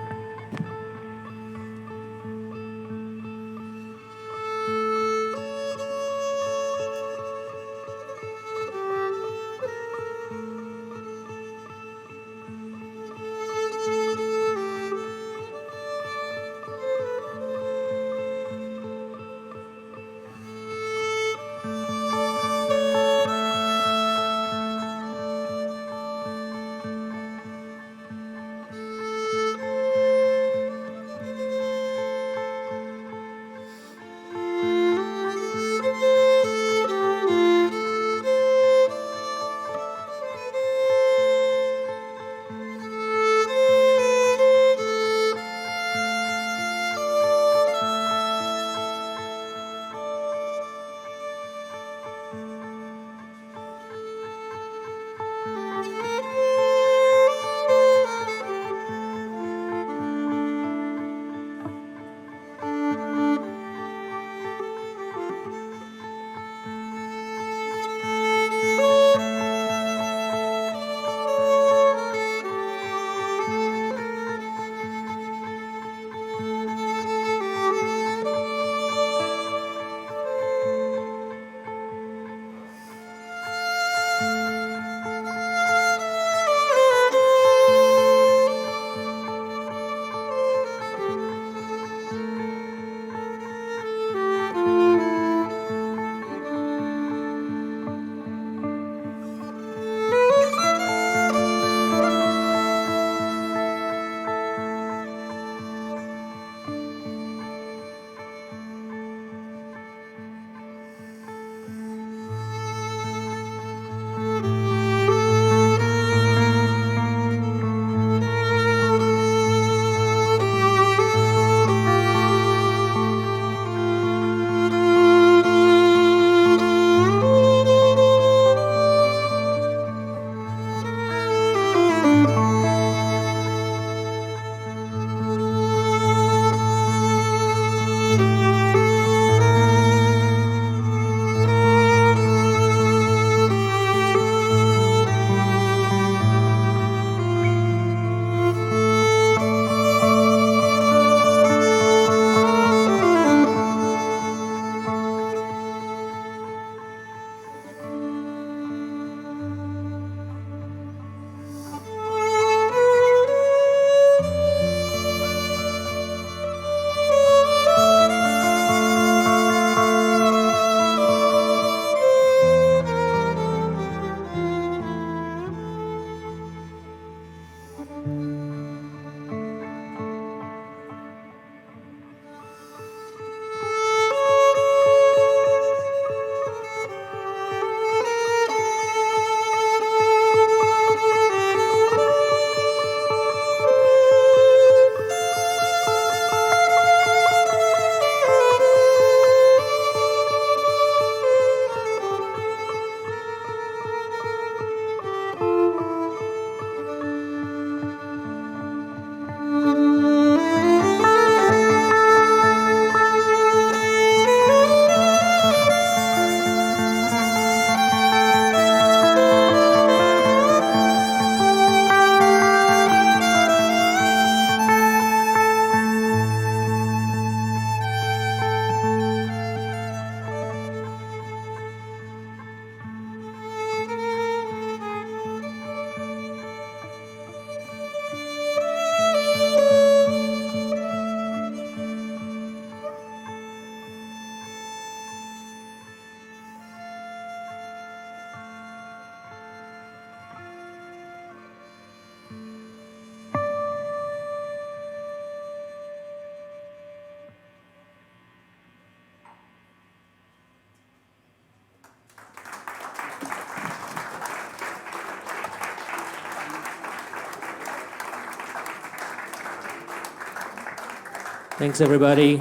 Speaker 19: Thanks, everybody.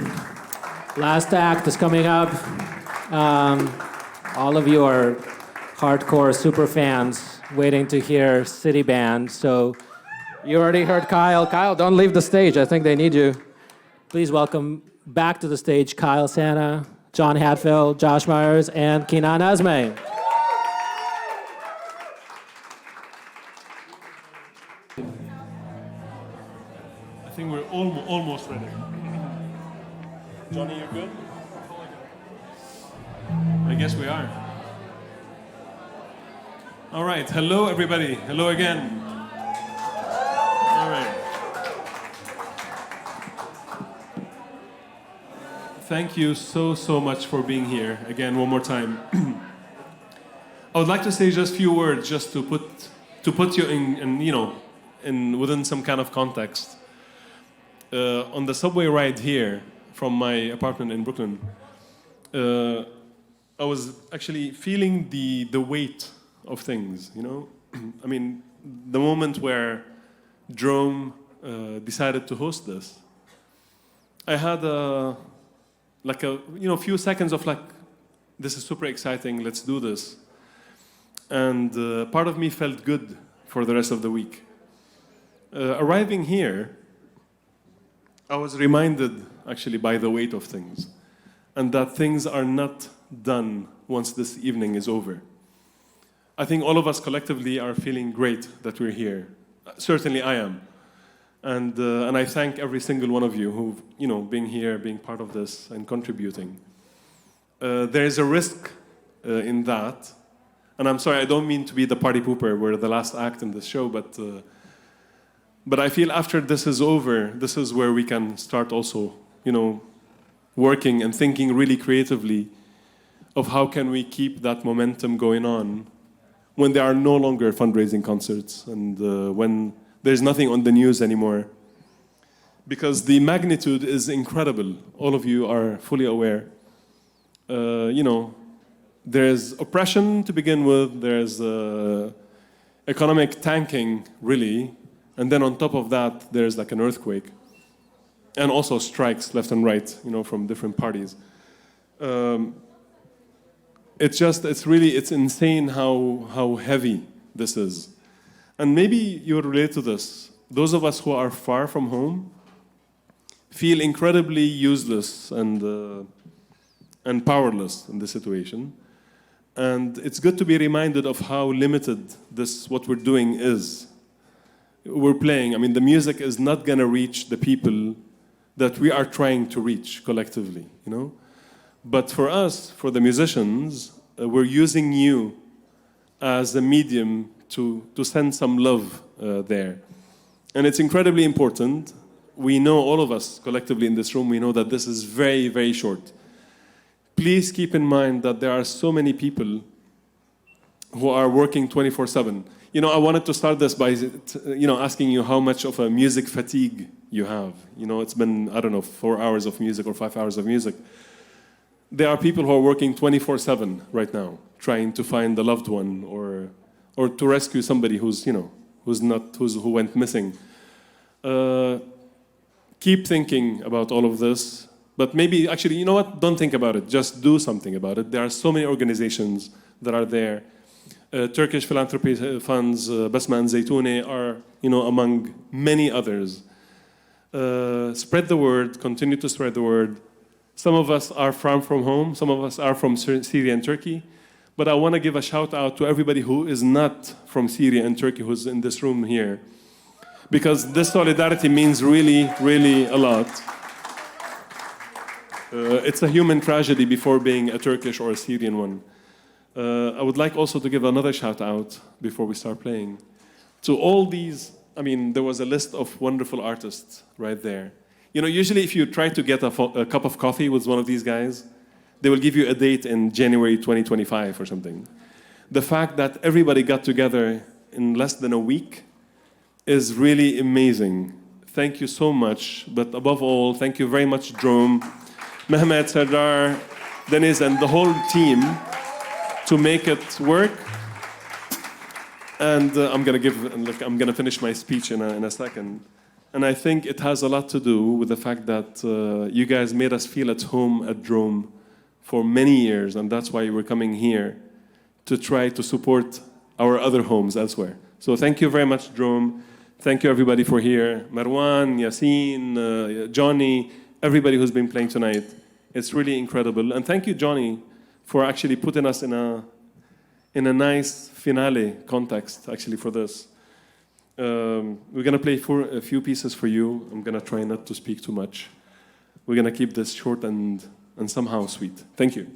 Speaker 19: Last act is coming up. All of you are hardcore super fans waiting to hear City Band. So you already heard Kyle. Kyle, don't leave the stage. I think they need you. Please welcome back to the stage Kyle Santa, John Hatfield, Josh Myers, and Kinan Azme.
Speaker 20: I think we're almost ready. Johnny, you good? I guess we are. All right, hello everybody. Hello again. All right. Thank you so much for being here again one more time. I would like to say just a few words just to put you in within some kind of context. On the subway ride here from my apartment in Brooklyn, I was actually feeling the weight of things, you know? I mean, the moment where Drome decided to host this, I had a few seconds of like, this is super exciting, let's do this. And part of me felt good for the rest of the week. Arriving here, I was reminded actually by the weight of things, and that things are not done once this evening is over. I think all of us collectively are feeling great that we're here. Certainly I am. And I thank every single one of you who've been here, being part of this and contributing. There is a risk in that, and I'm sorry, I don't mean to be the party pooper. We're the last act in this show, but I feel after this is over, this is where we can start also, working and thinking really creatively of how can we keep that momentum going on when there are no longer fundraising concerts and when there's nothing on the news anymore. Because the magnitude is incredible. All of you are fully aware. There's oppression to begin with, there's economic tanking, really, and then on top of that, there's like an earthquake. And also strikes left and right, from different parties. It's insane how heavy this is. And maybe you relate to this. Those of us who are far from home feel incredibly useless and powerless in this situation. And it's good to be reminded of how limited what we're doing is. We're playing, the music is not gonna reach the people that we are trying to reach collectively, But for us, for the musicians, we're using you as a medium to send some love there. And it's incredibly important. We know, all of us collectively in this room, we know that this is very, very short. Please keep in mind that there are so many people who are working 24/7. I wanted to start this by asking you how much of a music fatigue you have. It's been, 4 hours of music or 5 hours of music. There are people who are working 24/7 right now, trying to find a loved one or to rescue somebody who went missing. Keep thinking about all of this, but maybe actually, you know what? Don't think about it. Just do something about it. There are so many organizations that are there. Turkish philanthropy funds, Basma and Zaytouni are, among many others. Spread the word. Continue to spread the word. Some of us are from home. Some of us are from Syria and Turkey. But I want to give a shout out to everybody who is not from Syria and Turkey who's in this room here. Because this solidarity means really, really a lot. It's a human tragedy before being a Turkish or a Syrian one. I would like also to give another shout out before we start playing. To all these, there was a list of wonderful artists right there. Usually if you try to get a cup of coffee with one of these guys, they will give you a date in January 2025 or something. The fact that everybody got together in less than a week is really amazing. Thank you so much. But above all, thank you very much, Drome, Mehmet, Serdar, Deniz, and the whole team to make it work. And I'm gonna finish my speech in a second. And I think it has a lot to do with the fact that you guys made us feel at home at Drome for many years, and that's why we're coming here to try to support our other homes elsewhere. So thank you very much, Drome. Thank you, everybody, for here. Marwan, Yassine, Johnny, everybody who's been playing tonight. It's really incredible. And thank you, Johnny, for actually putting us in a nice finale context, actually, for this. We're going to play a few pieces for you. I'm going to try not to speak too much. We're going to keep this short and somehow sweet. Thank you.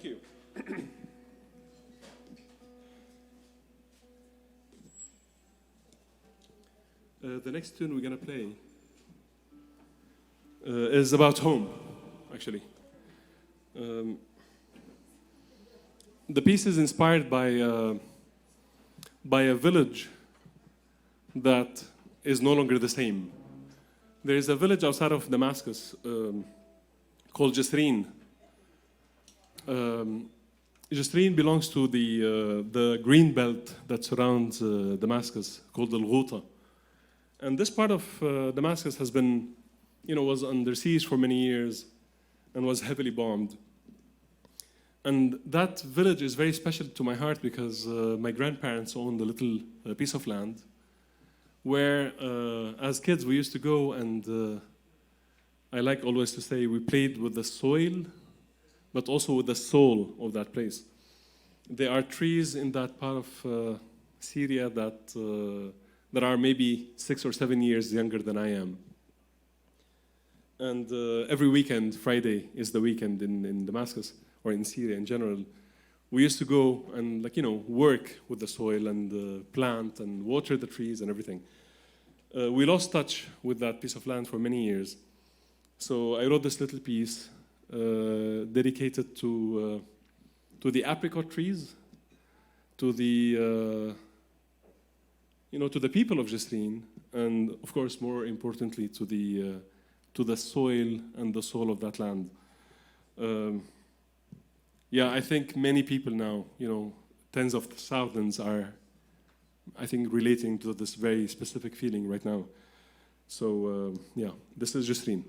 Speaker 20: Thank you. The next tune we're going to play is about home, actually. The piece is inspired by a village that is no longer the same. There is a village outside of Damascus called Jisreen. Jisreen belongs to the green belt that surrounds Damascus, called the Ghouta. And this part of Damascus has been, was under siege for many years and was heavily bombed. And that village is very special to my heart because my grandparents owned a little piece of land where, as kids, we used to go and I like always to say we played with the soil, but also with the soul of that place. There are trees in that part of Syria that are maybe 6 or 7 years younger than I am. And every weekend, Friday is the weekend in Damascus, or in Syria in general. We used to go and work with the soil and plant and water the trees and everything. We lost touch with that piece of land for many years. So I wrote this little piece dedicated to the apricot trees, to the to the people of Jisreen, and of course, more importantly, to the soil and the soul of that land. Yeah, I think many people now, tens of thousands are, I think, relating to this very specific feeling right now. So yeah, this is Jisreen.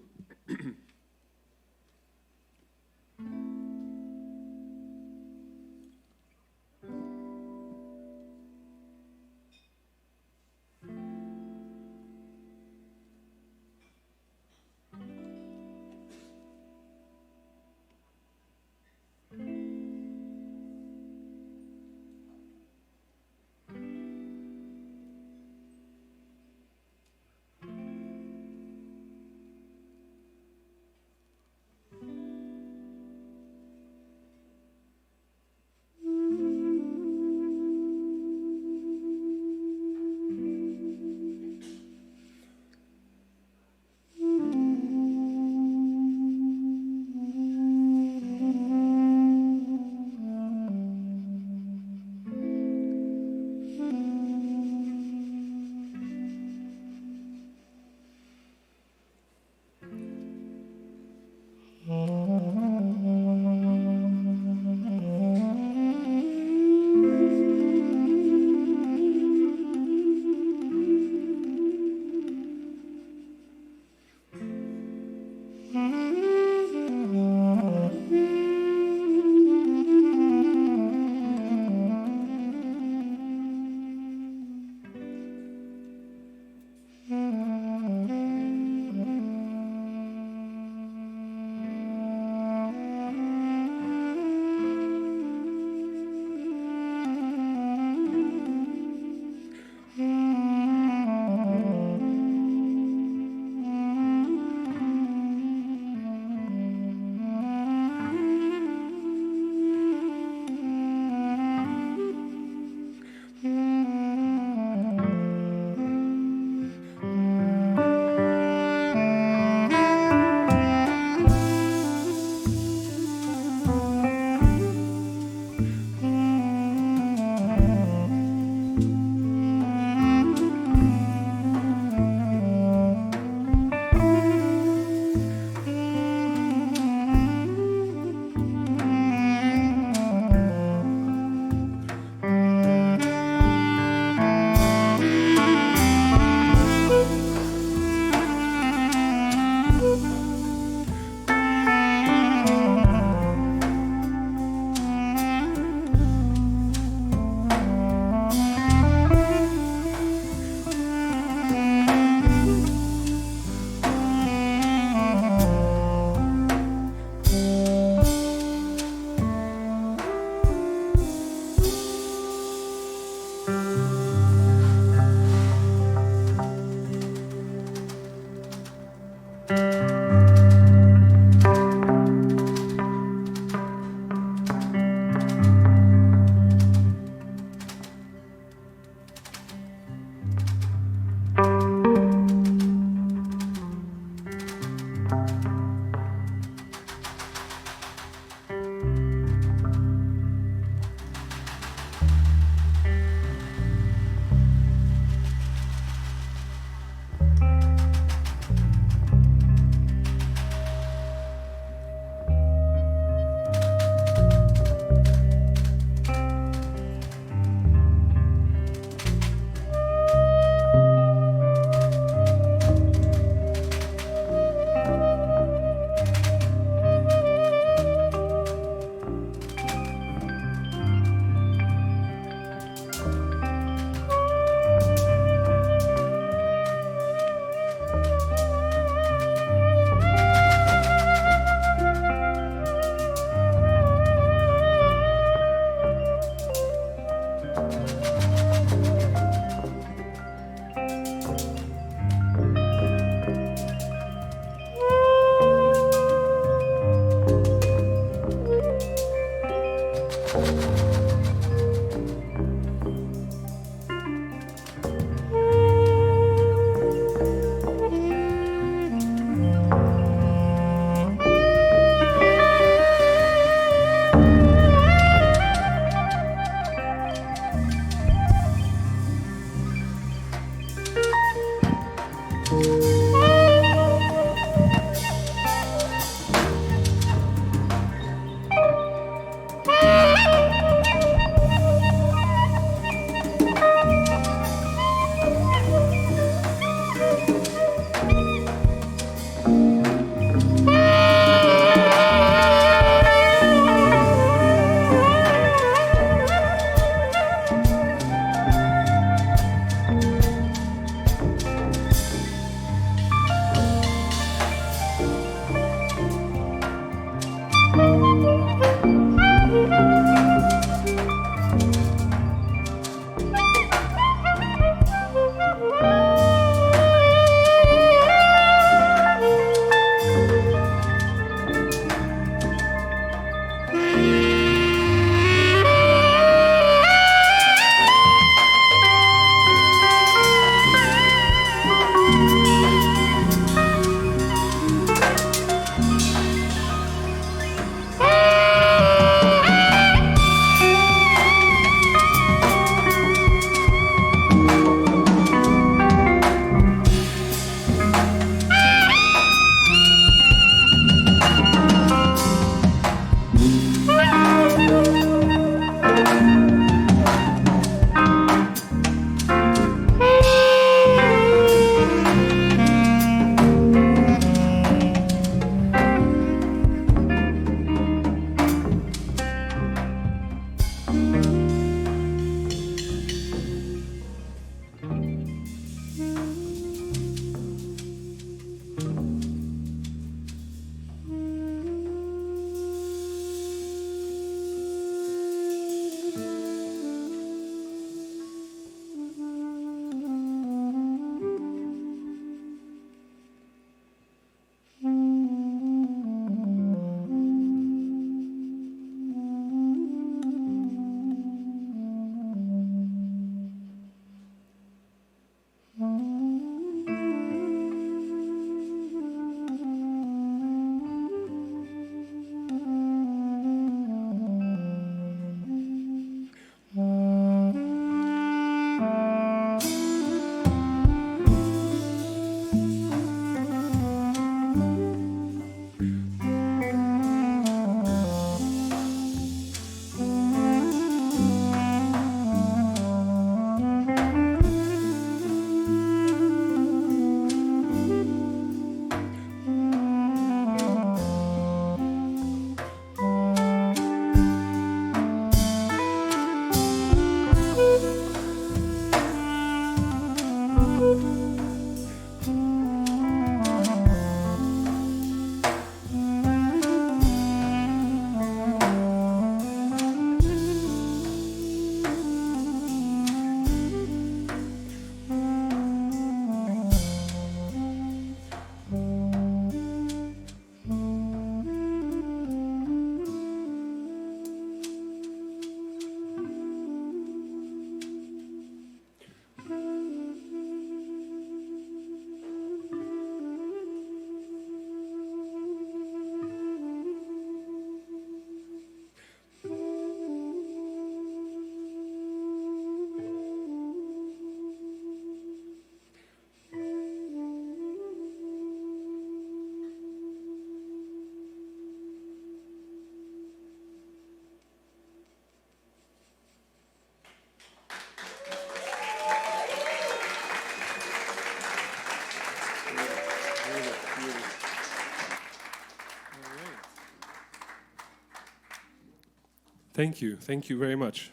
Speaker 20: Thank you. Thank you very much.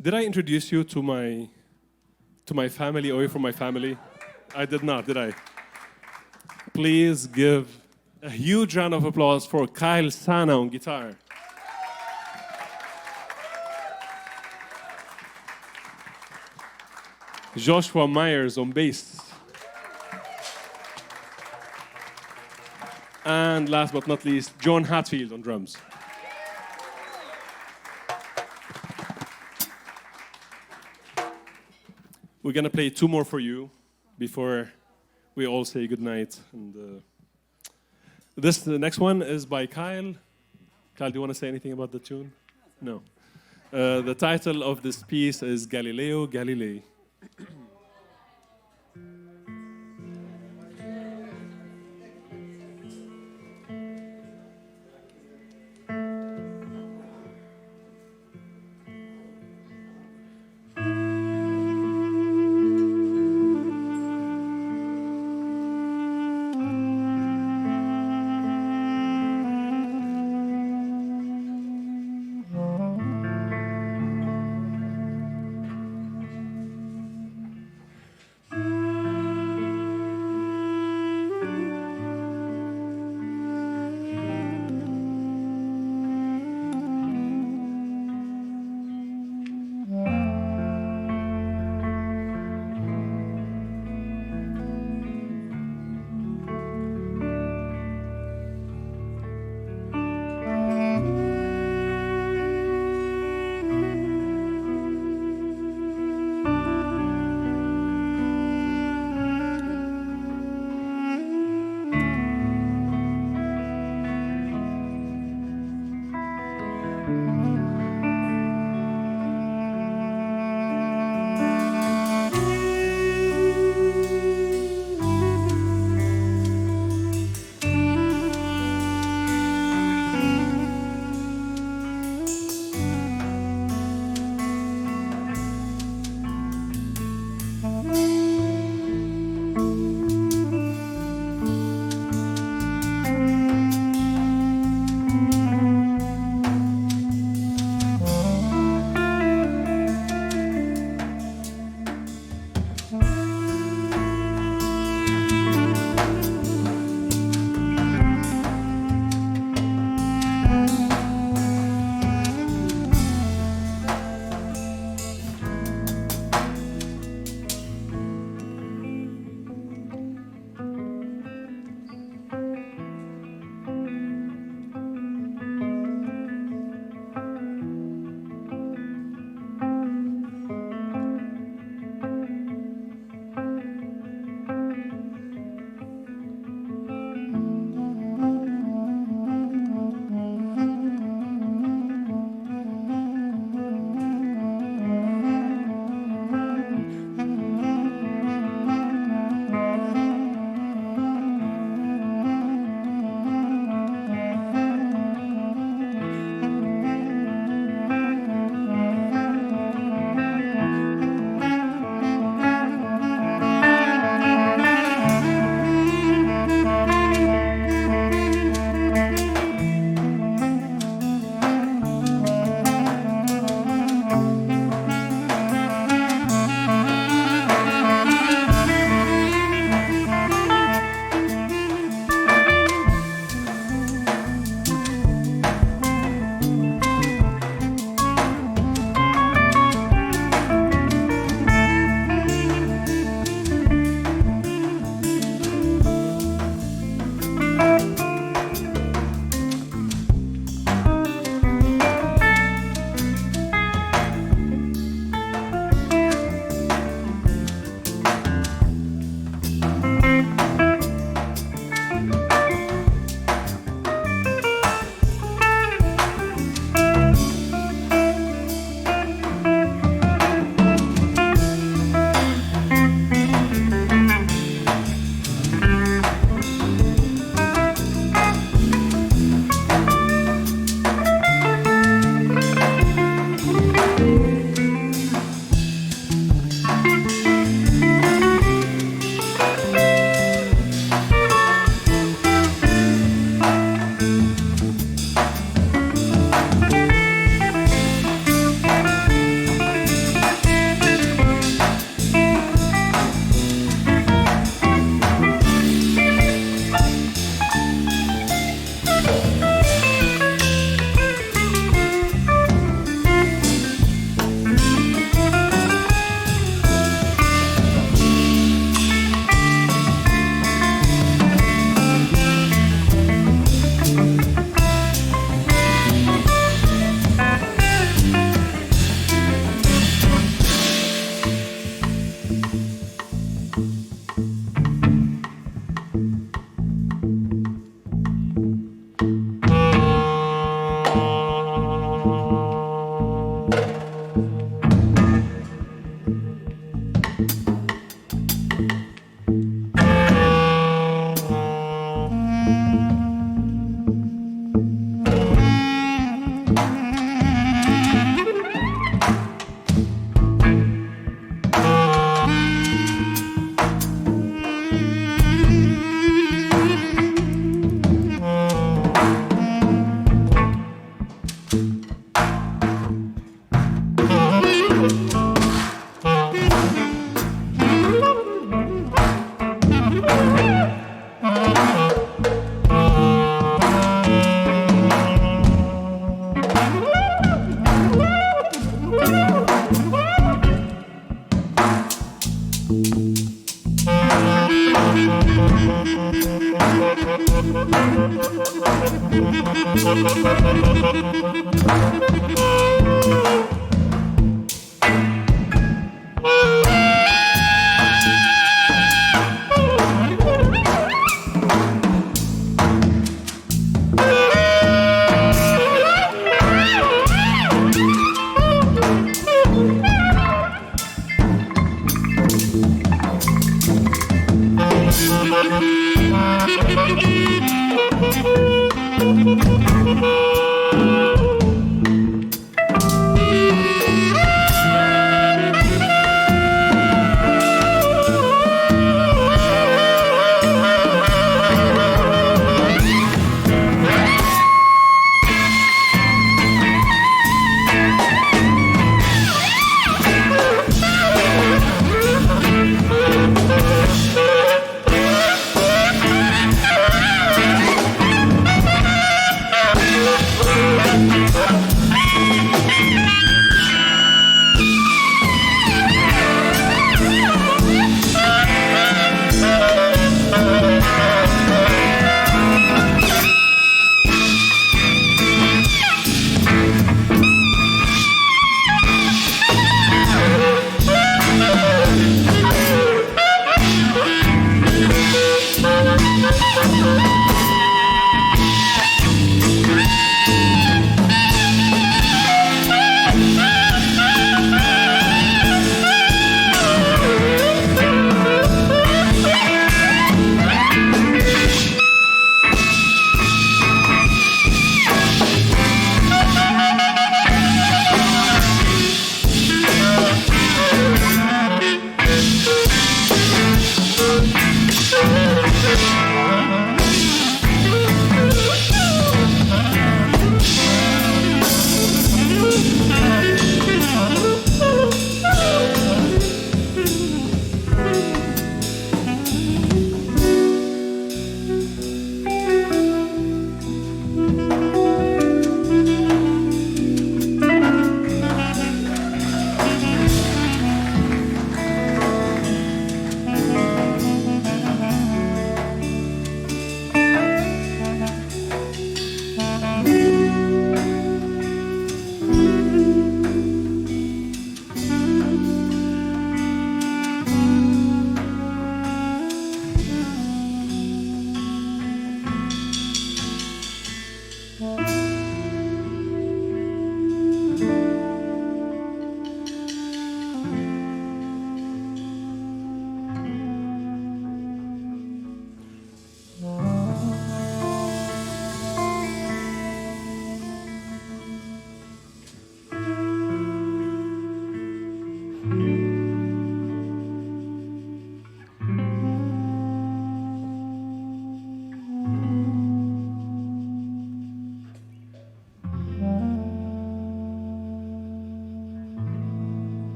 Speaker 20: Did I introduce you to my family, away from my family? I did not, did I? Please give a huge round of applause for Kyle Sana on guitar. Joshua Myers on bass. And last but not least, John Hatfield on drums. We're gonna play two more for you before we all say goodnight. And the next one is by Kyle. Kyle, do you want to say anything about the tune? No. The title of this piece is Galileo Galilei.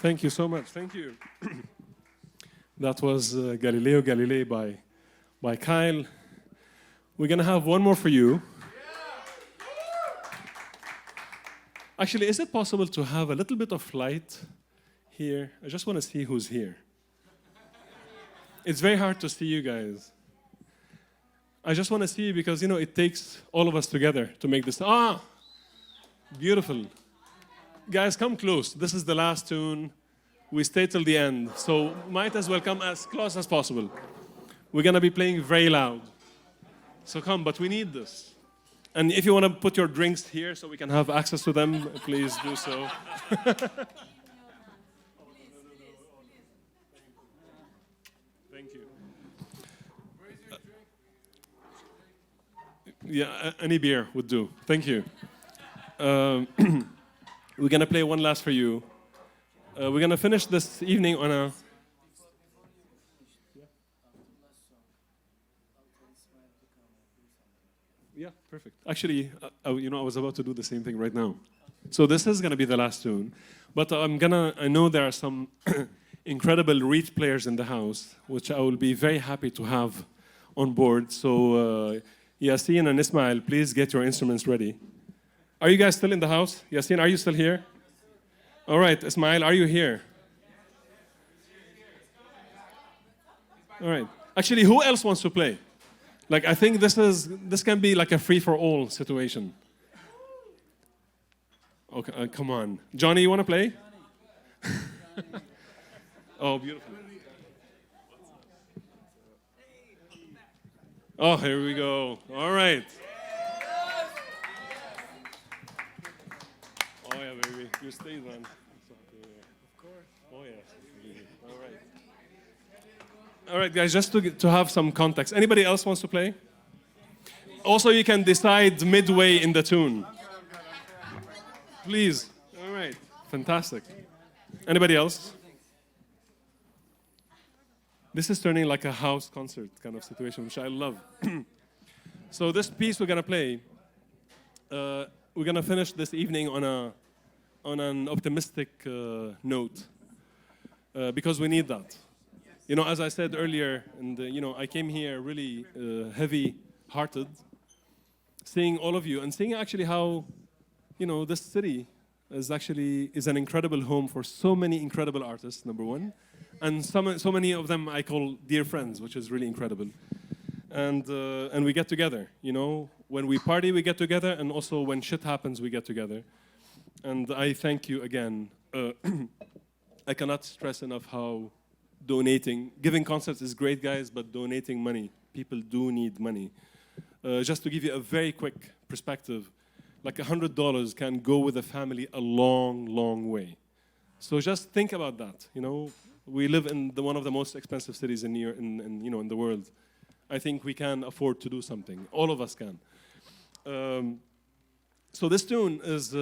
Speaker 20: Thank you so much. Thank you. That was Galileo Galilei by Kyle. We're going to have one more for you. Actually, is it possible to have a little bit of light here? I just want to see who's here. It's very hard to see you guys. I just want to see you because, you know, it takes all of us together to make this. Ah! Beautiful. Guys, come close. This is the last tune. We stay till the end, so might as well come as close as possible. We're going to be playing very loud. So come, but we need this. And if you want to put your drinks here so we can have access to them, please do so. Thank you. Yeah, any beer would do. Thank you. We're going to play one last for you. We're going to finish this evening on a... Yeah, perfect. Actually, you know, I was about to do the same thing right now. So this is going to be the last tune. But I know there are some incredible reed players in the house, which I will be very happy to have on board. So Yasin and Ismail, please get your instruments ready. Are you guys still in the house? Yasin, are you still here? All right, Ismail, are you here? All right. Actually, who else wants to play? Like, I think this can be like a free-for-all situation. Okay, come on. Johnny, you want to play? Oh, beautiful. Oh, here we go. All right. Oh, yeah, baby. You stay, man. Of course. Oh, yeah. All right. All right, guys, just to have some context. Anybody else wants to play? Also, you can decide midway in the tune. Please. All right. Fantastic. Anybody else? This is turning like a house concert kind of situation, which I love. So this piece we're going to play, we're going to finish this evening on an optimistic note, because we need that. You know, as I said earlier, and you know, I came here really heavy-hearted, seeing all of you and seeing actually how, you know, this city is an incredible home for so many incredible artists, number one, and so many of them I call dear friends, which is really incredible. And we get together, you know, when we party we get together, and also when shit happens we get together. And I thank you again. I cannot stress enough how giving concerts is great, guys, but donating money, people do need money. Just to give you a very quick perspective, like $100 can go with a family a long, long way. So just think about that. You know, we live in one of the most expensive cities in the world. I think we can afford to do something. All of us can. So this tune is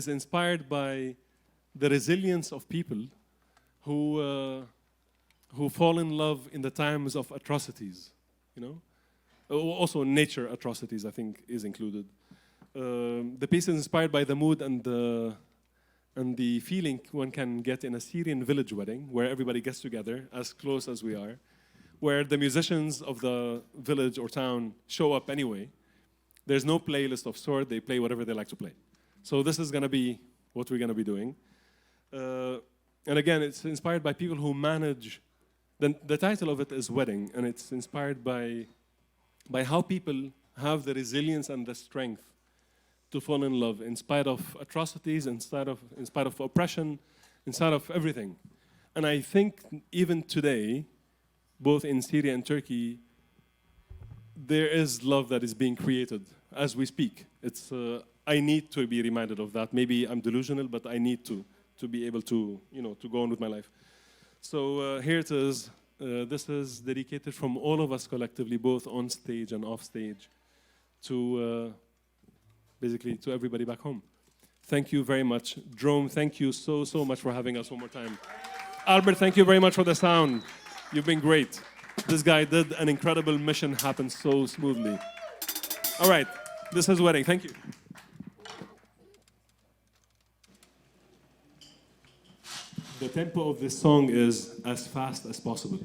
Speaker 20: inspired by the resilience of people who fall in love in the times of atrocities. You know, also nature atrocities, I think, is included. The piece is inspired by the mood and the feeling one can get in a Syrian village wedding, where everybody gets together, as close as we are, where the musicians of the village or town show up anyway. There's no playlist of sort, they play whatever they like to play. So this is gonna be what we're gonna be doing. And again, it's inspired by people who manage, the title of it is Wedding, and it's inspired by how people have the resilience and the strength to fall in love in spite of atrocities, in spite of oppression, in spite of everything. And I think even today, both in Syria and Turkey, there is love that is being created as we speak. I need to be reminded of that. Maybe I'm delusional, but I need to be able to, to go on with my life. So here it is. This is dedicated from all of us collectively, both on stage and off stage, to basically to everybody back home. Thank you very much. Drome, thank you so much for having us one more time. Albert, thank you very much for the sound. You've been great. This guy did an incredible mission happen so smoothly. All right, this is Wedding. Thank you. The tempo of this song is as fast as possible.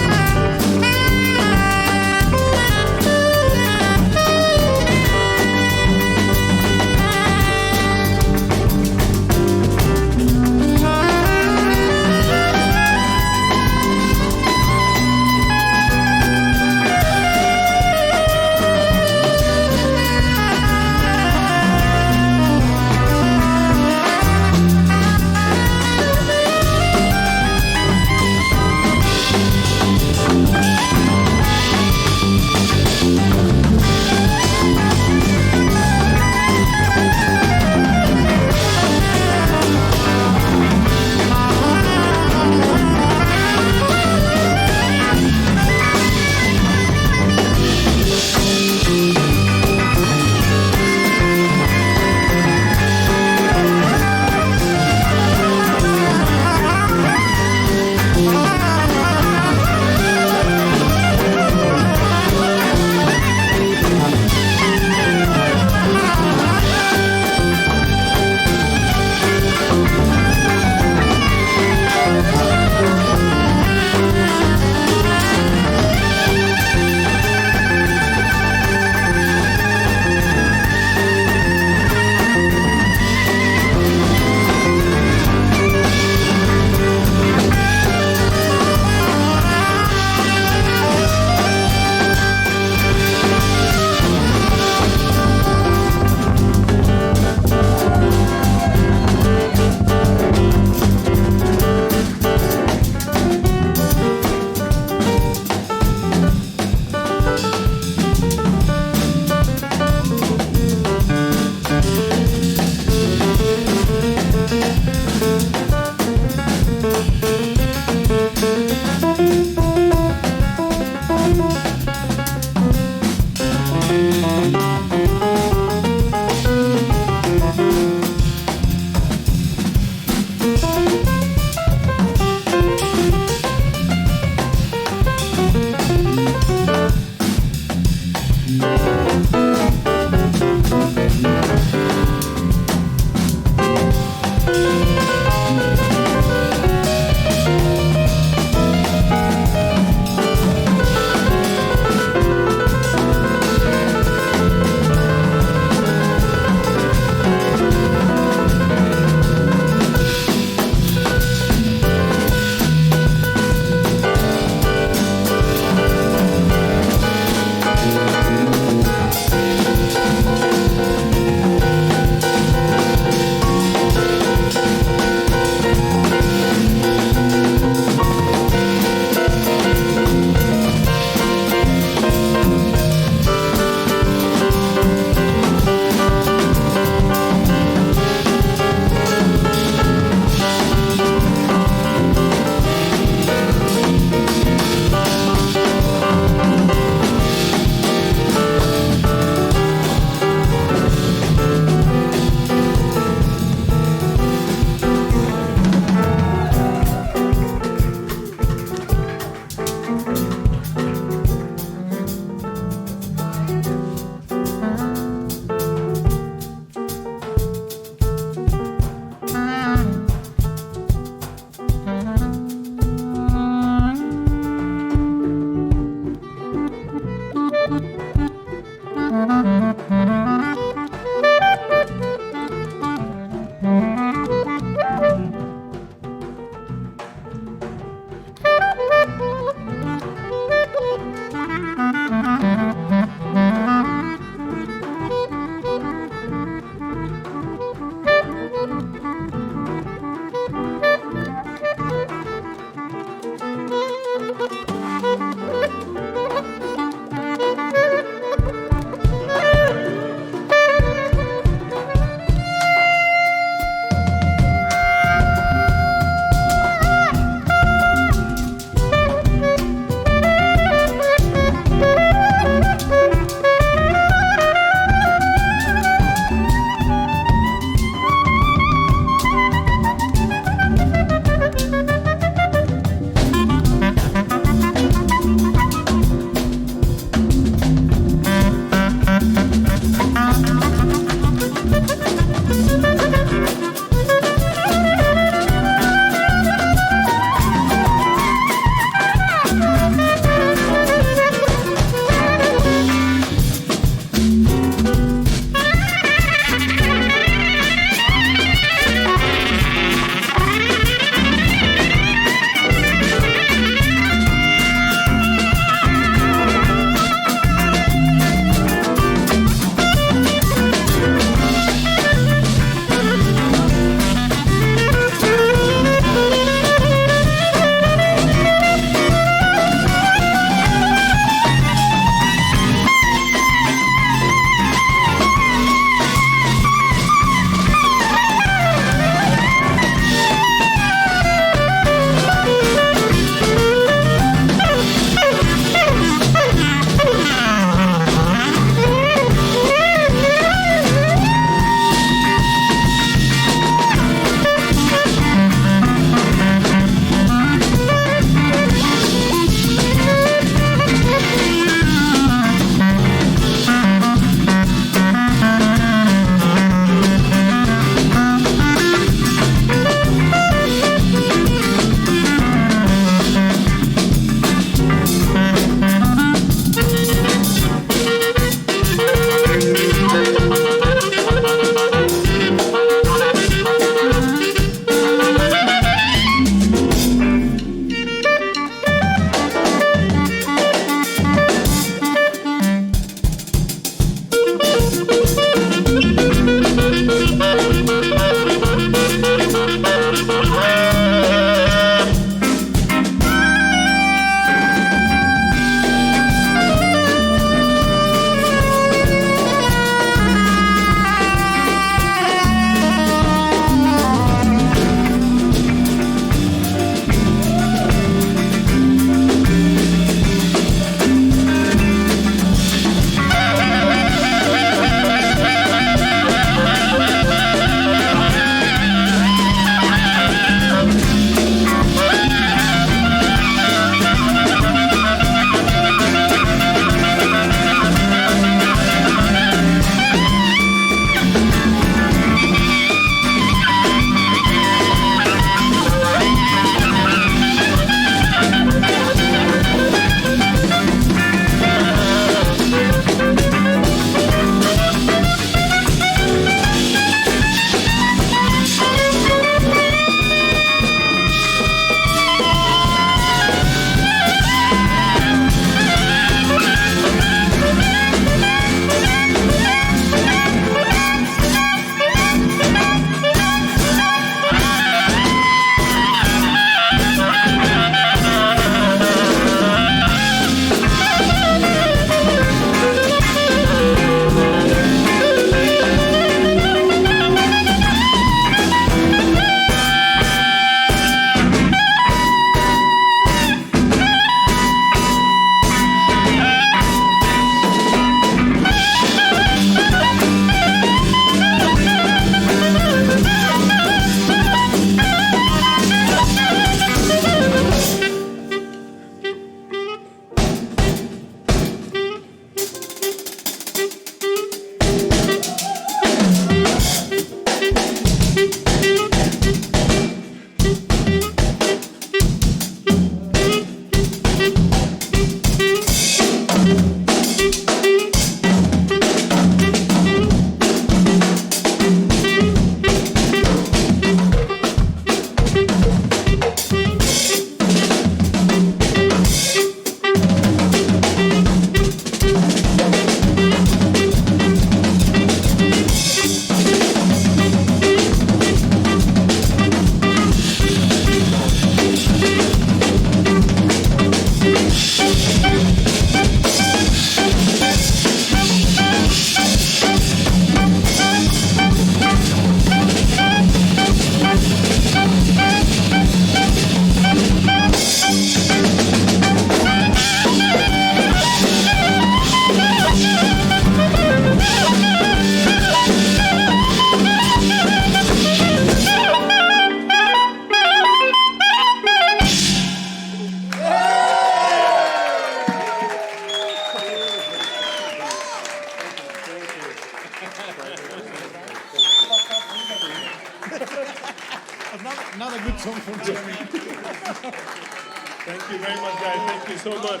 Speaker 20: Thank you very much, guys. Thank you so much.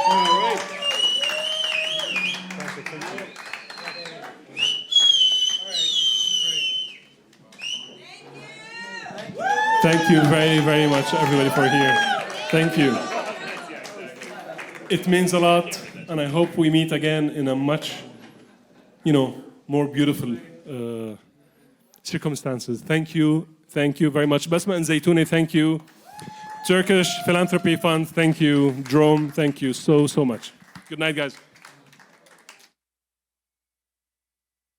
Speaker 20: All right. Thank you very, very much, everybody, for here. Thank you. It means a lot, and I hope we meet again in a much, more beautiful circumstances. Thank you very much. Basma and Zaytouni, thank you. Turkish Philanthropy Fund, thank you. Drome, thank you so much. Good night, guys.